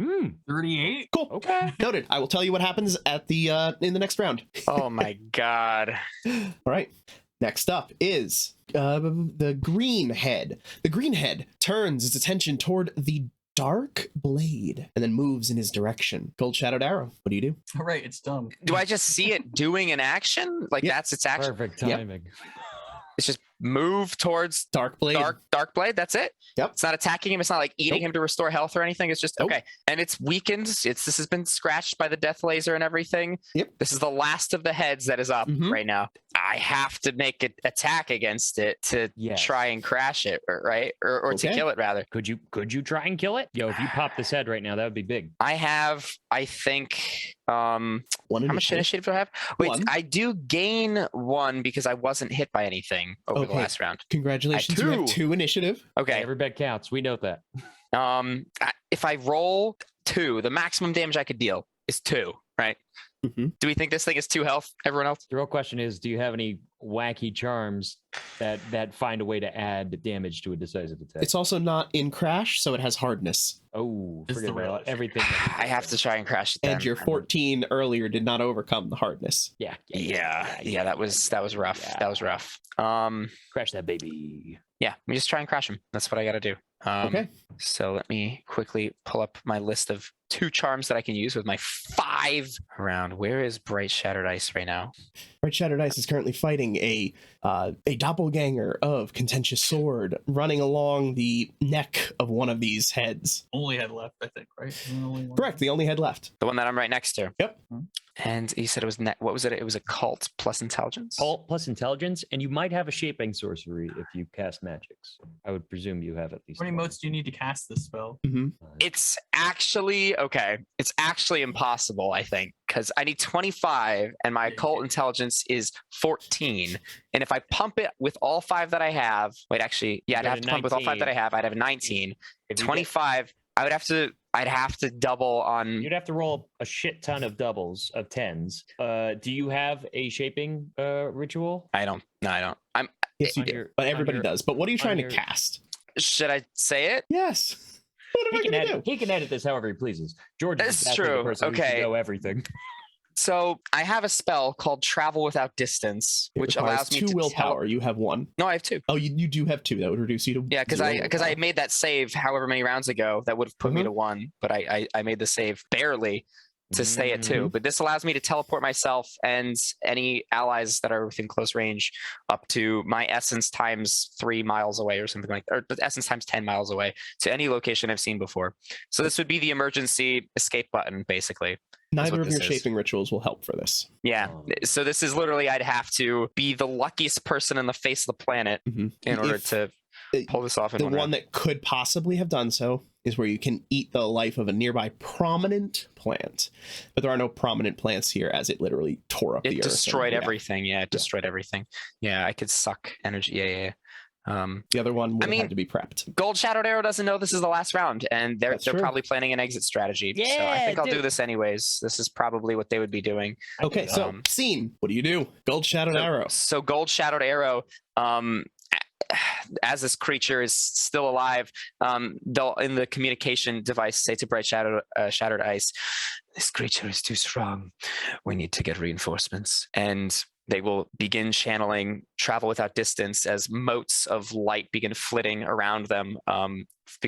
[SPEAKER 4] 38.
[SPEAKER 5] Cool.
[SPEAKER 2] Okay.
[SPEAKER 5] Noted. I will tell you what happens at the in the next round.
[SPEAKER 3] Oh my god.
[SPEAKER 5] All right. Next up is the green head. The green head turns its attention toward the dark blade and then moves in his direction. Cold Shadowed Arrow. What do you do?
[SPEAKER 4] All right, it's dumb.
[SPEAKER 3] Do I just see it doing an action? Like
[SPEAKER 5] Yep.
[SPEAKER 3] that's its action?
[SPEAKER 2] Perfect
[SPEAKER 5] Yep.
[SPEAKER 2] timing.
[SPEAKER 3] It's just move towards
[SPEAKER 5] Dark blade.
[SPEAKER 3] dark blade. That's it.
[SPEAKER 5] Yep.
[SPEAKER 3] It's not attacking him. It's not like eating
[SPEAKER 5] Nope.
[SPEAKER 3] him to restore health or anything. It's just
[SPEAKER 5] Nope.
[SPEAKER 3] okay. And it's weakened. This has been scratched by the death laser and everything.
[SPEAKER 5] Yep.
[SPEAKER 3] This is the last of the heads that is up
[SPEAKER 5] Mhm.
[SPEAKER 3] right now. I have to make an attack against it to
[SPEAKER 2] Yes.
[SPEAKER 3] try and crash it, right? Or to
[SPEAKER 5] Okay.
[SPEAKER 3] kill it rather.
[SPEAKER 2] Could you try and kill it? Yo, if you pop this head right now, that would be big.
[SPEAKER 3] I think
[SPEAKER 5] One
[SPEAKER 3] how much initiative do I have? Wait,
[SPEAKER 5] One.
[SPEAKER 3] I do gain 1 because I wasn't hit by anything over the
[SPEAKER 5] Okay.
[SPEAKER 3] last round.
[SPEAKER 5] Congratulations. You have 2 initiative.
[SPEAKER 3] Okay.
[SPEAKER 2] Every bet counts. We know that.
[SPEAKER 3] If I roll 2, the maximum damage I could deal is 2, right?
[SPEAKER 5] Mhm.
[SPEAKER 3] Do we think this thing is 2 health? Everyone else?
[SPEAKER 2] The real question is, do you have any wacky charms that find a way to add damage to a decisive attack?
[SPEAKER 5] It's also not in crash, so it has hardness.
[SPEAKER 2] Oh,
[SPEAKER 4] It's
[SPEAKER 2] forget
[SPEAKER 4] the real
[SPEAKER 2] about
[SPEAKER 4] issue.
[SPEAKER 2] everything.
[SPEAKER 3] I have to try and crash it then.
[SPEAKER 5] And your 14 earlier did not overcome the hardness.
[SPEAKER 2] Yeah.
[SPEAKER 3] That was rough.
[SPEAKER 2] Yeah.
[SPEAKER 3] That was rough.
[SPEAKER 2] Crash that baby.
[SPEAKER 3] Yeah, let me just try and crash him. That's what I got to do.
[SPEAKER 5] Okay.
[SPEAKER 3] So let me quickly pull up my list of 2 charms that I can use with my 5 round. Where is Bright Shattered Ice right now?
[SPEAKER 5] Bright Shattered Ice is currently fighting a doppelganger of Contentious Sword running along the neck of one of these heads.
[SPEAKER 4] Only head left, I think, right? Only one.
[SPEAKER 5] Correct, the only head left.
[SPEAKER 3] The one that I'm right next to.
[SPEAKER 5] Yep.
[SPEAKER 3] And you said it was what was it? It was a cult plus intelligence.
[SPEAKER 2] Cult plus intelligence, and you might have a shaping sorcery if you cast magics. I would presume you have at least.
[SPEAKER 4] How many
[SPEAKER 2] one.
[SPEAKER 4] motes do you need to cast this spell?
[SPEAKER 3] It's actually okay. It's actually impossible, I think, because I need 25 and my occult intelligence is 14. And if I pump it with all 5 that I have, wait, actually, yeah, I'd
[SPEAKER 2] got
[SPEAKER 3] have
[SPEAKER 2] a
[SPEAKER 3] to pump with all 5 that I
[SPEAKER 2] 19.
[SPEAKER 3] have. I'd have a 19.
[SPEAKER 2] If you get-
[SPEAKER 3] 25 I'd have to double on.
[SPEAKER 2] You'd have to roll a shit ton of doubles of 10s. Do you have a shaping ritual?
[SPEAKER 3] I don't. No, I don't.
[SPEAKER 5] Yes, you
[SPEAKER 2] On
[SPEAKER 5] do.
[SPEAKER 2] your-
[SPEAKER 5] But everybody
[SPEAKER 2] on your-
[SPEAKER 5] does. But what are you trying
[SPEAKER 2] your-
[SPEAKER 5] to cast?
[SPEAKER 3] Should I say it?
[SPEAKER 5] Yes. What am I going to do?
[SPEAKER 2] He can edit this however he pleases. George is
[SPEAKER 3] That's
[SPEAKER 2] exactly the
[SPEAKER 3] true.
[SPEAKER 2] person who should
[SPEAKER 3] Okay.
[SPEAKER 2] know everything.
[SPEAKER 3] So I have a spell called Travel Without Distance,
[SPEAKER 5] It
[SPEAKER 3] which
[SPEAKER 5] requires
[SPEAKER 3] allows me
[SPEAKER 5] 2
[SPEAKER 3] to
[SPEAKER 5] willpower. You have 1.
[SPEAKER 3] No, I have 2.
[SPEAKER 5] Oh, you do have 2. That would reduce you to
[SPEAKER 3] Yeah, because
[SPEAKER 5] 0
[SPEAKER 3] I
[SPEAKER 5] willpower.
[SPEAKER 3] made that save however many rounds ago. That would have put me to 1, but I made the save barely to stay at 2. But this allows me to teleport myself and any allies that are within close range up to my essence times 3 miles away or something like that, or the essence times 10 miles away to any location I've seen before. So this would be the emergency escape button, basically.
[SPEAKER 5] Neither of
[SPEAKER 3] this
[SPEAKER 5] your
[SPEAKER 3] is.
[SPEAKER 5] shaping rituals will help for this.
[SPEAKER 3] Yeah.
[SPEAKER 2] Oh.
[SPEAKER 3] So this is literally I'd have to be the luckiest person on the face of the planet
[SPEAKER 5] Mhm.
[SPEAKER 3] in order
[SPEAKER 5] If-
[SPEAKER 3] to pull this off in
[SPEAKER 5] The
[SPEAKER 3] one
[SPEAKER 5] one
[SPEAKER 3] round.
[SPEAKER 5] that could possibly have done so is where you can eat the life of a nearby prominent plant. But there are no prominent plants here as it literally tore up the
[SPEAKER 3] It
[SPEAKER 5] earth. and-
[SPEAKER 3] destroyed
[SPEAKER 5] yeah.
[SPEAKER 3] everything. Yeah, it destroyed everything. Yeah, I could suck energy. Yeah.
[SPEAKER 5] The other one would have
[SPEAKER 3] mean-
[SPEAKER 5] had to be prepped.
[SPEAKER 3] Gold Shadowed Arrow doesn't know this is the last round, and they're
[SPEAKER 5] That's true.
[SPEAKER 3] probably planning an exit strategy. so I
[SPEAKER 2] Yeah,
[SPEAKER 3] think I'll do
[SPEAKER 2] dude.
[SPEAKER 3] this anyways. This is probably what they would be doing.
[SPEAKER 5] Okay, so
[SPEAKER 3] Um,
[SPEAKER 5] scene. What do you do? Gold Shadowed Arrow.
[SPEAKER 3] So Gold Shadowed Arrow, as this creature is still alive, they'll in the communication device say to Bright Shattered Ice, "This creature is too strong. We need to get reinforcements." And they will begin channeling Travel Without Distance as motes of light begin flitting around them,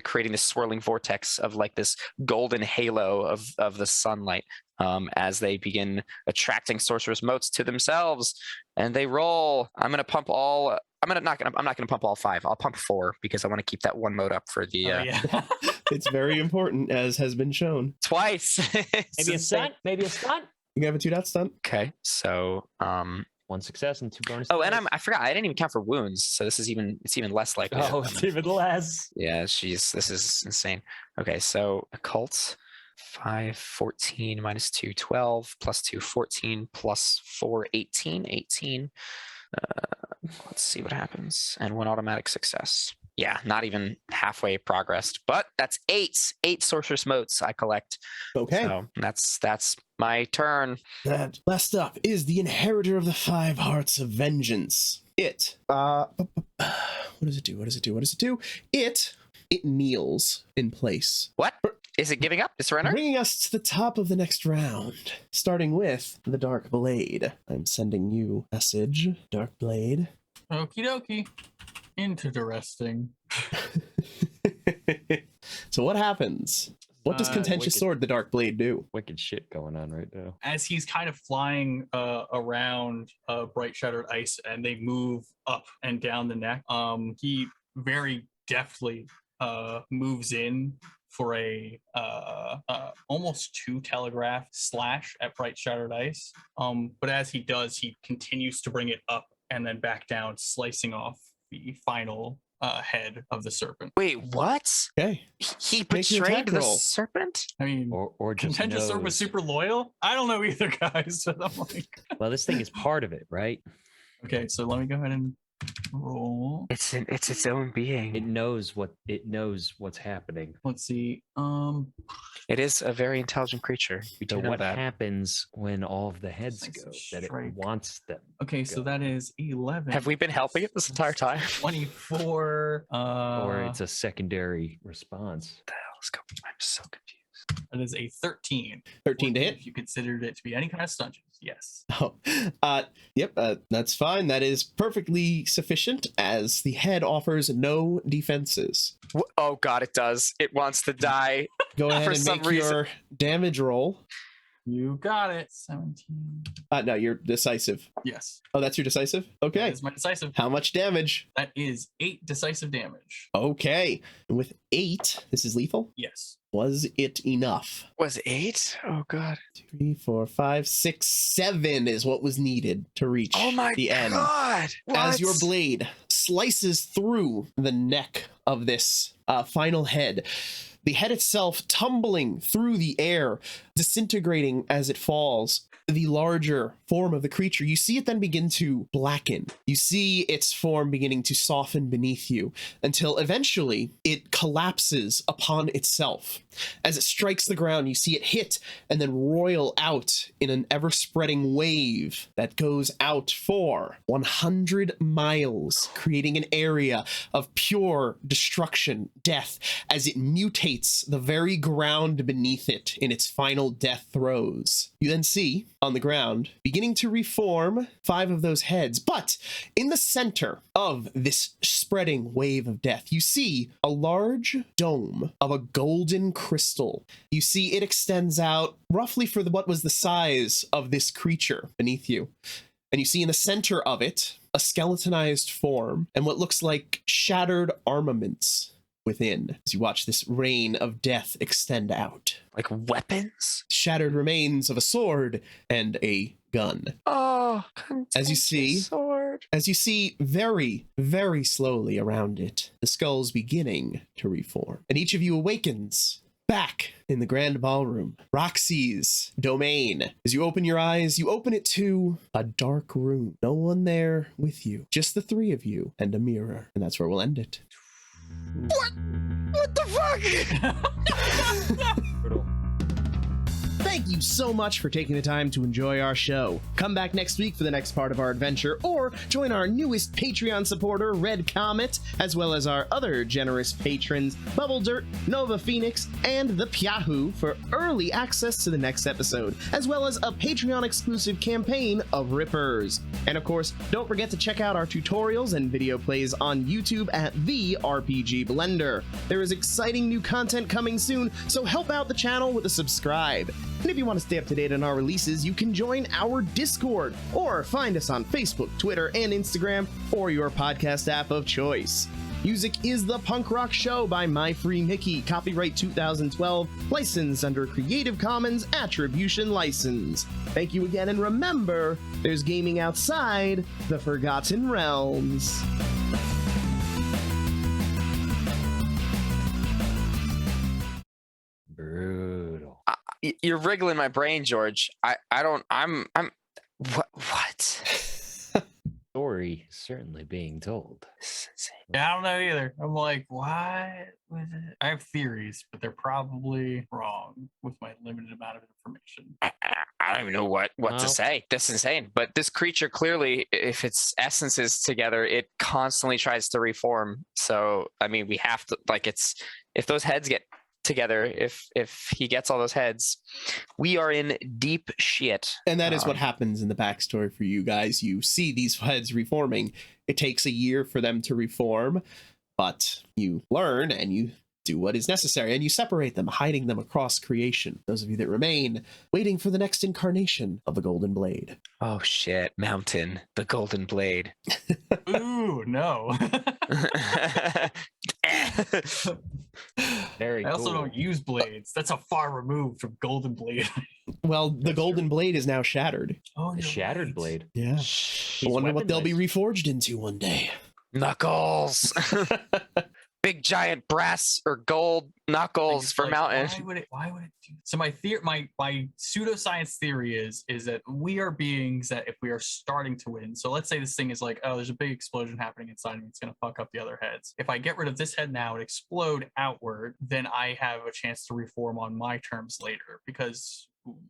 [SPEAKER 3] creating this swirling vortex of like this golden halo of the sunlight as they begin attracting sorcerer's motes to themselves. And they roll. I'm not gonna pump all 5. I'll pump 4 because I want to keep that 1 mote up for the
[SPEAKER 4] Oh, yeah.
[SPEAKER 5] It's very important, as has been shown.
[SPEAKER 3] twice.
[SPEAKER 2] Maybe a stunt. Maybe a stunt.
[SPEAKER 5] You have a 2-dot stunt?
[SPEAKER 3] Okay, so
[SPEAKER 2] 1 success and 2 bonus.
[SPEAKER 3] oh, and I forgot I didn't even count for wounds, so this is even less likely.
[SPEAKER 2] Oh, it's even less.
[SPEAKER 3] Yeah, this is insane. Okay, so occult 5, 14 minus 2, 12 plus 2, 14 plus 4, 18. Let's see what happens. And 1 automatic success. Yeah, not even halfway progressed, but that's 8 sorceress motes I collect.
[SPEAKER 5] Okay.
[SPEAKER 3] So that's my turn.
[SPEAKER 5] That last up is the inheritor of the 5 hearts of vengeance. What does it do? It kneels in place,
[SPEAKER 3] What? Is it giving up? Is surrender?
[SPEAKER 5] bringing us to the top of the next round, starting with the Dark Blade. I'm sending you a message, Dark Blade.
[SPEAKER 4] Okie dokie. Interesting.
[SPEAKER 5] So what happens? What does Contentious
[SPEAKER 2] wicked.
[SPEAKER 5] Sword, the Dark Blade, do?
[SPEAKER 2] Wicked shit going on right now.
[SPEAKER 4] As he's kind of flying around Bright Shattered Ice and they move up and down the neck, he very deftly moves in for a almost 2 telegraph slash at Bright Shattered Ice. But as he does, he continues to bring it up and then back down, slicing off the final head of the serpent.
[SPEAKER 3] Wait, what?
[SPEAKER 5] Okay.
[SPEAKER 3] He
[SPEAKER 5] Make your
[SPEAKER 3] betrayed
[SPEAKER 5] attack
[SPEAKER 3] the
[SPEAKER 5] roll.
[SPEAKER 3] serpent?
[SPEAKER 4] I mean,
[SPEAKER 2] Or just
[SPEAKER 4] Contentious Sword was
[SPEAKER 2] knows.
[SPEAKER 4] super loyal? I don't know either, guys. But I'm like,
[SPEAKER 2] Well, this thing is part of it, right?
[SPEAKER 4] okay, so let me go ahead and roll.
[SPEAKER 3] It's its own being.
[SPEAKER 2] It knows what's happening.
[SPEAKER 4] Let's see.
[SPEAKER 3] It is a very intelligent creature. We do
[SPEAKER 2] So
[SPEAKER 3] know
[SPEAKER 2] what
[SPEAKER 3] that.
[SPEAKER 2] happens when all of the heads
[SPEAKER 4] Slice
[SPEAKER 2] go?
[SPEAKER 4] of
[SPEAKER 2] That it
[SPEAKER 4] strike.
[SPEAKER 2] wants them.
[SPEAKER 4] Okay, so
[SPEAKER 2] Go.
[SPEAKER 4] that is 11.
[SPEAKER 3] Have we been helping it this entire time?
[SPEAKER 4] 24.
[SPEAKER 2] Or it's a secondary response.
[SPEAKER 3] Let's go. I'm so confused.
[SPEAKER 4] That is a 13.
[SPEAKER 5] 13 to hit.
[SPEAKER 4] If you considered it to be any kind of stunges, yes.
[SPEAKER 5] Oh, yep, that's fine. That is perfectly sufficient as the head offers no defenses.
[SPEAKER 3] Oh god, it does. It wants to die.
[SPEAKER 5] Go ahead
[SPEAKER 3] For
[SPEAKER 5] and
[SPEAKER 3] some
[SPEAKER 5] make
[SPEAKER 3] reason.
[SPEAKER 5] your damage roll.
[SPEAKER 4] You got it. 17.
[SPEAKER 5] No, you're decisive.
[SPEAKER 4] Yes.
[SPEAKER 5] Oh, that's your decisive?
[SPEAKER 4] That
[SPEAKER 5] Okay.
[SPEAKER 4] is my decisive.
[SPEAKER 5] How much damage?
[SPEAKER 4] That is 8 decisive damage.
[SPEAKER 5] Okay. And with 8, this is lethal.
[SPEAKER 4] Yes.
[SPEAKER 5] Was it enough?
[SPEAKER 3] Was 8? Oh god.
[SPEAKER 5] 3, 4, 5, 6, 7 is what was needed to reach
[SPEAKER 3] Oh my
[SPEAKER 5] the end.
[SPEAKER 3] god.
[SPEAKER 5] As your
[SPEAKER 3] What?
[SPEAKER 5] blade slices through the neck of this final head, the head itself tumbling through the air, disintegrating as it falls, the larger form of the creature, you see it then begin to blacken. You see its form beginning to soften beneath you until eventually it collapses upon itself. As it strikes the ground, you see it hit and then roil out in an ever-spreading wave that goes out for 100 miles, creating an area of pure destruction, death, as it mutates the very ground beneath it in its final death throes. You then see, on the ground, beginning to reform 5 of those heads, but in the center of this spreading wave of death, you see a large dome of a golden crystal. You see it extends out roughly for what was the size of this creature beneath you. And you see in the center of it a skeletonized form and what looks like shattered armaments within as you watch this rain of death extend out.
[SPEAKER 3] Like weapons?
[SPEAKER 5] Shattered remains of a sword and a gun.
[SPEAKER 3] Oh,
[SPEAKER 5] as you see,
[SPEAKER 3] sword.
[SPEAKER 5] As you see very, very slowly around it, the skull's beginning to reform. And each of you awakens back in the grand ballroom, Roxy's domain. As you open your eyes, you open it to a dark room. No one there with you, just the 3 of you and a mirror. And that's where we'll end it.
[SPEAKER 3] What the fuck?
[SPEAKER 1] Thank you so much for taking the time to enjoy our show. Come back next week for the next part of our adventure, or join our newest Patreon supporter, Red Comet, as well as our other generous patrons, Bubble Dirt, Nova Phoenix, and the Pyahoo for early access to the next episode, as well as a Patreon-exclusive campaign of Rippers. And of course, don't forget to check out our tutorials and video plays on YouTube at The RPG Blender. There is exciting new content coming soon, so help out the channel with a subscribe. And if you want to stay up to date on our releases, you can join our Discord or find us on Facebook, Twitter, and Instagram, or your podcast app of choice. Music is The Punk Rock Show by My Free Mickey, copyright 2012, licensed under Creative Commons Attribution License. Thank you again, and remember, there's gaming outside the Forgotten Realms.
[SPEAKER 2] Brutal.
[SPEAKER 3] You're wriggling my brain, George. What?
[SPEAKER 2] Story certainly being told.
[SPEAKER 4] Yeah, I don't know either. I'm like, what was it? I have theories, but they're probably wrong with my limited amount of information.
[SPEAKER 3] I don't even know what to say. This is insane. But this creature clearly, if its essence is together, it constantly tries to reform. So, I mean, we have to, like, if those heads get together, if he gets all those heads, we are in deep shit.
[SPEAKER 5] And that is what happens in the backstory for you guys. You see these heads reforming. It takes a year for them to reform, but you learn and you do what is necessary, and you separate them, hiding them across creation. Those of you that remain, waiting for the next incarnation of the Golden Blade.
[SPEAKER 3] Oh shit, Mountain, the Golden Blade.
[SPEAKER 4] Ooh, no.
[SPEAKER 2] Very
[SPEAKER 4] I also
[SPEAKER 2] cool.
[SPEAKER 4] don't use blades. That's a far removed from Golden Blade.
[SPEAKER 5] Well, the Golden Blade is now shattered.
[SPEAKER 4] Oh,
[SPEAKER 2] The
[SPEAKER 4] you're
[SPEAKER 2] Shattered
[SPEAKER 4] right.
[SPEAKER 2] Blade.
[SPEAKER 5] Yeah. I wonder what they'll be
[SPEAKER 2] weaponized.
[SPEAKER 5] reforged into one day.
[SPEAKER 3] Knuckles. Big giant brass or gold knuckles for
[SPEAKER 4] Like,
[SPEAKER 3] Mountain.
[SPEAKER 4] Why would it do? So my pseudoscience theory is that we are beings that if we are starting to win, so let's say this thing is like, oh, there's a big explosion happening inside me, it's gonna fuck up the other heads. If I get rid of this head now and explode outward, then I have a chance to reform on my terms later, because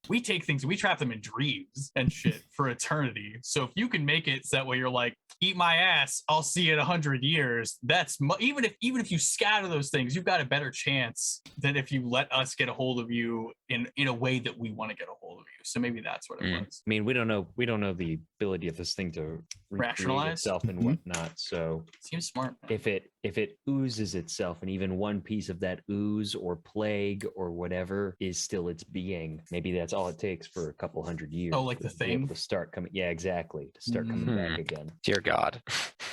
[SPEAKER 4] we take things, we trap them in dreams and shit for eternity. So if you can make it so that way you're like, eat my ass, I'll see you in 100 years. That's even if you scatter those things, you've got a better chance than if you let us get a hold of you in a way that we want to get a hold of you. So maybe that's what it was.
[SPEAKER 2] I mean, we don't know the ability of this thing to recreate
[SPEAKER 4] Rationalize?
[SPEAKER 2] itself and whatnot. So
[SPEAKER 4] Seems smart. Man.
[SPEAKER 2] if it oozes itself, and even one piece of that ooze or plague or whatever is still its being, maybe that's all it takes for a couple hundred years.
[SPEAKER 4] Oh, like the
[SPEAKER 2] to be able
[SPEAKER 4] thing?
[SPEAKER 2] to start coming. Yeah, exactly. To start coming back again.
[SPEAKER 3] Dear God.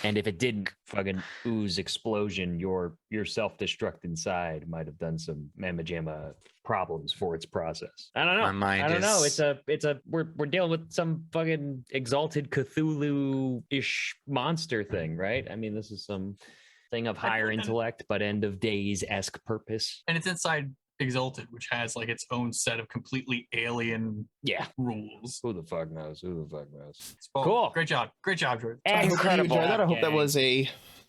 [SPEAKER 2] And if it didn't fucking ooze explosion, your self-destruct inside might have done some mamma jamma problems for its process. I don't know.
[SPEAKER 3] My mind
[SPEAKER 2] I don't know.
[SPEAKER 3] is-
[SPEAKER 2] It's a we're dealing with some fucking exalted Cthulhu-ish monster thing, right? I mean, this is some thing of higher
[SPEAKER 4] and-
[SPEAKER 2] intellect, but end of days-esque purpose.
[SPEAKER 4] And it's inside Exalted, which has like its own set of completely alien
[SPEAKER 2] Yeah.
[SPEAKER 4] rules.
[SPEAKER 2] Who the fuck knows?
[SPEAKER 4] Well,
[SPEAKER 2] Cool.
[SPEAKER 4] Great job, George.
[SPEAKER 5] I hope you
[SPEAKER 3] Incredible.
[SPEAKER 5] enjoyed that. I hope that was I hope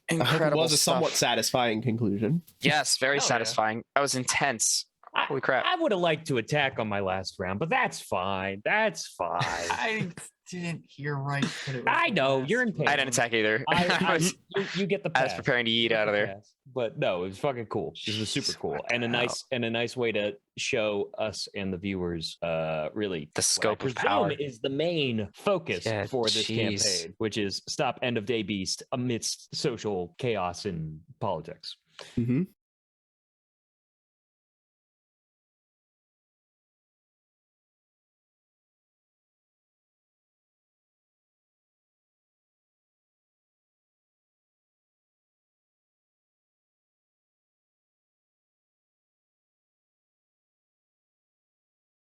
[SPEAKER 5] it
[SPEAKER 3] Incredible
[SPEAKER 5] was a somewhat
[SPEAKER 3] stuff.
[SPEAKER 5] satisfying conclusion.
[SPEAKER 3] Yes, very
[SPEAKER 4] Hell yeah.
[SPEAKER 3] satisfying. That was intense. Holy crap.
[SPEAKER 2] I would have liked to attack on my last round, but that's fine. That's fine.
[SPEAKER 4] I didn't hear right. That it was
[SPEAKER 2] I
[SPEAKER 4] the
[SPEAKER 2] know,
[SPEAKER 4] last
[SPEAKER 2] you're
[SPEAKER 4] one.
[SPEAKER 2] impatient.
[SPEAKER 3] I didn't attack either.
[SPEAKER 2] You get the
[SPEAKER 3] I
[SPEAKER 2] pass.
[SPEAKER 3] was preparing to eat out of there.
[SPEAKER 2] But no, it was fucking cool. This was super cool, and a nice way to show us and the viewers, really
[SPEAKER 3] The scope
[SPEAKER 2] what I
[SPEAKER 3] of power.
[SPEAKER 2] presume is the main focus
[SPEAKER 3] Yeah,
[SPEAKER 2] for this
[SPEAKER 3] jeez.
[SPEAKER 2] campaign, which is stop end of day beast amidst social chaos and politics.
[SPEAKER 5] Mm-hmm.